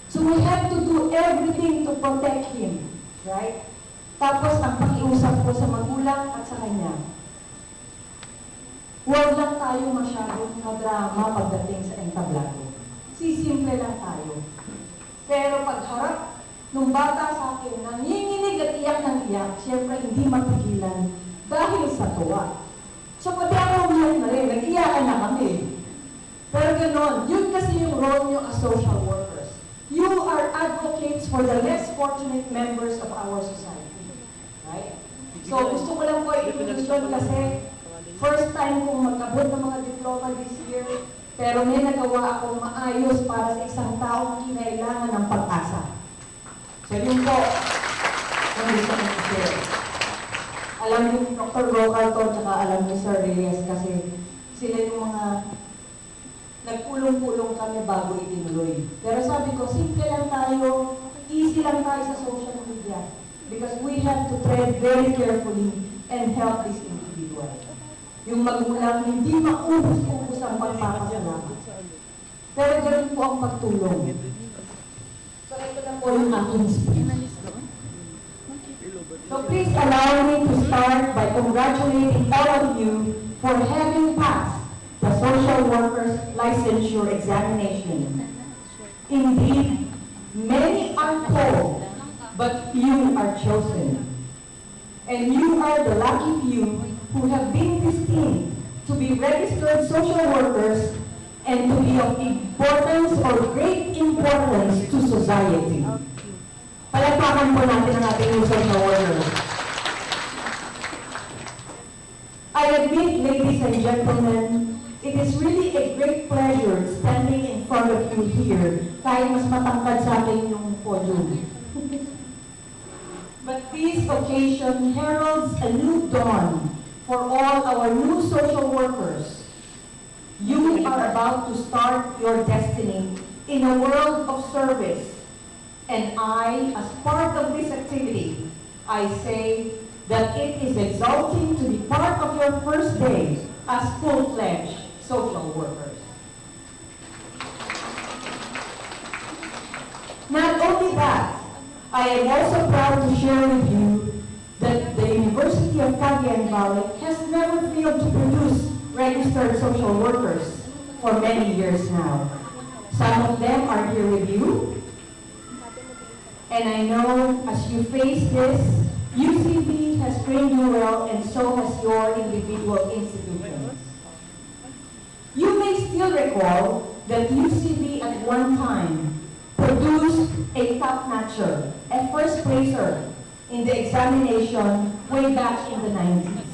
So we have to do everything to protect him. Right? Tapos ang pakiusap ko sa magulang at sa kanya, huwag lang tayo masyadong madrama pagdating sa entablado. Sisimple lang tayo. Pero pagharap nung bata sa akin, nanginginig at iyak ng iyak, siyempre hindi mapigilan dahil sa tuwa. So pati ako umiyak na rin, nag-iyakan na kami. Pero gano'n, yun kasi yung role nyo as social workers. You are advocates for the less fortunate members of our society. Right? So gusto ko lang po i-introduce kasi first time kong magkabot ng mga diploma this year, pero may nagawa akong maayos para sa isang taong kinailangan ng pag-asa. So yun po, ang gusto ko i-share. Alam niyo Dr. Rocal to, tsaka alam niyo Sir Reyes kasi sila yung mga nagpulong-pulong kami bago itinuloy. Pero sabi ko, simple lang tayo, easy lang tayo sa social media. because we have to tread very carefully and help this individual. Yung magulang hindi maubos-ubos ang pagpapasalamat. Pero ganun po ang pagtulong. So ito na po yung aking speech. So please allow me to start by congratulating all of you for having passed the social workers licensure examination. Indeed, many are called, but few are chosen. And you are the lucky few who have been destined to be registered social workers and to be of importance or great importance to society. Palakpakan po natin ang ating social workers. I admit, ladies and gentlemen, it is really a great pleasure standing in front of you here, kahit mas matangkad sa akin yung podium. But this occasion heralds a new dawn for all our new social workers. You are about to start your destiny in a world of service. And I, as part of this activity, I say that it is exalting to be part of your first day as full-fledged social workers. Not only that, I am also proud to share with you that the University of Cagayan Valley has never failed to produce registered social workers for many years now. Some of them are here with you. And I know as you face this, UCB has trained you well, and so has your individual institutions. You may still recall that UCB at one time produced a top-notcher, a first placer in the examination way back in the 90s.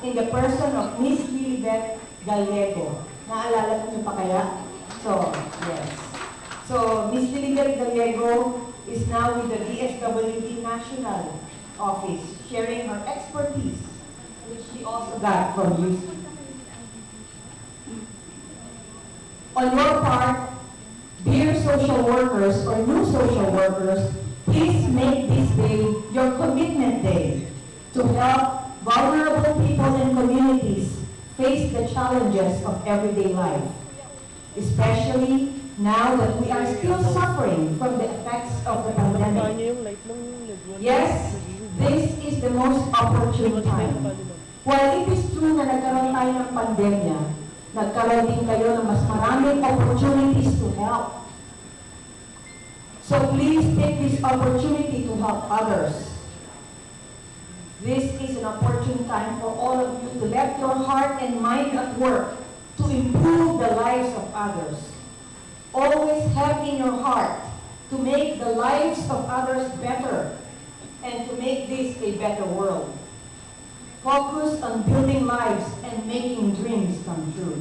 In the person of Miss Lilibet Gallego. Naalala niyo pa kaya? So, yes. So, Miss Lilibet Gallego is now with the DSWD National Office, sharing her expertise, which she also got from UCB. On your part, dear social workers or new social workers, please make this day your commitment day to help vulnerable people and communities face the challenges of everyday life, especially now that we are still suffering from the effects of the pandemic. Yes, this is the most opportune time. While it is true na nagkaroon tayo ng pandemya, nagkaroon din kayo ng mas maraming opportunities to help. So please take this opportunity to help others. This is an opportune time for all of you to let your heart and mind at work to improve the lives of others. Always have in your heart to make the lives of others better and to make this a better world. Focus on building lives and making dreams come true.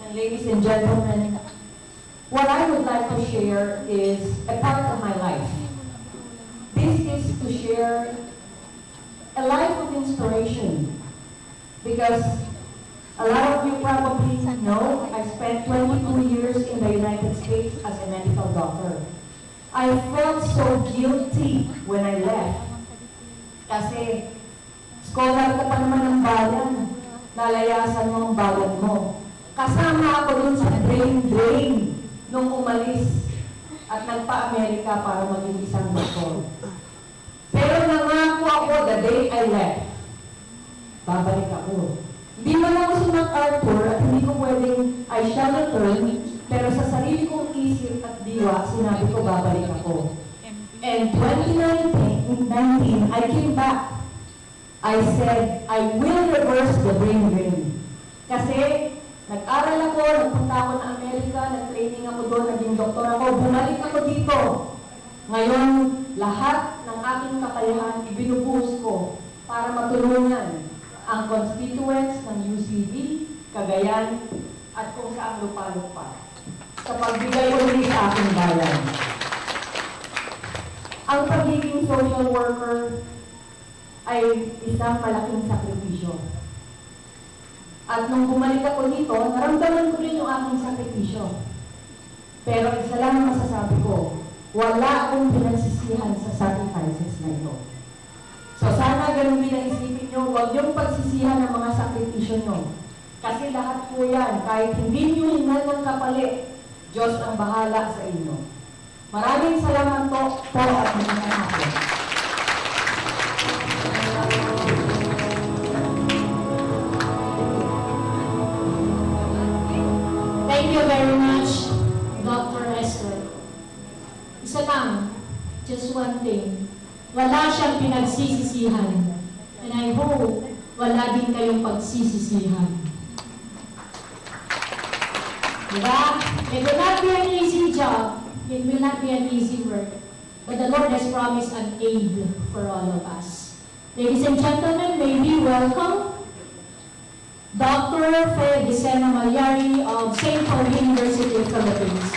And ladies and gentlemen, what I would like to share is a part of my life. This is to share a life of inspiration, because a lot of you probably know I spent 22 years in the United States as a medical doctor. I felt so guilty when I left. Kasi, scholar ka pa naman ng bayan, nalayasan mo ang bayan mo. Kasama ako dun sa drain nung umalis at nagpa-Amerika para maging isang doktor. Pero nangako ako the day I left, babalik ako. Hindi man ako si MacArthur at hindi ko pwedeng I shall return, pero sa sarili kong isip at diwa, sinabi ko babalik ako. And 2019, I came back. I said, I will reverse the brain drain. Kasi nag-aral ako, nagpunta ako na Amerika, nag-training ako doon, naging doktor ako, bumalik ako dito. Ngayon, lahat ng aking kakayahan ibinubuhos ko para matulungan ang constituents ng UCB, Cagayan, at kung saan lupalop pa, sa pagbigay ulit sa aking bayan. Ang pagiging social worker ay isang malaking sakripisyo. At nung bumalik ako dito, naramdaman ko rin yung aking sakripisyo. Pero isa lang ang masasabi ko, wala akong pinagsisihan sa sacrifices na ito. So sana ganun din ang isipin nyo, huwag yung pagsisihan ng mga sakripisyo nyo. Kasi lahat po yan, kahit hindi nyo hinal ng kapalit, Diyos ang bahala sa inyo. Maraming salamat po at magandang hapon. Thank you very much, Dr. Esther. Isa lang, just one thing. Wala siyang pinagsisisihan. And I hope wala din kayong pagsisisihan. Diba? It will not be an easy job. It will not be an easy work. But the Lord has promised an aid for all of us. Ladies and gentlemen, may we welcome Dr. Fe Gisena Malyari of St. Paul University of Philippines.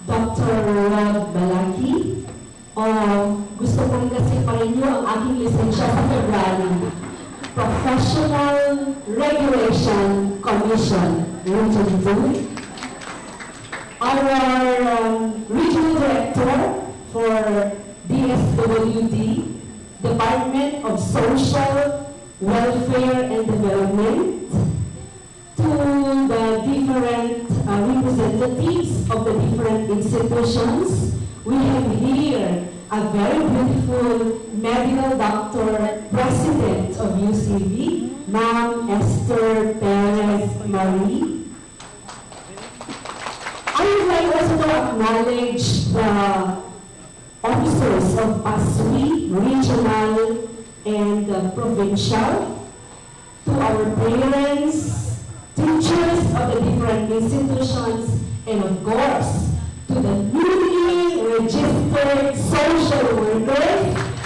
Dr. Rod Balaki, gusto ko rin kasi pa rin ang aking lisensya sa February. Professional Regulation Commission, Region 2. Our Regional Director for DSWD, Department of Social Welfare and Development, to the different representatives of the different institutions. We have here a very beautiful medical doctor, president of UCV, Ma'am Esther Perez Marie. I would like also to acknowledge the officers of PASWI, regional and provincial, to our parents, teachers of the different institutions, and of course, to the newly registered social workers.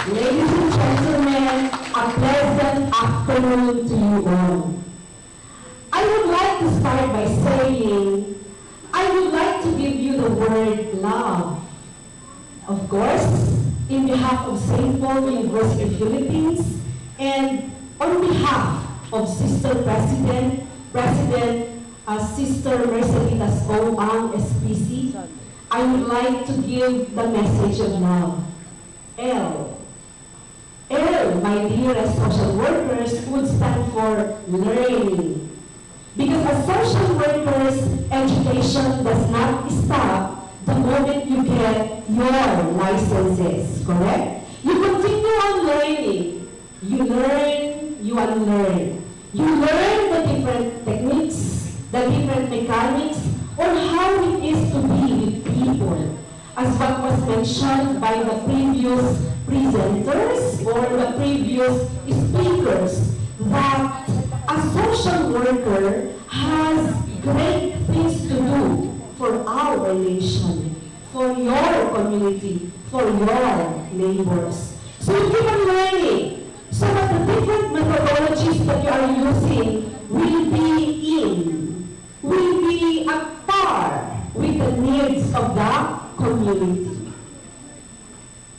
Ladies and gentlemen, a pleasant afternoon to you all. I would like to start by saying, I would like to give you the word love. Of course, in behalf of St. Paul University Philippines, and on behalf of Sister President Sister Merceditas Oang SPC, I would like to give the message of love. L, my dearest social workers, would stand for learning. Because as social workers, education does not stop the moment you get your licenses, correct? You continue on learning. You learn, you unlearn. You learn the different techniques, the different mechanics, on how it is to be with people. As what was mentioned by the previous presenters or the previous speakers, that a social worker has great things to do for our nation, for your community, for your neighbors. So keep on learning so that the different methodologies that you are using will be at par with the needs of the community.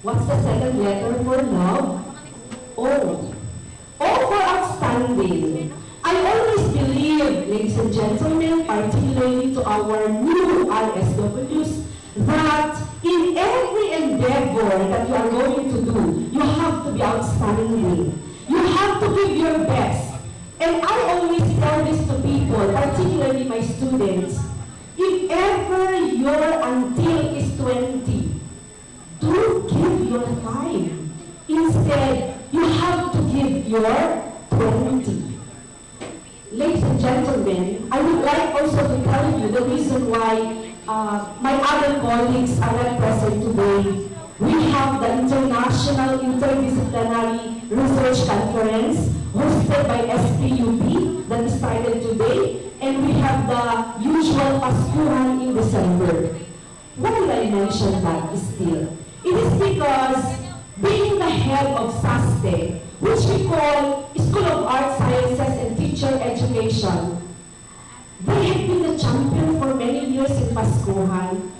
What's the second letter for love? O. O for outstanding. I always believe, ladies and gentlemen, particularly to our new RSWs, that in every endeavor that you are going to do, you have to be outstanding. You have to give your best. And I always tell this to people, particularly my students, if ever your until is 20, don't give your 5. Instead, you have to give your 20. Ladies and gentlemen, I would like also to tell you the reason why my other colleagues are not present today. We have the International Interdisciplinary Research Conference hosted by SPUP that started today, and we have the usual Paskuhan in December. Why did I mention that still? It is because being the head of SASTE, which we call School of Art Sciences and Teacher Education, they have been the champion for many years in Paskuhan.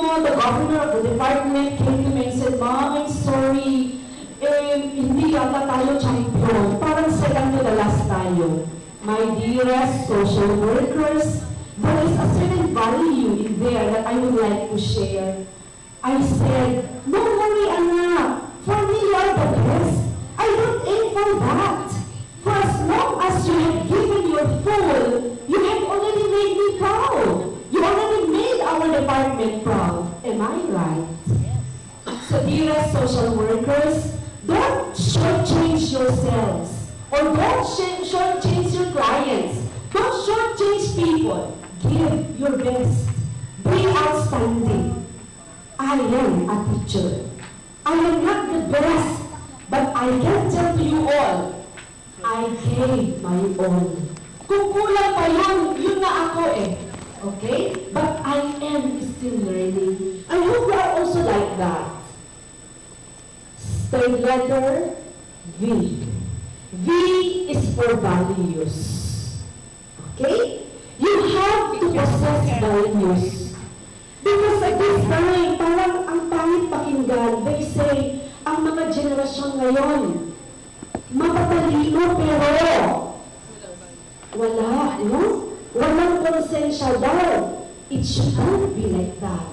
mo, the governor of the department came to me and said, Mom, I'm sorry, hindi yata tayo champion. Parang second to the last tayo. My dearest social workers, there is a certain value in there that I would like to share. I said, no worry, anak. For me, you are the best. I don't aim for that. For as long as you have given your full, you have already made me proud. You already made our department proud. Am I right? So, dearest social workers, don't shortchange yourselves. Or don't shortchange your clients. Don't shortchange people. Give your best. Be outstanding. I am a teacher. I am not the best, but I can tell to you all, I gave my all. Kung kulang pa yun na ako eh. Okay? But I am still learning. I hope you are also like that. Third letter, V. V is for values. Okay? You have to possess values. Because at this time, parang ang pangit pakinggan, they say, ang mga generasyon ngayon, mapatalino pero wala, no? Walang konsensya daw. It should not be like that.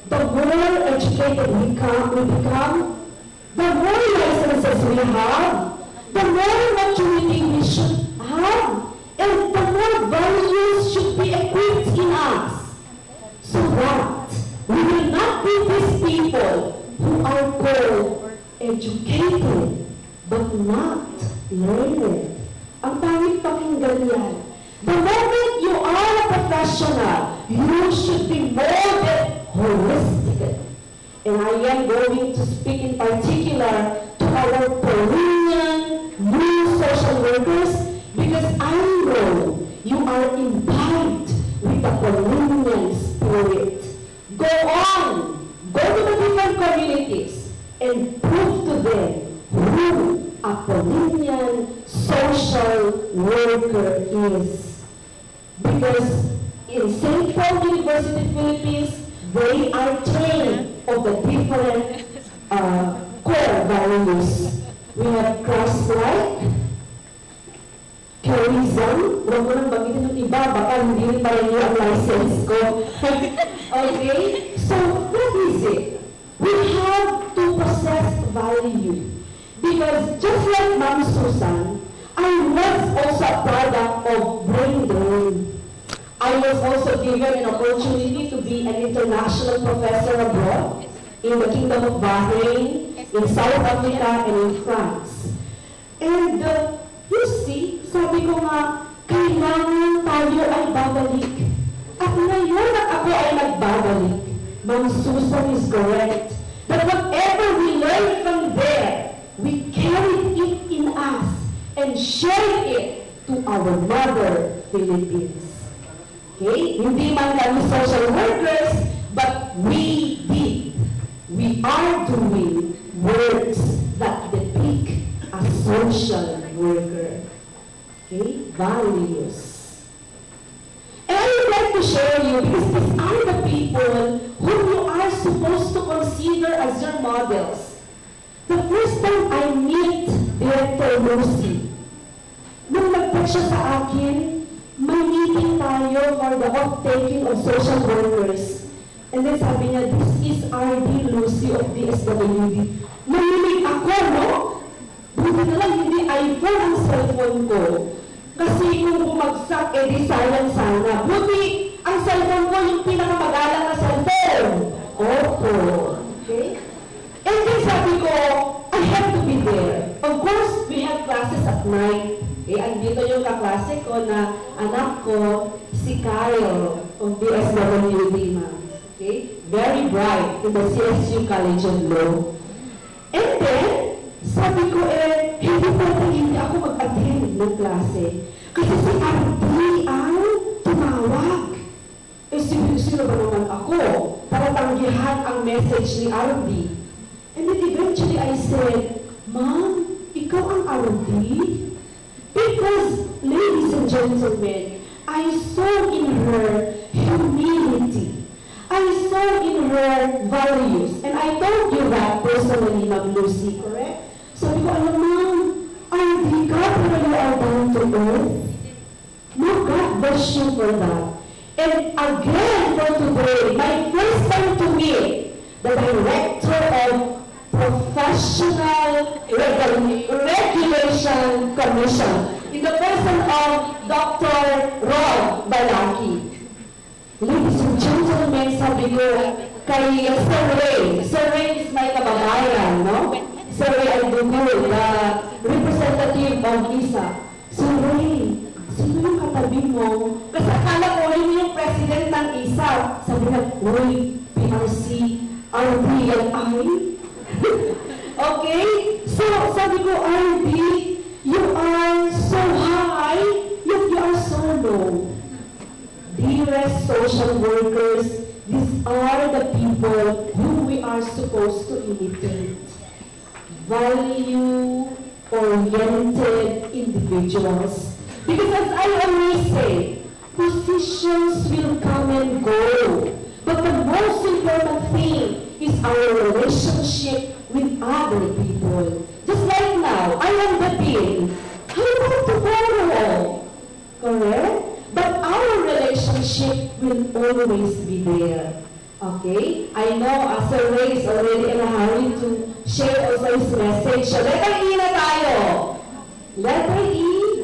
The more educated we become, the more licenses we have, the more maturity we should have, and the more values should be equipped in us, so that we will not be these people who are called educated but not learned. Ang pangit pakinggan yan. The moment you are a professional, you should be molded holistically. And I am going to speak in particular to our Peruvian new social workers because I know you are imbibed with the Peruvian spirit. Go on, go to the different communities and prove to them who a Peruvian social worker is. Because in St. Paul University, Philippines, they are trained of the different core values. We have Christ-like, charism, huwag mo nang bagitin yung iba, baka hindi rin pala niyo ang license ko. Okay? So, what is it? We have to possess value. Because just like Ma'am Susan, I was also a product of brain drain. I was also given an opportunity to be an international professor abroad in the Kingdom of Bahrain, in South Africa, and in France. And you see, sabi ko nga, kailangan tayo ay babalik. At ngayon at ako ay nagbabalik. Ma'am Susan is correct. That whatever we learn from there, we carry it in us and share it to our mother, Philippines. Okay? Hindi man kami social workers, but we did. We are doing works that depict a social worker. Okay? Values. And I would like to share you, because these are the people whom you are supposed to consider as your models. The first time I meet Director Lucy, nung nag-text siya sa akin, may meeting tayo for the off-taking of social workers. And then sabi niya, this is RD Lucy of DSWD. Namilig ako, no? Buti na lang hindi iPhone ang cellphone ko. Kasi kung bumagsak, di silent sana. Buti ang cellphone ko yung pinakamagalang na cellphone. Opo. Okay? And then sabi ko, I have to be there. Of course, we have classes at night. Andito yung kaklase ko na anak ko, si Kyle of DSWD, ma'am. Okay? Very bright in the CSU College of Law. And then, sabi ko, hindi pwede hindi ako mag-attend ng klase. Kasi si RD ang tumawag. Sino ba naman ako para tanggihan ang message ni RD? And then eventually I said, Ma'am, ikaw ang RD? Because, ladies and gentlemen, I saw in her humility. I saw strong in her values. And I told you that personally, Ma'am Lucy, correct? Sabi ko, alam mo, RD ka, pero you are down to earth. No, God bless you for that. And again, for today, my first time to meet the Director of Professional Regulation Commission in the person of Dr. Rod Balaki. Ladies and gentlemen, sabi ko kay Sir Ray. Sir Ray is my kababayan, no? Sir Ray Aldugul, the representative of ISA. Sir Ray, sino yung katabi mo? Kasi akala ko yun yung president ng ISA. Sabi na, uy, PRC, RD, and I. Okay? So, sabi ko, RD, you are so high, yet you are so low. Dearest social workers, these are the people whom we are supposed to imitate. Value-oriented individuals. Because as I always say, positions will come and go. But the most important thing is our relationship with other people. Just like now, I am the dean. How about tomorrow? Correct? But our relationship will always be there. Okay? I know Sir Ray is already in a hurry to share also his message. So letter E na tayo. Letter E,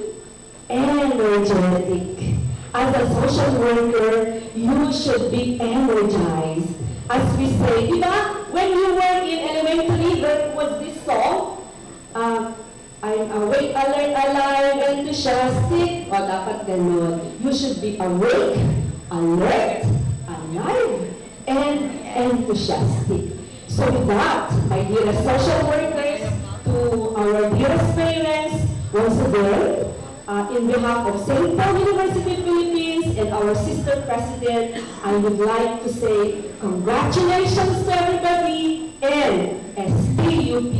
energetic. As a social worker, you should be energized. As we say, diba? When you were in elementary, there was this song, I'm awake, alert, alive, enthusiastic. O, dapat ganun. You should be awake, alert, alive, and enthusiastic. So with that, my dearest social workers, to our dearest parents, once again, in behalf of St. Paul University Philippines and our sister president, I would like to say congratulations to everybody and SPUP,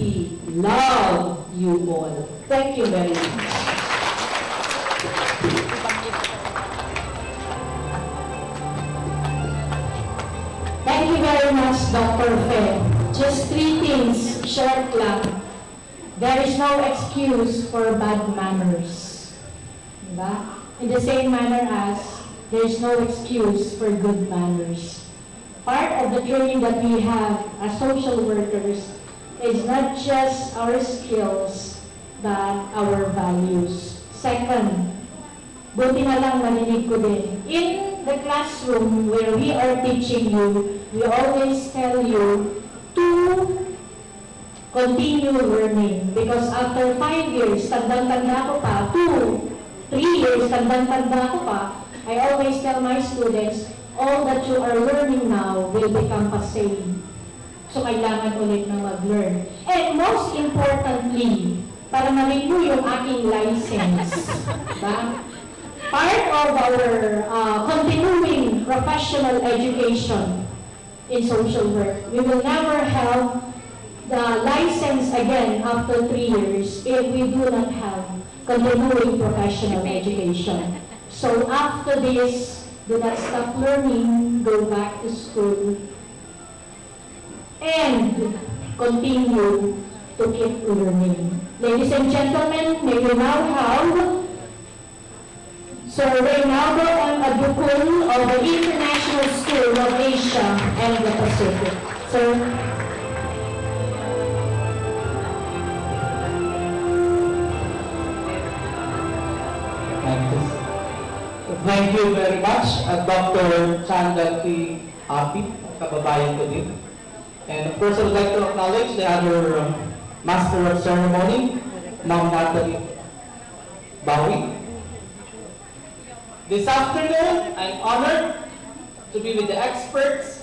love you all. Thank you very much. Thank you very much, Dr. Fe. Just 3 things, short lang. There is no excuse for bad manners. Diba? In the same manner as there is no excuse for good manners. Part of the training that we have as social workers is not just our skills, but our values. Second, buti na lang narinig ko din. In the classroom where we are teaching you, we always tell you to continue learning. Because after 5 years, tandang-tanda ko pa, 3 years, tandang-tanda ko pa, I always tell my students, all that you are learning now will become passé. So, kailangan ulit na mag-learn. And most importantly, para ma-renew yung aking license. Diba? Part of our continuing professional education in social work, we will never have the license again after 3 years if we do not have continuing professional education. So after this, do not stop learning, go back to school, and continue to keep learning. Ladies and gentlemen, may we now have Sir Reynaldo M. Adukul of the International School of Asia and the Pacific. Sir. Thank you very much, Dr. Chandra T. Api, kababayan ko din. And of course, I would like to acknowledge the other Master of Ceremony, Ma'am Natalie Bawi. This afternoon, I'm honored to be with the experts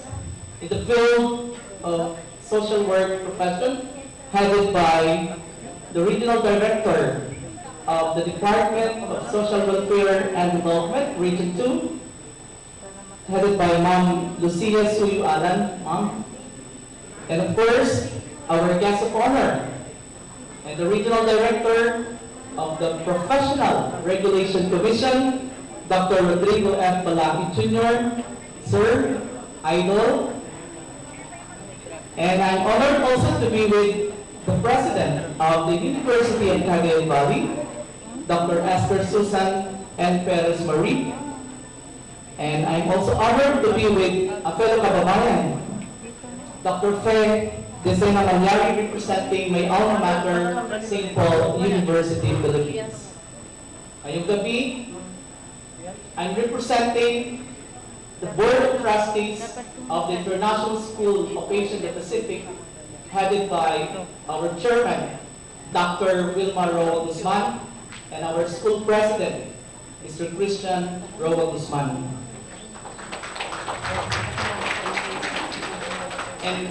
in the field of social work profession, headed by the Regional Director of the Department of Social Welfare and Development, Region 2, headed by Ma'am Lucia Suyu Alan, Ma'am. And of course, our guest of honor, and the Regional Director of the Professional Regulation Commission, Dr. Rodrigo F. Balaki Jr., Sir, Idol, And I'm honored also to be with the President of the University of Cagayan Valley, Dr. Esther Susan N. Perez Marie. And I'm also honored to be with a fellow kababayan, Dr. Fe Desena Malyari, representing my alma mater, St. Paul University, Philippines. Ngayong gabi, I'm representing the Board of Trustees of the International School of Asia and the Pacific, headed by our chairman, Dr. Wilmar Roa Guzman, and our school president, Mr. Christian Roa Guzman. And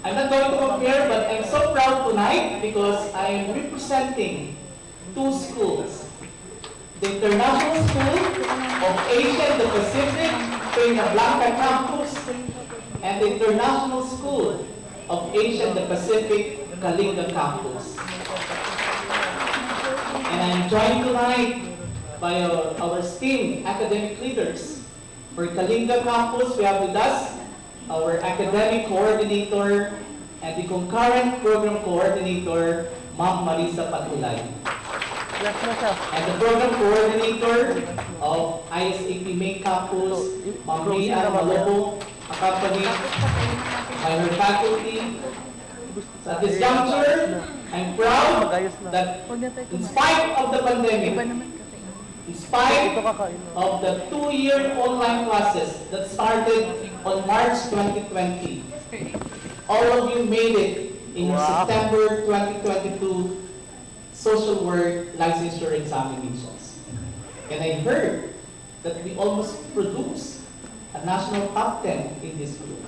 I'm not going to compare, but I'm so proud tonight because I am representing two schools. The International School of Asia and the Pacific, Peña Blanca Campus, and the International School of Asia and the Pacific, Kalinga Campus. And I'm joined tonight by our esteemed academic leaders. For Kalinga Campus, we have with us our academic coordinator and the concurrent program coordinator, Ma'am Marisa Patulay. And the program coordinator of ISAP Main Campus, Ma'am Ria Malobo, accompanied by her faculty. So at this juncture, I'm proud that in spite of the pandemic, in spite of the 2-year online classes that started on March 2020, all of you made it in your September 2022 social work licensure examinations. And I heard that we almost produced a national top 10 in this group.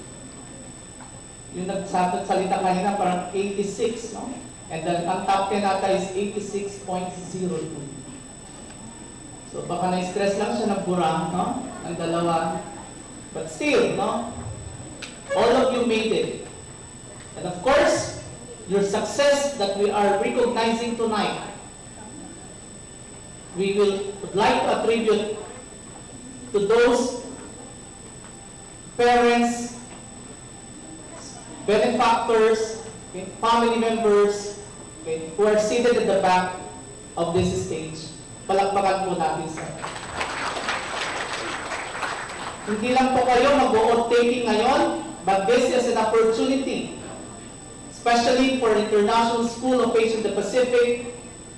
Yung nagsalita kanina parang 86, no? And then ang top 10 nata is 86.02. So baka na-stress lang siya ng burang, no? Ang dalawa. But still, no? All of you made it. And of course, your success that we are recognizing tonight, we would like to attribute to those parents, benefactors, family members, who are seated at the back of this stage. Palakpakan po natin sa hindi lang po kayo mag-vote taking ngayon, but this is an opportunity, especially for International School of Asia and the Pacific,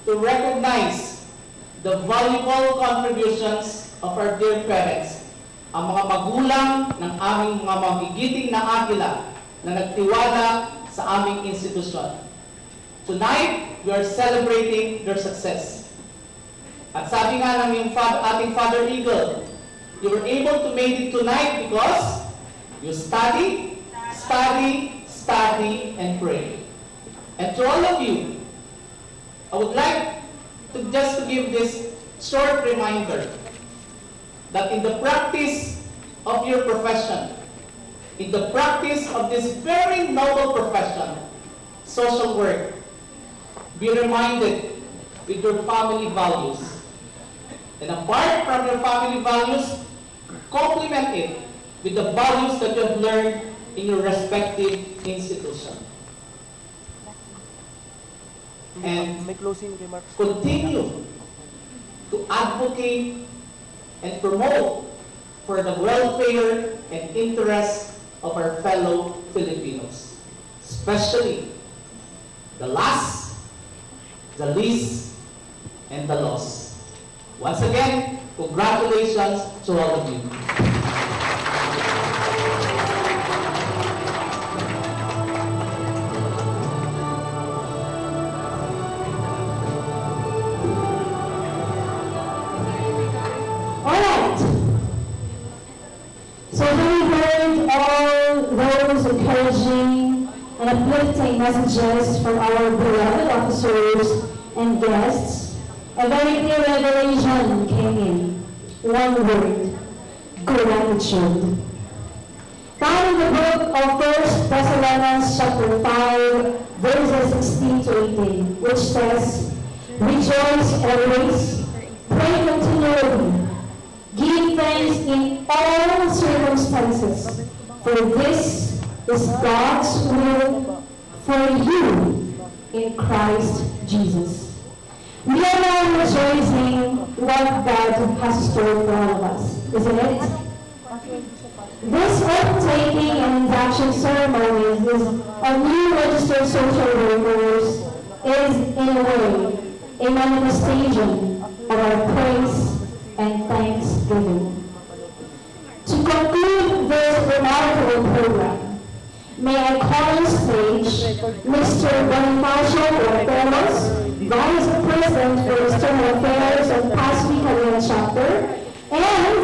to recognize the valuable contributions of our dear parents, ang mga magulang ng aming mga magigiting na agila na nagtiwala sa aming institusyon. Tonight, we are celebrating their success. At sabi nga ng yung ating Father Eagle, you were able to make it tonight because you study, study, study, and pray. And to all of you, I would like to just to give this short reminder that in the practice of your profession, in the practice of this very noble profession, social work, be reminded with your family values. And apart from your family values, complement it with the values that you have learned in your respective institution. And continue to advocate and promote for the welfare and interests of our fellow Filipinos, especially the last, the least, and the lost. Once again, congratulations to all of you. Alright. So we heard all those encouraging and uplifting messages from our beloved officers and guests. A very clear revelation came in. One word: gratitude. Found in the book of 1 Thessalonians chapter 5, verses 16 to 18, which says, rejoice always, pray continually, give thanks in all circumstances, for this is God's will for you in Christ Jesus. We are now rejoicing what God has stored for all of us, isn't it? This oath-taking and induction ceremony of new registered social workers is, in a way, a manifestation of our praise and thanksgiving. To conclude this remarkable program, may I call on stage Mr. Bonifacio Orteros, Vice President for External Affairs of Paspi Calera Chapter, and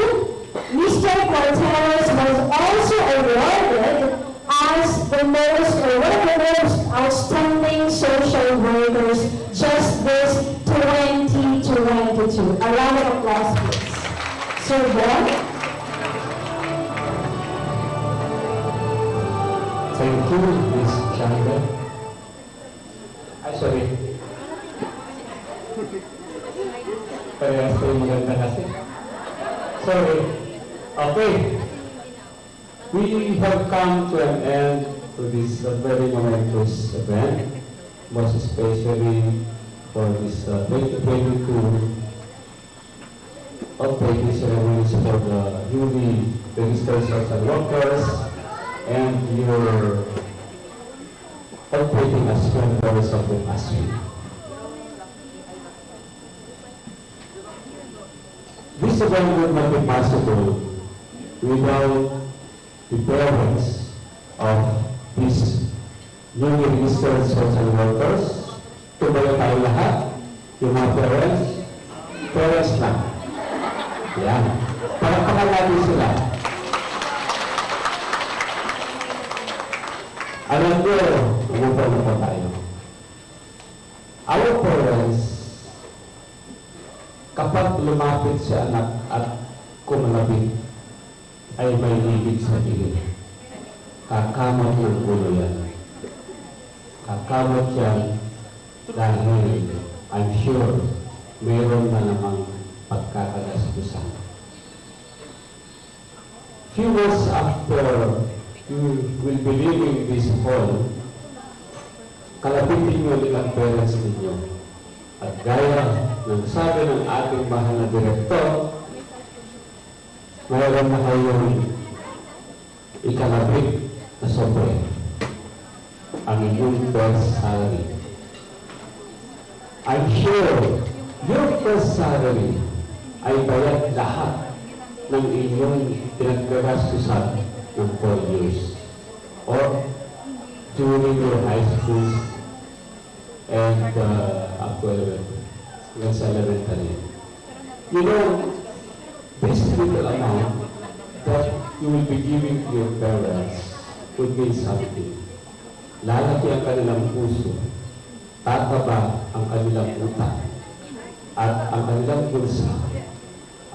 Mr. Corteros was also awarded as the most or one of the most outstanding social workers just this 2022. A round of applause, please. Sir Bon. Thank you, Ms. Chandra. Sorry. Parehas kayo maganda kasi. Sorry. Okay. We have come to an end to this very momentous event, most especially for this 2022 updating ceremonies for the newly registered social workers and your updating as members of the PASPI. This event would not be possible without the parents of these newly registered social workers. Tumayo tayo lahat, yung mga parents lang. Yan. Palakpakan natin sila. Alam ko, umupo na po tayo. Our parents, kapag lumapit si anak at kumalapit, ay may ibig sabihin. Kakamot ng ulo yan. Kakamot yan dahil I'm sure meron na namang pagkakagastusan. Few months after you will be leaving this hall, kalapitin nyo nilang parents ninyo. At gaya ng sabi ng ating mahal na direktor, mayroon na kayong ikalabit na sobre ang inyong first salary. I'm sure your first salary ay bayad lahat ng inyong pinagkagastusan ng 4 years or during your high school and up to elementary. You know, this little amount that you will be giving to your parents would mean something. Lalaki ang kanilang puso, tataba ang kanilang utak, at ang kanilang bulsa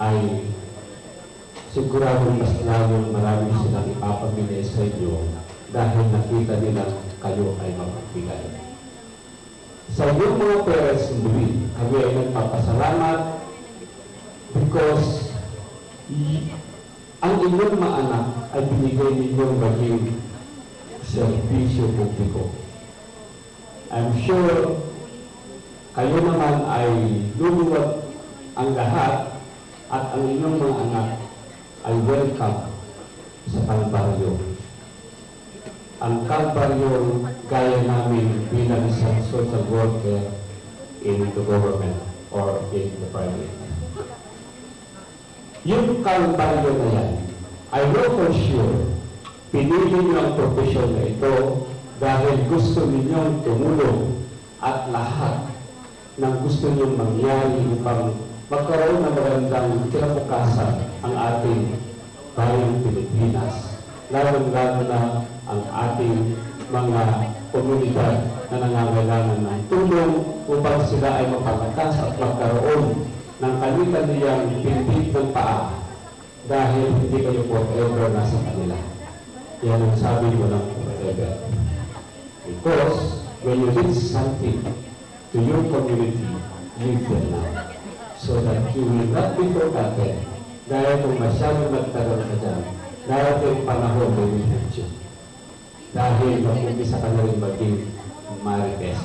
ay siguradong mas lalong marami silang ipapamigay sa inyo dahil nakita nila kayo ay mapagbigay. Sa inyong mga parents muli, kami ay nagpapasalamat because ang inyong mga anak ay binigay ninyong maging serbisyo publiko. I'm sure kayo naman ay luluwag ang lahat at ang inyong mga anak ay welcome sa Kalbaryo. Ang Kalbaryo gaya namin bilang isang social worker in the government or in the private. Yung Kalbaryo na yan, I know for sure, pinili niyo ang profesyon na ito dahil gusto ninyong tumulong at lahat ng gusto niyong mangyari upang magkaroon ng magandang kinabukasan ang ating bayang Pilipinas, lalong-lalo na ang ating mga komunidad na nangangailangan ng tulong upang sila ay mapalakas at magkaroon ng kanilang pintig ng paa dahil hindi kayo forever nasa kanila. Yan ang sabi ko ng forever. Because when you did something to your community, live them now. So that you will not be forgotten. Dahil kung masyadong magtagal ka dyan, darating panahon na will hurt you. dahil mag-umpisa ka na rin maging marites.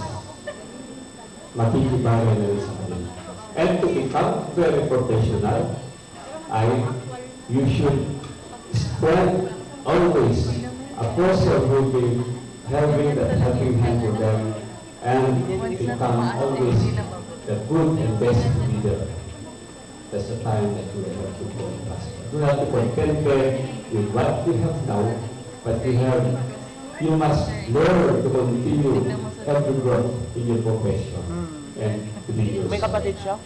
Makikibagay na rin sa kanila. And to become very professional, you should spread always a person who will be having that helping hand for them and become always the good and best leader. That's the time that we have to go past. We have to content with what we have now, but you must learn to continue every growth in your profession and to be yourself. May kapatid siya?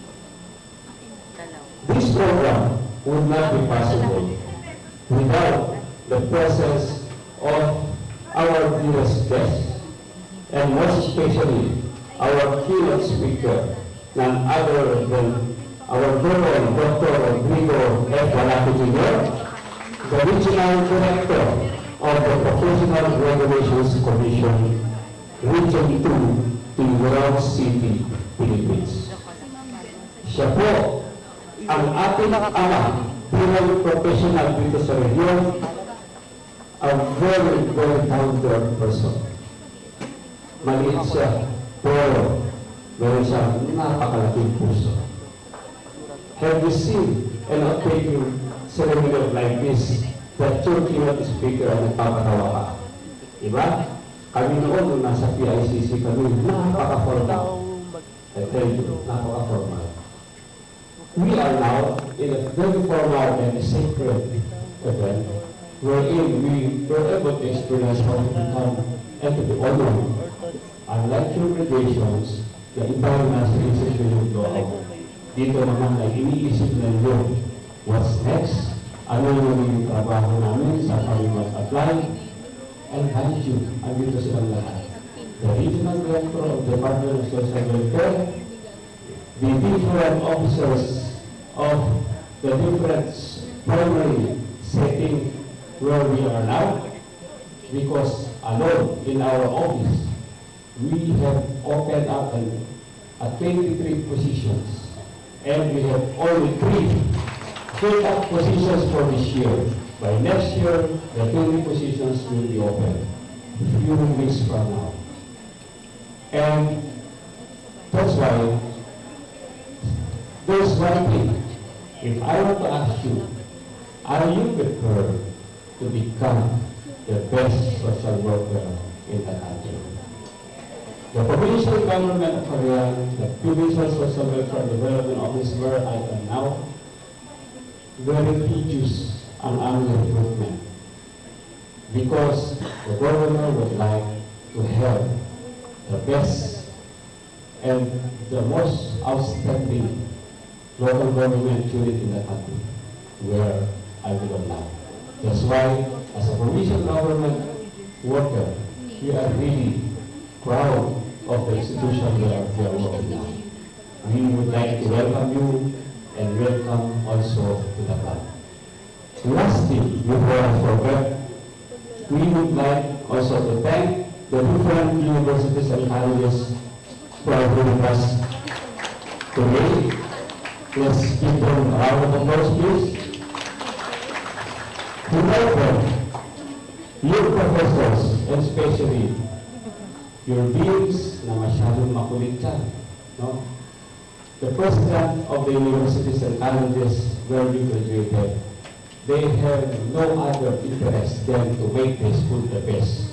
This program would not be possible without the presence of our dearest guests, and most especially our keynote speaker, none other than our Reverend Dr. Rodrigo F. Valaki Jr., the Regional Director of the Professional Regulations Commission, Region 2, Tingural City, Philippines. Siya po ang ating ama bilang professional dito sa region, a very, very down-to-earth person. Maliit siya, pero meron siyang napakalaking puso. Have you seen an uptaking ceremony like this, that your keynote speaker ang nagpapatawa ka? Diba? Kami noon, nung nasa PICC kami, napaka-formal. I tell you, napaka-formal. We are now in a very formal and sacred event wherein we were able to experience how to become and to be honored. Unlike your graduations, the ibang nasa isip yung doon. Dito naman ay iniisip na yun. What's next? Ano yung trabaho namin sa kami mag-apply? And thank you. Andito silang lahat. The Regional Director of the Department of Social Welfare, the different officers of the different primary setting where we are now, because alone in our office, we have opened up 23 positions, and we have only 3 filled up positions for this year. By next year, the 20 positions will be open, a few weeks from now. And that's why there's one thing. If I were to ask you, are you prepared to become the best social worker in the country? The provincial government of Korea, the provincial social welfare development office where I am now, very tedious ang aming recruitment, because the governor would like to have the best and the most outstanding local government unit in the country, where I belong now. That's why, as a provincial government worker, we are really proud of the institution where we are working now. We would like to welcome you and welcome also to the club. Last thing, before I forget, we would like also to thank the different universities and colleges for having us today. Let's give them a round of applause, please. To welcome your professors, and especially your deans na masyadong makulit dyan, no? The president of the universities and colleges where we graduated, they have no other interest than to make the school the best.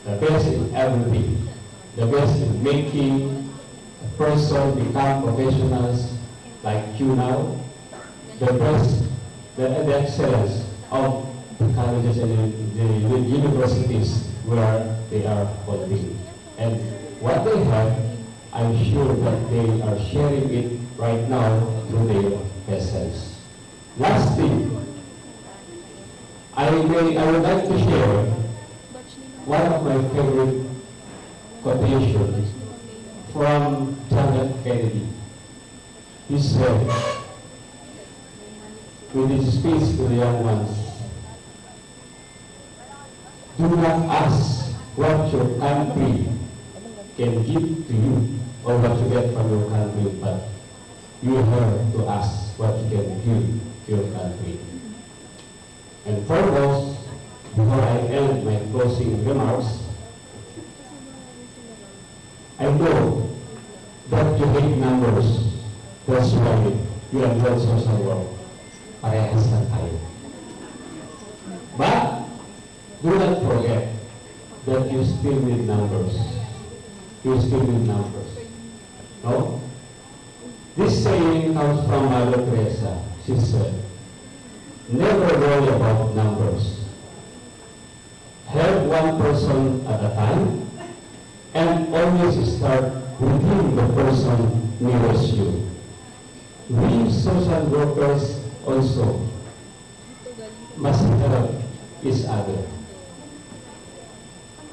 The best in everything. The best in making a person become professionals like you now. The best, the excellence of the colleges and the universities where they are holding. And what they have, I'm sure that they are sharing it right now through their vessels. Last thing, I would like to share one of my favorite quotations from John F. Kennedy. He said, with his speech to the young ones, do not ask what your country can give to you or what you get from your country, but you have to ask what you can give to your country. And foremost, before I end my closing remarks, I know that you hate numbers. That's why you are not social work. Parehas lang tayo. But do not forget that you still need numbers. You still need numbers. No? This saying comes from Mother Teresa. She said, never worry about numbers. Help one person at a time and always start within the person nearest you. We social workers also must help each other.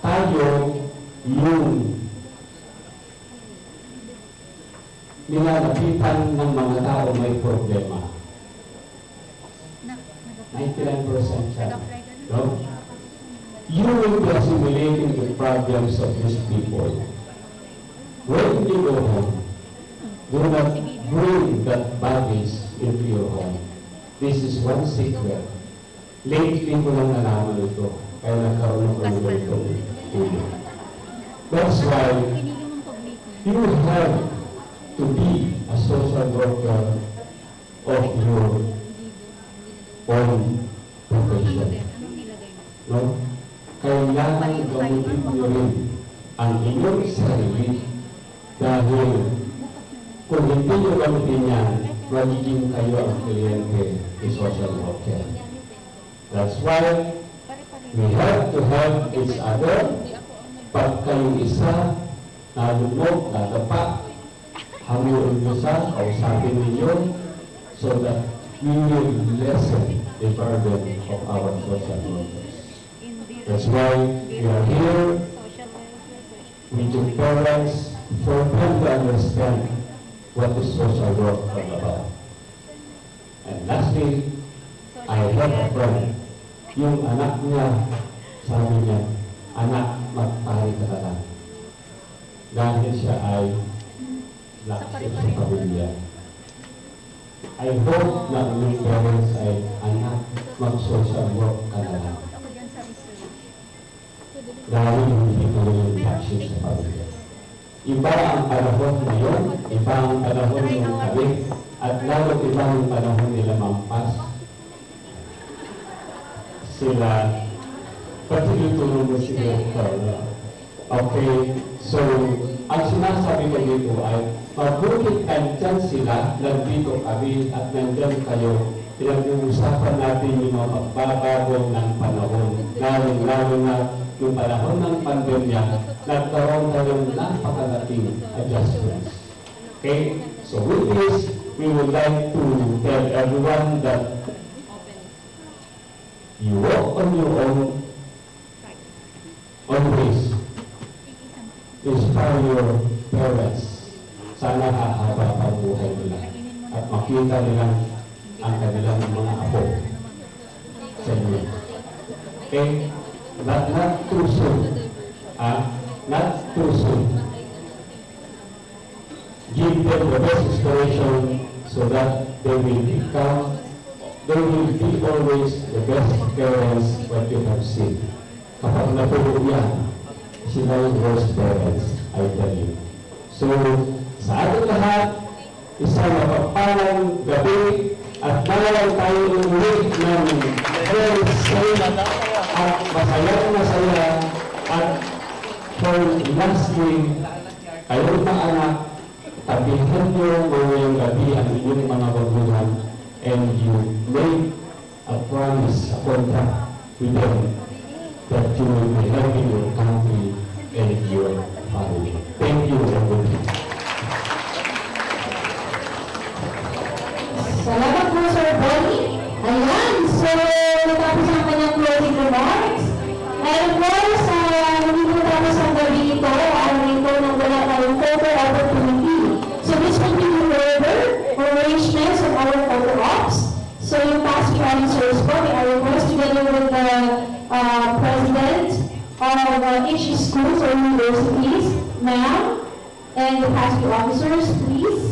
Tayo yung nilalapitan ng mga tao may problema. 99% siya. No? You will be assimilating the problems of these people. When you go home, do not bring that baggage into your home. This is one secret. Lately ko lang nalaman ito, kaya nagkaroon ko ng ganitong ulo. That's why you have to be a social worker of your own profession. No? Kailangan gamitin nyo rin ang inyong sarili dahil kung hindi nyo gamitin yan, magiging kayo ang kliyente ni social worker. That's why we have to help each other. Pag kayong isa, nalunod, nadapa, hamuin nyo sa, kausapin ninyo, so that we will lessen the burden of our social workers. That's why we are here with your parents for them to understand what is social work all about. And lastly, I have a friend. Yung anak niya, sabi niya, anak, magpari ka lang. Dahil siya ay lakas sa pamilya. I hope na yung parents ay anak, mag-social work ka na lang. Dahil hindi ko yung vaccine sa pamilya. Iba ang panahon ngayon, iba ang panahon ng kami, at lalo iba ang panahon nila mampas. Sila, pati itulong mo sila. Okay, so, ang sinasabi ko dito ay, mabuti andyan sila, nandito kami, at nandyan kayo, pinag-uusapan natin yung mga pagbabago ng panahon, lalo na yung panahon ng pandemya, nagkaroon tayong napakalaking adjustments. Okay? So with this, we would like to tell everyone that you walk on your own, always inspire your parents. Sana hahaba pa buhay nila at makita nila ang kanilang mga apo sa inyo. Okay? Not too soon. Not too soon. Give them the best inspiration so that they will be always the best parents what you have seen. Kapag natulog yan, sila yung worst parents, I tell you. So, sa ating lahat, isang mapagpalang gabi at nalang tayo umuwi ng very safe at masaya at for lastly, kayong mga anak, tabihan nyo ngayong gabi ang inyong mga baguhan and you make a promise, a contract with them that you will be helping your country and your family. Thank you, everybody. Salamat po, Sir Bonnie. Ayan, so natapos ang kanyang closing remarks. And of course, hindi po tapos ang gabi ito, araw ito nang wala tayong photo opportunity. So this will be the further arrangements of our photo ops. So yung past few answers po, we are request together with the president of each schools or universities, ma'am, and the past few officers, please.